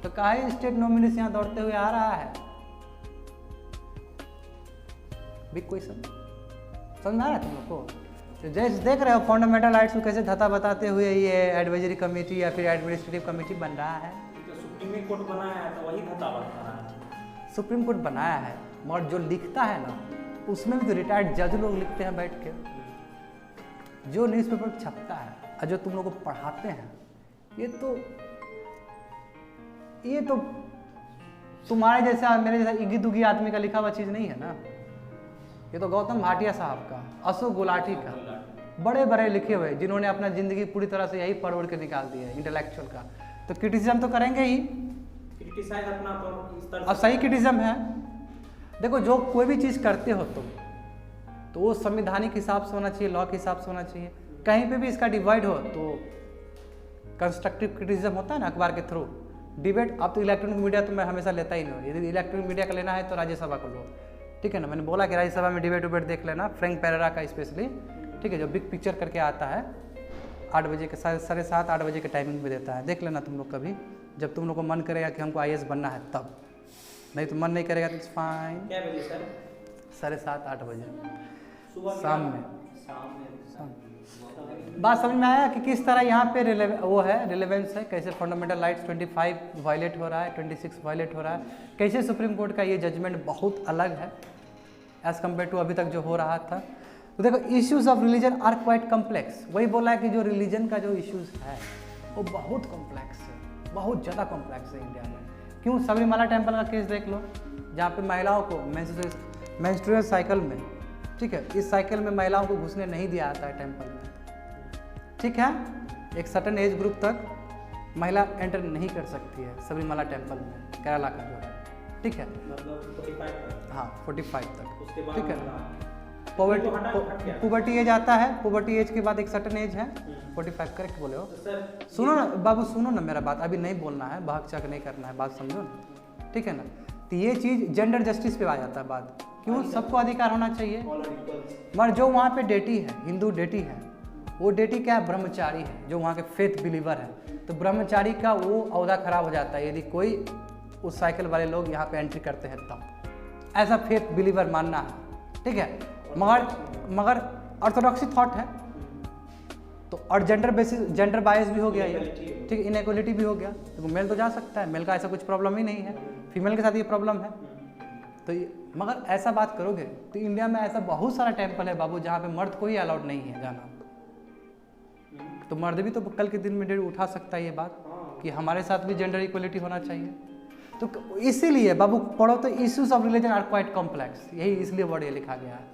तो काहे स्टेट नॉमिनीज यहाँ दौड़ते हुए आ रहा है? बिग क्वेश्चन, समझ में आ रहा है तुम लोग को? तो जैसे देख रहे हो फंडामेंटल राइट्स को कैसे धता बताते हुए ये एडवाइजरी कमेटी या फिर एडमिनिस्ट्रेटिव कमेटी बन रहा है। सुप्रीम कोर्ट बनाया है तो वही धता बता रहा है। सुप्रीम कोर्ट बनाया है मगर जो लिखता है ना उसमें भी तो रिटायर्ड जज लोग लिखते हैं बैठ के, जो न्यूज़पेपर छपता है और जो तुम लोग को पढ़ाते हैं, ये तो तुम्हारे जैसा मेरे जैसा इगी दुगी आदमी का लिखा हुआ चीज़ नहीं है ना। ये तो गौतम भाटिया साहब का, अशोक गुलाटी का, बड़े बड़े लिखे हुए जिन्होंने अपना ज़िंदगी पूरी तरह से यही पढ़ के निकाल दिया है इंटेलेक्चुअल का, तो क्रिटिसिज्म तो करेंगे ही, क्रिटिसाइज अपना पर अब सही क्रिटिसिज्म है। देखो जो कोई भी चीज़ करते हो तुम तो वो संवैधानिक हिसाब से होना चाहिए, लॉ के हिसाब से होना चाहिए। कहीं पे भी इसका डिवाइड हो तो कंस्ट्रक्टिव क्रिटिसिज्म होता है ना अखबार के थ्रू, डिबेट। अब तो इलेक्ट्रॉनिक मीडिया तो मैं हमेशा लेता ही नहीं हूँ, यदि इलेक्ट्रॉनिक मीडिया का लेना है तो राज्यसभा को लो, ठीक है ना। मैंने बोला कि राज्यसभा में डिबेट देख लेना, फ्रैंक पेरेरा का स्पेशली, ठीक है, जो बिग पिक्चर करके आता है 8 बजे के 7:30 8 बजे के टाइमिंग में देता है, देख लेना तुम लोग कभी, जब तुम लोग को मन करेगा कि हमको IAS बनना है तब, नहीं तो मन नहीं करेगा तो इट्स फाइन। क्या बजे सर? 7:30 8 बजे सुबह शाम में। बात समझ में आया कि किस तरह यहाँ पे रिलेवेंस है, कैसे फंडामेंटल राइट्स 25 वायलेट हो रहा है, 26 वायलेट हो रहा है, कैसे सुप्रीम कोर्ट का ये जजमेंट बहुत अलग है एज कम्पेयर टू अभी तक जो हो रहा था। तो देखो issues of religion are quite complex, वही बोला है कि जो रिलीजन का जो इश्यूज है वो बहुत कॉम्प्लेक्स है, बहुत ज़्यादा कॉम्प्लेक्स है इंडिया में। क्यों? सबरीमाला टेम्पल का केस देख लो, जहाँ पे महिलाओं को मेंस्ट्रुअल साइकिल में, ठीक है, इस साइकिल में महिलाओं को घुसने नहीं दिया जाता है टेम्पल में, ठीक है, एक सर्टेन एज ग्रुप तक महिला एंटर नहीं कर सकती है सबरीमाला टेम्पल में, केरला का जो है, ठीक है, मतलब 45 तक। हाँ 45 तक, उसके बाद ठीक है। पुबर्टी पुबर्टी एज आता है, पुबर्टी एज के बाद एक सर्टेन एज है 45, करेक्ट बोले हो। सर सुनो ना बाबू, सुनो ना मेरा बात, अभी नहीं बोलना है, भाग चक नहीं करना है, बात समझो ना, ठीक है ना। तो ये चीज़ जेंडर जस्टिस पे आ जाता है बात, क्यों? सबको अधिकार होना चाहिए, मगर जो वहाँ पे डेटी है, हिंदू डेटी है, वो डेटी क्या है? ब्रह्मचारी है, जो वहाँ के फेथ बिलीवर है, तो ब्रह्मचारी का वो औहदा खराब हो जाता है यदि कोई उस साइकिल वाले लोग यहाँ पे एंट्री करते हैं तब, ऐसा फेथ बिलीवर मानना है, ठीक है। मगर ऑर्थोडॉक्सी थॉट है तो, और जेंडर बायस भी हो गया ये, ठीक है, इनइक्वालिटी भी हो गया, तो मेल तो जा सकता है, मेल का ऐसा कुछ प्रॉब्लम ही नहीं है, फीमेल के साथ ये प्रॉब्लम है। तो मगर ऐसा बात करोगे तो इंडिया में ऐसा बहुत सारा टेम्पल है बाबू जहाँ पे मर्द को ही अलाउड नहीं है जाना, तो मर्द भी तो कल के दिन में उठा सकता है ये बात कि हमारे साथ भी जेंडर इक्वलिटी होना चाहिए। तो इसीलिए बाबू पढ़ो तो issues of religion are quite complex, यही इसलिए वर्ड ये लिखा गया है।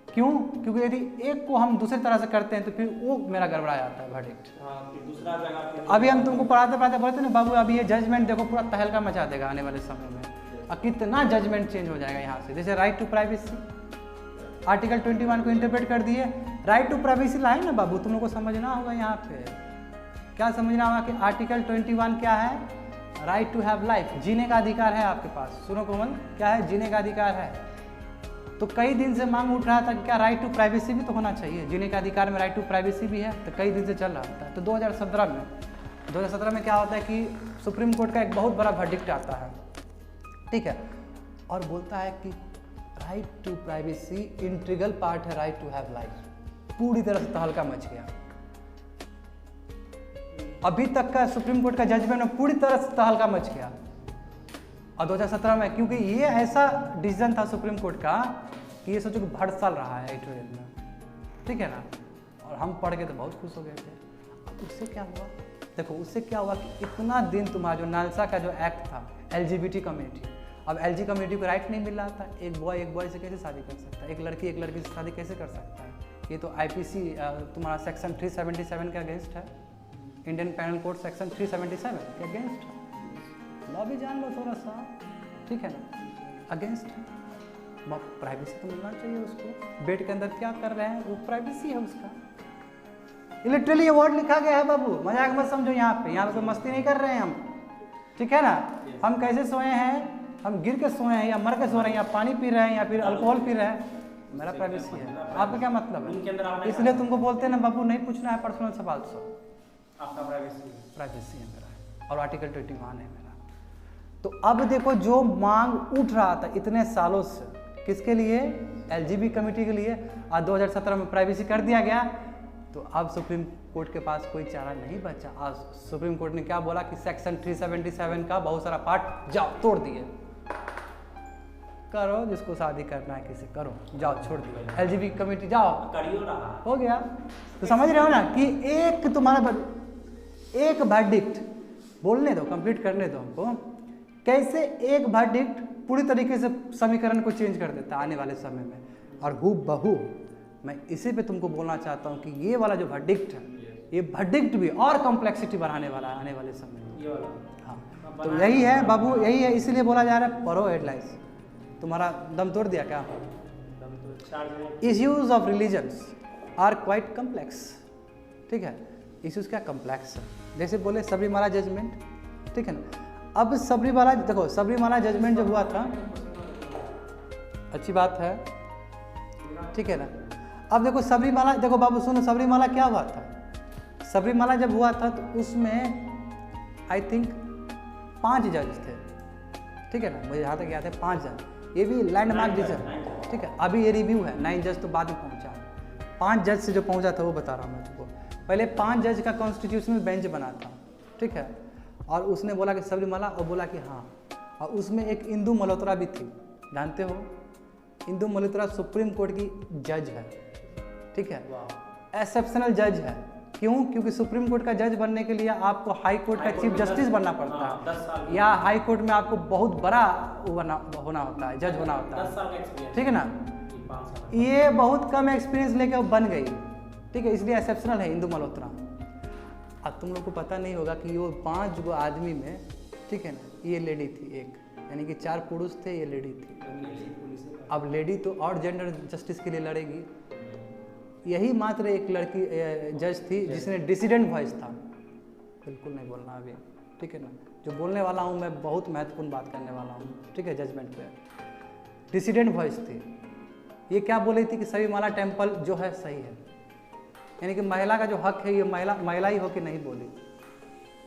क्यों? क्योंकि यदि एक को हम दूसरी तरह से करते हैं तो फिर वो मेरा गड़बड़ा जाता है वर्डिक्ट। दूसरा जगह अभी हम तुमको पढ़ाते बोलते ना बाबू, अभी ये जजमेंट देखो पूरा तहलका मचा देगा आने वाले समय में, और कितना जजमेंट चेंज हो जाएगा यहाँ से, जैसे राइट टू प्राइवेसी, आर्टिकल 21 को इंटरप्रेट कर दिए, राइट टू प्राइवेसी लाए ना बाबू, तुम लोग को समझना होगा यहाँ पे, क्या समझना होगा कि आर्टिकल 21 क्या है, राइट टू हैव लाइफ, जीने का अधिकार है आपके पास। सुनो कोमल, क्या है, जीने का अधिकार है। तो कई दिन से मांग उठ रहा था कि क्या राइट टू प्राइवेसी भी तो होना चाहिए, जीने का अधिकार में राइट टू प्राइवेसी भी है, तो कई दिन से चल रहा था। तो 2017 में क्या होता है कि सुप्रीम कोर्ट का एक बहुत बड़ा वर्डिक्ट आता है, ठीक है, और बोलता है कि right to privacy integral part है राइट टू हैव लाइफ। पूरी तरह से तहलका मच गया। अभी तक का सुप्रीम कोर्ट का जजमेंट में पूरी तरह से तहलका मच गया। और 2017 में, क्योंकि ये ऐसा डिसीजन था सुप्रीम कोर्ट का कि ये सोचो कि भड़साल रहा है एडिटोरियल में, ठीक है ना, और हम पढ़ के तो बहुत खुश हो गए थे। अब उससे क्या हुआ, देखो उससे क्या हुआ कि इतना दिन तुम्हारा जो नालसा का जो एक्ट था LGBT कम्युनिटी, अब LG कम्युनिटी को राइट नहीं मिल रहा था, एक बॉय से कैसे शादी कर सकता है, एक लड़की से शादी कैसे कर सकता है, ये तो IPC तुम्हारा सेक्शन 377 के अगेंस्ट है, इंडियन पेनल कोड सेक्शन 377 के अगेंस्ट है। लॉ भी जान लो थोड़ा सा, ठीक है ना, अगेंस्ट है। प्राइवेसी तो मिलना चाहिए उसको, बेड के अंदर क्या कर रहे हैं वो प्राइवेसी है उसका। लिटरली ये वर्ड लिखा गया है बाबू, मजाक मत समझो। यहाँ पे कोई मस्ती नहीं कर रहे हैं हम, ठीक है ना। हम कैसे सोए हैं, हम गिर के सोए हैं या मर के सो रहे हैं या पानी पी रहे हैं या फिर अल्कोहल पी रहे हैं, मेरा प्राइवेसी है, आपका क्या मतलब है। इसलिए तुमको बोलते हैं ना बाबू, नहीं पूछना है पर्सनल सवाल, सो आपका प्राइवेसी है मेरा, और आर्टिकल 21 है मेरा। तो अब देखो जो मांग उठ रहा था इतने सालों से, किसके लिए, LGB कमेटी के लिए, आज 2017 में प्राइवेसी कर दिया गया, तो अब सुप्रीम कोर्ट के पास कोई चारा नहीं बचा। आज सुप्रीम कोर्ट ने क्या बोला कि सेक्शन 377 का बहुत सारा पार्ट जाओ तोड़ दिए, करो जिसको शादी करना है किसी करो, जाओ छोड़ दिए, LGB कमेटी जाओ, हो गया। तो समझ रहे हो ना कि एक तुम्हारा एक वर्डिक्ट, बोलने दो, कंप्लीट करने दो हमको, कैसे एक वर्डिक्ट पूरी तरीके से समीकरण को चेंज कर देता है आने वाले समय में। और हूबहू मैं इसी पे तुमको बोलना चाहता हूँ कि ये वाला जो वर्डिक्ट है, ये वर्डिक्ट भी और कॉम्प्लेक्सिटी बढ़ाने वाला है आने वाले समय में। हाँ, तो यही है बाबू, यही है, इसीलिए बोला जा रहा है पढ़ो हेडलाइंस। तुम्हारा दम तोड़ दिया क्या। Issues of religions are quite complex, ठीक है, इश्यूज क्या कम्प्लेक्स है। जैसे बोले सबरीमाला जजमेंट, ठीक है ना। अब सबरीमाला, देखो सबरीमाला जजमेंट जब हुआ था, अच्छी बात है, ठीक है ना। अब देखो सबरीमाला, देखो बाबू सुनो, सबरीमाला क्या हुआ था, सबरीमाला जब हुआ था तो उसमें आई थिंक 5 जज थे, ठीक है ना, मुझे यहाँ तक याद है 5 जज, ये भी लैंडमार्क डिसीजन, ठीक है। अभी ये रिव्यू है, 9 जज तो बाद में पहुँचा, 5 जज से जो पहुँचा था वो बता रहा हूँ मैं तुमको। पहले 5 जज का कॉन्स्टिट्यूशनल बेंच बना था, ठीक है, और उसने बोला कि सबरीमाला, और बोला कि हाँ, और उसमें एक इंदू मल्होत्रा भी थी, जानते हो इंदू मल्होत्रा सुप्रीम कोर्ट की जज है, ठीक है, एक्सेप्शनल जज है। क्यों, क्योंकि सुप्रीम कोर्ट का जज बनने के लिए आपको हाई कोर्ट का चीफ जस्टिस बनना पड़ता है, या हाई कोर्ट में आपको बहुत बड़ा होना होता है, जज होना होता है, ठीक है ना। ये बहुत कम एक्सपीरियंस लेके वो बन गई, ठीक है, इसलिए एक्सेप्शनल है इंदू मल्होत्रा। अब तुम लोग को पता नहीं होगा कि वो 5 गो आदमी में, ठीक है ना, ये लेडी थी एक, यानी कि 4 पुरुष थे, ये लेडी थी। अब लेडी तो और जेंडर जस्टिस के लिए लड़ेगी, यही मात्र एक लड़की जज थी जिसने डिसिडेंट वॉइस था, बिल्कुल नहीं बोलना अभी, ठीक है ना, जो बोलने वाला हूँ मैं बहुत महत्वपूर्ण बात करने वाला हूँ, ठीक है, जजमेंट पे डिसिडेंट वॉइस थी। ये क्या बोली थी कि सबरीमाला टेम्पल जो है सही है, यानी कि महिला का जो हक है ये महिला ही होकर नहीं बोली,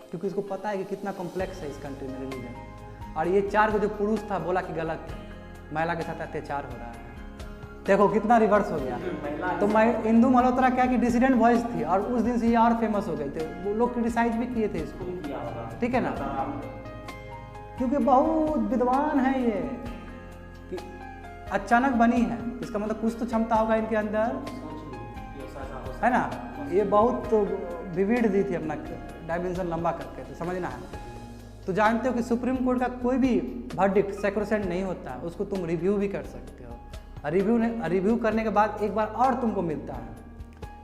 क्योंकि उसको पता है कि कितना कॉम्प्लेक्स है इस कंट्री में रिलीजन। और ये 4 को जो पुरुष था बोला कि गलत है, महिला के साथ अत्याचार हो रहा है। देखो कितना रिवर्स हो गया। तो इंदू मल्होत्रा क्या कि डिसिडेंट वॉइस थी, और उस दिन से ये और फेमस हो गए थे, वो लोग क्रिटिसाइज भी किए थे इसको, ठीक है ना, क्योंकि बहुत विद्वान है ये, कि अचानक बनी है, इसका मतलब कुछ तो क्षमता होगा इनके अंदर, है ना। ये बहुत तो विविध दी थी, अपना डायमेंशन लंबा करके, तो समझना है। तो जानते हो कि सुप्रीम कोर्ट का कोई भी वर्डिक्ट सैक्रोसेंट नहीं होता है, उसको तुम रिव्यू भी कर सकते हो। रिव्यू करने के बाद एक बार और तुमको मिलता है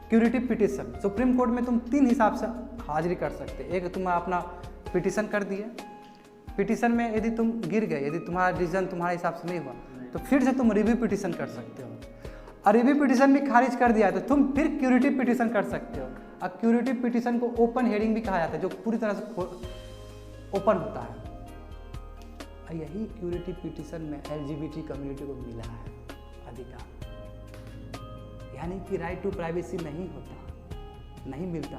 क्यूरेटिव पिटीशन। सुप्रीम कोर्ट में तुम 3 हिसाब से हाजिरी कर सकते। एक, तुम अपना पिटीशन कर दिए, पिटीशन में यदि तुम गिर गए, यदि तुम्हारा डिसीजन तुम्हारे हिसाब से नहीं हुआ, तो फिर से तुम रिव्यू पिटीशन कर सकते हो। और रिव्यू पिटीशन भी खारिज कर दिया तो तुम फिर क्यूरेटिव पिटीशन कर सकते हो। और क्यूरेटिव पिटीशन को ओपन हियरिंग भी कहा जाता है, जो पूरी तरह से ओपन होता है। और यही क्यूरेटिव पिटीशन में LGBT कम्युनिटी को मिला है अधिकार, यानी कि राइट टू प्राइवेसी नहीं होता, नहीं मिलता।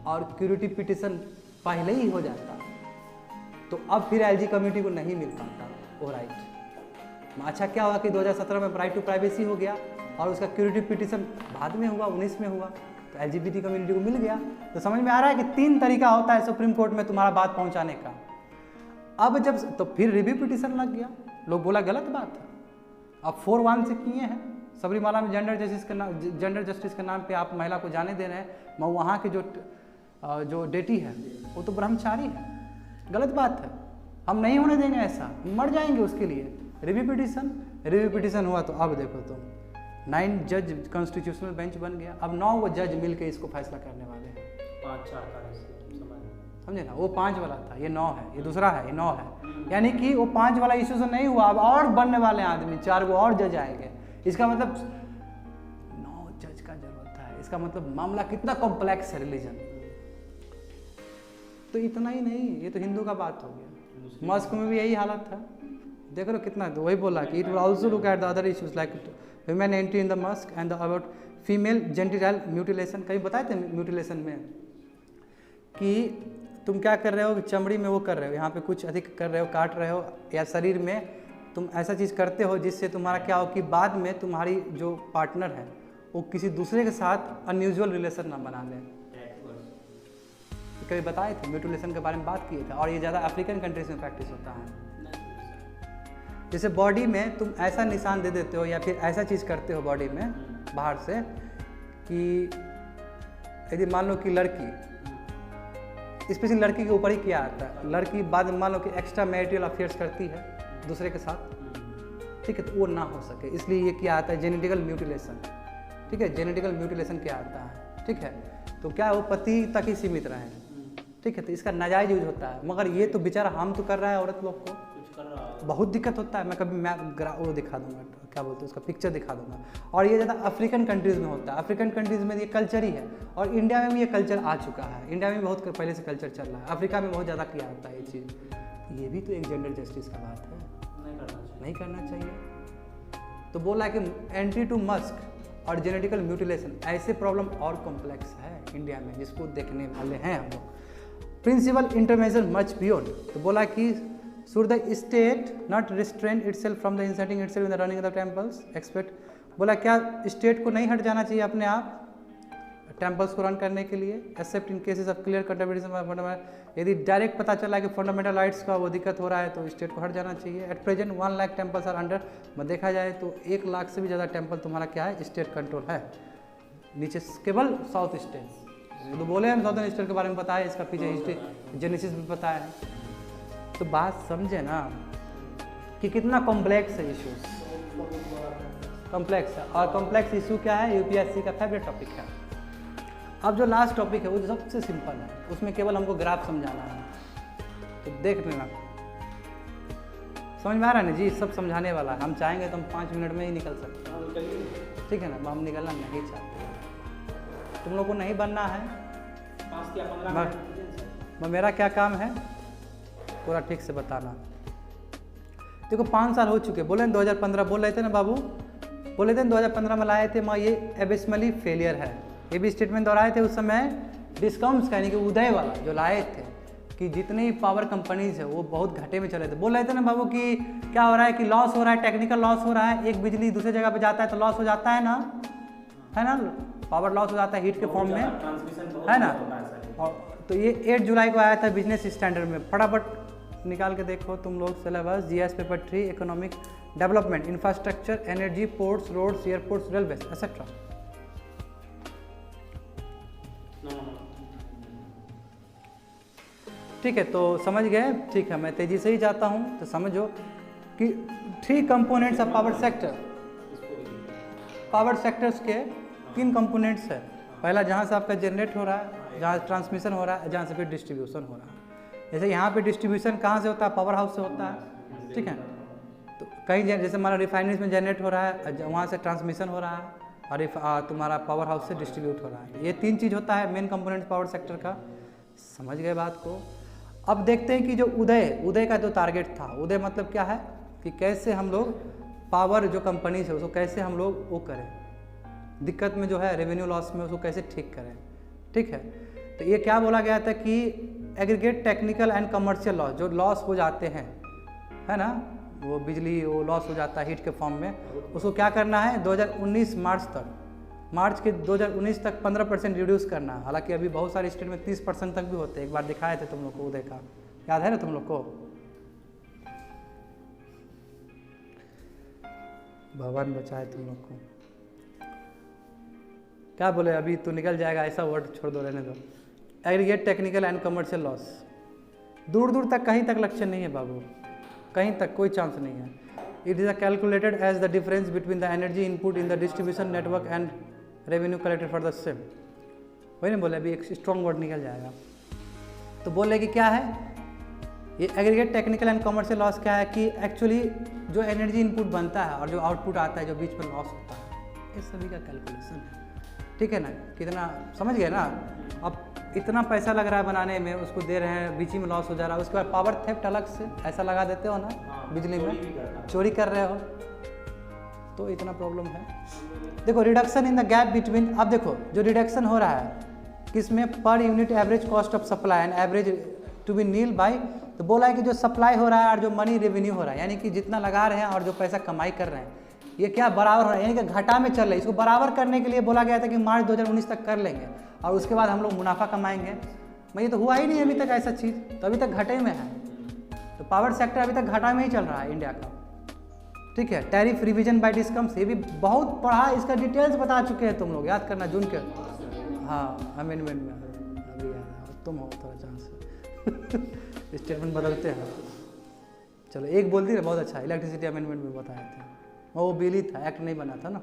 और क्यूरेटिव पिटीशन पहले ही हो जाता तो अब फिर LG कम्युनिटी को नहीं मिल पाता वो राइट। अच्छा क्या हुआ कि 2017 में राइट टू प्राइवेसी हो गया और उसका क्यूरेटिव पिटीशन बाद में हुआ, 19 में हुआ, तो LGBT कम्युनिटी को मिल गया। तो समझ में आ रहा है कि 3 तरीका होता है सुप्रीम कोर्ट में तुम्हारा बात पहुंचाने का। अब जब तो फिर रिव्यू पिटीशन लग गया, लोग बोला गलत बात है। अब 4-1 से किए हैं सबरीमाला में जेंडर जस्टिस के नाम पे आप महिला को जाने दे रहे हैं, मगर वहाँ के जो डेटी है वो तो ब्रह्मचारी है, गलत बात है, हम नहीं होने देंगे ऐसा, मर जाएंगे उसके लिए। रिव्यू पिटीशन हुआ तो अब देखो तुम 9 जज कॉन्स्टिट्यूशनल बेंच बन गया। अब 9 वो जज मिल के इसको फैसला करने वाले हैं, 5-4 समझे ना। वो 5 वाला था, ये 9 है, ये दूसरा है, ये 9 है। यानी कि वो 5 वाला इशू से नहीं हुआ, अब और बनने वाले हैं आदमी, 4 गो और जज आएंगे। इसका मतलब 9 जज का जरूरत है। इसका मतलब मामला कितना कॉम्प्लेक्स है रिलीजन। तो इतना ही नहीं, ये तो हिंदू का बात हो गया, मस्क में भी यही हालत था। देख लो कितना, तो वही बोला कि it will also look at the other issues like women entry in the Musk and the about female genital mutilation. कहीं बताए थे म्यूटिलेशन में कि तुम क्या कर रहे हो कि चमड़ी में वो कर रहे हो, यहाँ पे कुछ अधिक कर रहे हो, काट रहे हो, या शरीर में तुम ऐसा चीज़ करते हो जिससे तुम्हारा क्या हो कि बाद में तुम्हारी जो पार्टनर है वो किसी दूसरे के साथ अनयूजुअल रिलेशन ना बना ले। कभी बताए थे म्यूटिलेशन के बारे में बात किए थे, और ये ज़्यादा अफ्रीकन कंट्रीज में प्रैक्टिस होता है। जैसे बॉडी में तुम ऐसा निशान दे देते हो या फिर ऐसा चीज़ करते हो बॉडी में बाहर से कि यदि मान लो कि लड़की, स्पेशली लड़की के ऊपर ही किया आता है, लड़की बाद में मान लो कि एक्स्ट्रा मैरिटल अफेयर्स करती है दूसरे के साथ, ठीक है, तो वो ना हो सके, इसलिए ये क्या आता है जेनेटिकल म्यूटिलेशन। ठीक है, जेनेटिकल म्यूटिलेशन क्या आता है, ठीक है, तो क्या वो पति तक ही सीमित रहे, ठीक है, तो इसका नाजायज यूज होता है। मगर ये तो बेचारा हम तो कर रहा है, औरत लोग को बहुत दिक्कत होता है। मैं कभी वो दिखा दूंगा, क्या बोलते हैं उसका पिक्चर दिखा दूंगा। और ये ज़्यादा अफ्रीकन कंट्रीज़ में होता है, अफ्रीकन कंट्रीज़ में ये कल्चर ही है, और इंडिया में भी ये कल्चर आ चुका है। इंडिया में बहुत पहले से कल्चर चल रहा है, अफ्रीका में बहुत ज़्यादा किया जाता है ये चीज़। ये भी तो एक जेंडर जस्टिस का बात है, नहीं करना चाहिए। तो बोला कि एंट्री टू मस्क और जेनेटिकल म्यूटिलेशन ऐसे प्रॉब्लम और कॉम्प्लेक्स है इंडिया में, जिसको देखने वाले हैं हम लोग। प्रिंसिपल इंटरवेंशन मच बियॉन्ड, तो बोला कि should the state not restrain itself from the inserting itself in the running of the temples expect, बोला क्या स्टेट को नहीं हट जाना चाहिए अपने आप टेम्पल्स को रन करने के लिए, accept in cases of clear contribution. यदि डायरेक्ट पता चला है कि फंडामेंटल राइट्स का वो दिक्कत हो रहा है तो स्टेट को हट जाना चाहिए। At present 1 lakh temples are under, में देखा जाए तो 1 लाख से भी ज़्यादा टेम्पल तुम्हारा क्या है, स्टेट कंट्रोल है। नीचे केवल साउथ स्टेट, तो बोले हम साउथर्न स्टेट के बारे में बताया, इसका पीछे हिस्ट्री जेनेसिस भी बताया है। तो बात समझे ना कि कितना कॉम्प्लेक्स है इशूज, कॉम्प्लेक्स है। और कॉम्प्लेक्स इशू क्या है, यूपीएससी का फेवरेट टॉपिक है। अब जो लास्ट टॉपिक है वो सबसे सिंपल है, उसमें केवल हमको ग्राफ समझाना है, तो देख लेना। समझ में आ रहा है ना जी, सब समझाने वाला है। हम चाहेंगे तो हम 5 मिनट में ही निकल सकते हैं, ठीक है ना। हम निकलना नहीं चाहते, तुम लोग को नहीं बनना है, मेरा क्या काम है पूरा ठीक से बताना। देखो 5 साल हो चुके, बोले 2015 बोल रहे थे ना बाबू, बोले थे 2015 में लाए थे, ये एबिसमली फेलियर है, ये भी स्टेटमेंट दोहराए थे उस समय। डिस्काउंट्स यानी कि उदय वाला जो लाए थे कि जितने भी पावर कंपनीज है वो बहुत घाटे में चले थे। बोल रहे थे ना बाबू कि क्या हो रहा है कि लॉस हो रहा है, टेक्निकल लॉस हो रहा है, एक बिजली दूसरे जगह पे जाता है तो लॉस हो जाता है ना, है ना, पावर लॉस हो जाता है हीट के फॉर्म में, है ना। और तो ये 8 जुलाई को आया था बिजनेस स्टैंडर्ड में, फटाफट निकाल के देखो तुम लोग syllabus, GS paper 3, economic development, infrastructure, energy, ports, roads, airports, railway etcetera. ठीक है, तो समझ गए, ठीक है। मैं तेजी से ही जाता हूँ, तो समझो कि 3 components of power sector. Power sectors के 3 कंपोनेंट्स है। पहला जहाँ से आपका जनरेट हो रहा है, जहाँ ट्रांसमिशन हो रहा है, जहाँ से फिर डिस्ट्रीब्यूशन हो रहा है। जैसे यहाँ पे डिस्ट्रीब्यूशन कहाँ से होता है, पावर हाउस से होता है, ठीक है। तो कहीं जैसे हमारा रिफाइनरीज में जनरेट हो रहा है, वहाँ से ट्रांसमिशन हो रहा है, और तुम्हारा पावर हाउस से डिस्ट्रीब्यूट हो रहा है। ये 3 चीज़ होता है मेन कंपोनेंट पावर सेक्टर का। समझ गए बात को। अब देखते हैं कि जो उदय का जो टारगेट था, उदय मतलब क्या है कि कैसे हम लोग पावर जो कंपनी है उसको कैसे हम लोग वो करें, दिक्कत में जो है रेवेन्यू लॉस में उसको कैसे ठीक करें। ठीक है, तो ये क्या बोला गया था कि aggregate technical and commercial loss, जो लॉस हो जाते हैं, है ना, वो बिजली वो लॉस हो जाता है हीट के फॉर्म में, उसको क्या करना है 2019 मार्च के 2019 तक 15% रिड्यूस करना है। हालांकि अभी बहुत सारे स्टेट में 30% तक भी होते हैं। एक बार दिखाए थे तुम लोग को उदय का, याद है ना तुम लोग को? भगवान बचाए तुम लोग को। क्या बोले, अभी तो निकल जाएगा, ऐसा वर्ड छोड़ दो, रहने दो। Aggregate technical and commercial loss, दूर दूर तक कहीं तक लक्षण नहीं है बाबू, कहीं तक कोई चांस नहीं है। It is calculated as the difference between the energy input in the distribution network and revenue collected for the same. वही नहीं बोले, अभी एक स्ट्रॉन्ग वर्ड निकल जाएगा। तो बोले कि क्या है ये aggregate technical and commercial loss, क्या है कि एक्चुअली जो एनर्जी इनपुट बनता है और जो आउटपुट आता है, जो बीच में लॉस होता है, इस सभी का कैलकुलेशन है। ठीक है ना, कितना समझ गए ना। अब इतना पैसा लग रहा है बनाने में, उसको दे रहे हैं, बीच में लॉस हो जा रहा है, उसके बाद पावर थेफ्ट अलग से ऐसा लगा देते हो ना, बिजली में चोरी कर रहे हो, तो इतना प्रॉब्लम है। देखो reduction in the gap between, अब देखो जो रिडक्शन हो रहा है किसमें, per unit average cost of supply and average to be nil by, तो बोला है कि जो सप्लाई हो रहा है और जो मनी रेवेन्यू हो रहा है, यानी कि जितना लगा रहे हैं और जो पैसा कमाई कर रहे हैं, ये क्या बराबर हो रहा है, यानी कि घाटा में चल रहा है। इसको बराबर करने के लिए बोला गया था कि मार्च 2019 तक कर लेंगे और उसके बाद हम लोग मुनाफा कमाएंगे। मैं ये तो हुआ ही नहीं अभी तक ऐसा चीज़, तो अभी तक घाटे में है। तो पावर सेक्टर अभी तक घाटा में ही चल रहा है इंडिया का। ठीक है, टैरिफ रिवीजन बाय डिस्कम्स, ये भी बहुत पढ़ा, इसका डिटेल्स बता चुके हैं तुम लोग, याद करना जून के, हाँ अमेंडमेंट में अभी याद, तुम हो थोड़ा चांस स्टेटमेंट बदलते हैं। चलो एक बोल दी ना, बहुत अच्छा, इलेक्ट्रिसिटी अमेंडमेंट में बताए थे, वो बिल ही था, एक्ट नहीं बना था ना।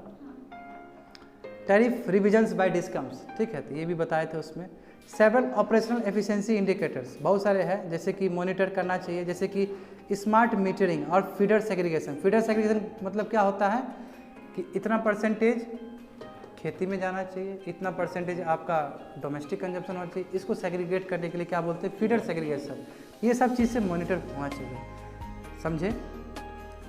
टैरिफ रिविजन्स बाय डिस्कम्स, ठीक है, तो ये भी बताए थे उसमें। सेवरल ऑपरेशनल एफिशिएंसी इंडिकेटर्स बहुत सारे हैं, जैसे कि मॉनिटर करना चाहिए, जैसे कि स्मार्ट मीटरिंग और फीडर सेग्रीगेशन। फीडर सेग्रीगेशन मतलब क्या होता है कि इतना परसेंटेज खेती में जाना चाहिए, इतना परसेंटेज आपका डोमेस्टिक कंजप्शन होना चाहिए, इसको सेग्रीगेट करने के लिए क्या बोलते हैं, फीडर सेग्रीगेशन। ये सब चीज़ से मॉनिटर होना चाहिए, समझे।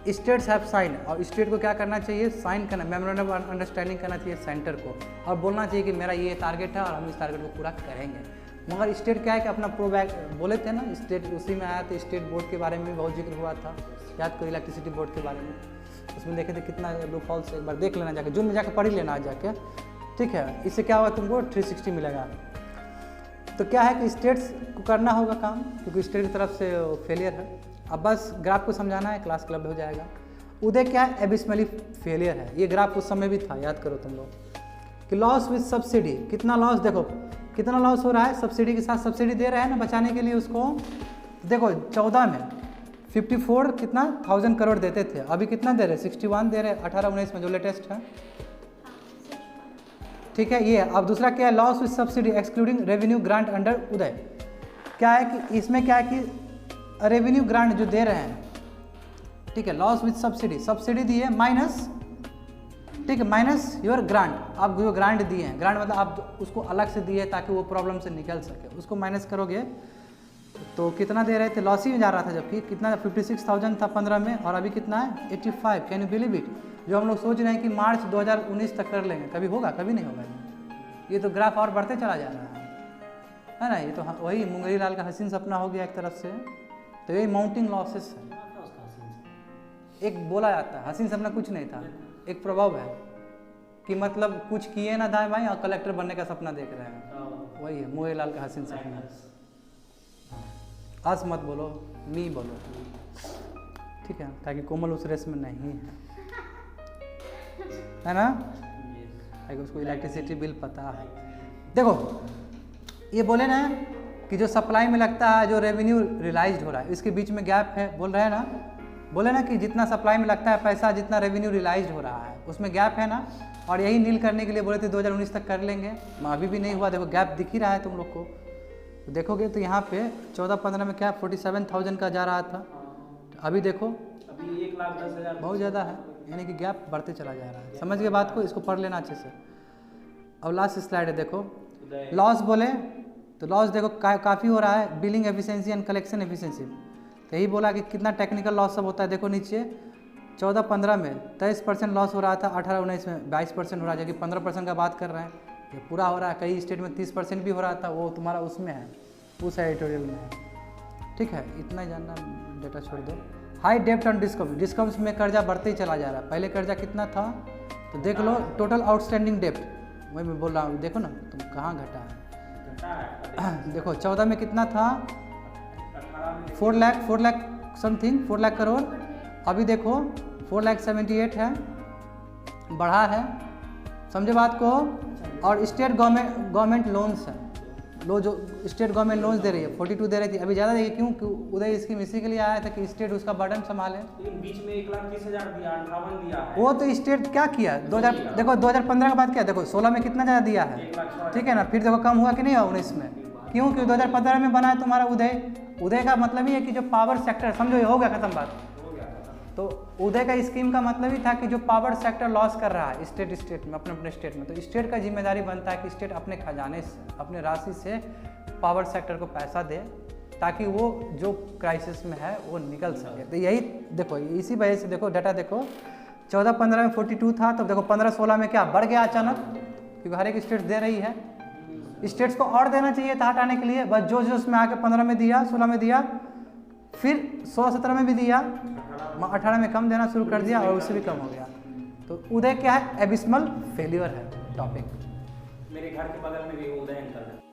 स्टेट्स हैव साइन, और स्टेट को क्या करना चाहिए, साइन करना, मेमोरेंडम ऑफ अंडरस्टैंडिंग करना चाहिए सेंटर को, और बोलना चाहिए कि मेरा ये टारगेट है और हम इस टारगेट को पूरा करेंगे। मगर स्टेट क्या है कि अपना प्रोबैक बोले थे ना, स्टेट उसी में आया था, स्टेट बोर्ड के बारे में भी बहुत जिक्र हुआ था, याद करो इलेक्ट्रिसिटी बोर्ड के बारे में, उसमें देखे थे कितना लूप होल्स, एक बार देख लेना जाके, जून में जाकर पढ़ ही लेना जाके, ठीक है। इससे क्या होगा, तुमको 360 मिलेगा। तो क्या है कि स्टेट्स को करना होगा काम, क्योंकि स्टेट की तरफ से फेलियर है। अब बस ग्राफ को समझाना है, क्लास क्लब हो जाएगा। उदय क्या है, एबिस्मली फेलियर है। ये ग्राफ उस समय भी था, याद करो तुम लोग, कि लॉस विद सब्सिडी, कितना लॉस, देखो कितना लॉस हो रहा है, सब्सिडी के साथ सब्सिडी दे रहे हैं ना बचाने के लिए उसको। देखो 14 में 54 कितना 1000 करोड़ देते थे, अभी कितना दे रहे, 61 दे रहे, 18-19 में जो लेटेस्ट है, ठीक है। ये अब दूसरा क्या है, loss with subsidy excluding revenue grant under Uday. क्या है कि इसमें क्या है कि रेवेन्यू ग्रांट जो दे रहे हैं, ठीक है, लॉस विद सब्सिडी, सब्सिडी दी है माइनस, ठीक है, माइनस योर ग्रांट, आप जो ग्रांट दिए हैं, ग्रांट मतलब आप उसको अलग से दिए ताकि वो प्रॉब्लम से निकल सके, उसको माइनस करोगे तो कितना दे रहे थे, लॉस ही में जा रहा था, जबकि कितना 56,000 था 15 में, और अभी कितना है 85। कैन यू बिलीव इट, जो हम लोग सोच रहे हैं कि मार्च 2019 तक कर लेंगे, कभी होगा, कभी नहीं होगा। ये तो ग्राफ और बढ़ते चला जा रहा है ना। ये तो वही मुंगरी लाल का हसीन सपना हो गया एक तरफ से। तो यही माउंटिंग लॉसेस है, एक बोला जाता है, हसीन सपना कुछ नहीं था, एक प्रभाव है कि मतलब कुछ किए ना दाएं बाएं और कलेक्टर बनने का सपना देख रहे हैं, वही है मुंगरी लाल का हसीन सपना। आज मत बोलो, मी बोलो, ठीक है, ताकि कोमल उस रेस में नहीं है ना, ताकि उसको इलेक्ट्रिसिटी बिल पता है। देखो ये बोले ना कि जो सप्लाई में लगता है, जो रेवेन्यू रियलाइज्ड हो रहा है, इसके बीच में गैप है, बोल रहे हैं ना, बोले ना कि जितना सप्लाई में लगता है पैसा, जितना रेवेन्यू रियलाइज्ड हो रहा है, उसमें गैप है ना, और यही नील करने के लिए बोले थे 2019 तक कर लेंगे, अभी भी नहीं हुआ। देखो गैप दिख ही रहा है तुम लोग को, तो देखोगे तो यहाँ पे 14-15 में क्या 47,000 का जा रहा था, अभी देखो अभी 1 1,10,000 बहुत ज़्यादा है, यानी कि गैप बढ़ते चला जा रहा है। समझ के बात को, इसको पढ़ लेना अच्छे से। अब लास्ट स्लाइड है, देखो लॉस बोले तो लॉस देखो काफ़ी हो रहा है, billing efficiency and collection efficiency. तो यही बोला कि कितना टेक्निकल लॉस सब होता है। देखो नीचे 14-15 में 23% लॉस हो रहा था, 18-19 में 22% हो रहा है, जबकि 15% का बात कर रहे हैं। ये पूरा हो रहा है, कई स्टेट में 30% भी हो रहा था, वो तुम्हारा उसमें है, उस एडिटोरियल में है। ठीक है, इतना ही जानना, डेटा छोड़ दो। हाई डेप्ट ऑन डिस्काउंट, डिस्काउंट्स में कर्जा बढ़ते ही चला जा रहा है। पहले कर्जा कितना था तो देख लो, टोटल आउटस्टैंडिंग डेप्ट, वही मैं बोल रहा हूँ, देखो ना तुम कहाँ घटा है। देखो 14 में कितना था, 4 लाख समथिंग, 4 लाख करोड़। अभी देखो 4,78,000 है, बढ़ा है। समझे बात को। और स्टेट गवर्नमेंट लोन्स है, लो जो स्टेट गवर्नमेंट लोन्स दे रही है 42 दे रही थी, अभी ज़्यादा देखिए क्यों, उदय स्कीम इसी के लिए आया था कि स्टेट उसका बर्डन संभाले। लेकिन बीच में 1,30,000 दिया, 58 दिया है। वो तो स्टेट क्या किया 2015 का बात किया, देखो 16 में कितना ज़्यादा दिया है, ठीक है ना। फिर देखो कम हुआ कि नहीं हुआ 19 में, क्योंकि 2015 में बना है तुम्हारा उदय का मतलब ही है कि जो पावर सेक्टर, समझो ये हो गया खत्म बात। तो उदय का स्कीम का मतलब ही था कि जो पावर सेक्टर लॉस कर रहा है स्टेट में, अपने स्टेट में, तो स्टेट का जिम्मेदारी बनता है कि स्टेट अपने खजाने से, अपने राशि से पावर सेक्टर को पैसा दे, ताकि वो जो क्राइसिस में है वो निकल सके। तो यही देखो, इसी वजह से देखो डाटा देखो 14-15 में 42 था, तो देखो 15-16 में क्या बढ़ गया अचानक, क्योंकि हर एक स्टेट दे रही है। स्टेट्स को और देना चाहिए था हटाने के लिए, बस जो उसमें आके 15 में दिया, 16 में दिया, फिर 16-17 में भी दिया, 18 में कम देना शुरू कर दिया और उससे भी कम हो गया। तो उदय क्या है, एबिस्मल फेल्योर है टॉपिक। मेरे घर के बगल में भी उदय अंकल है।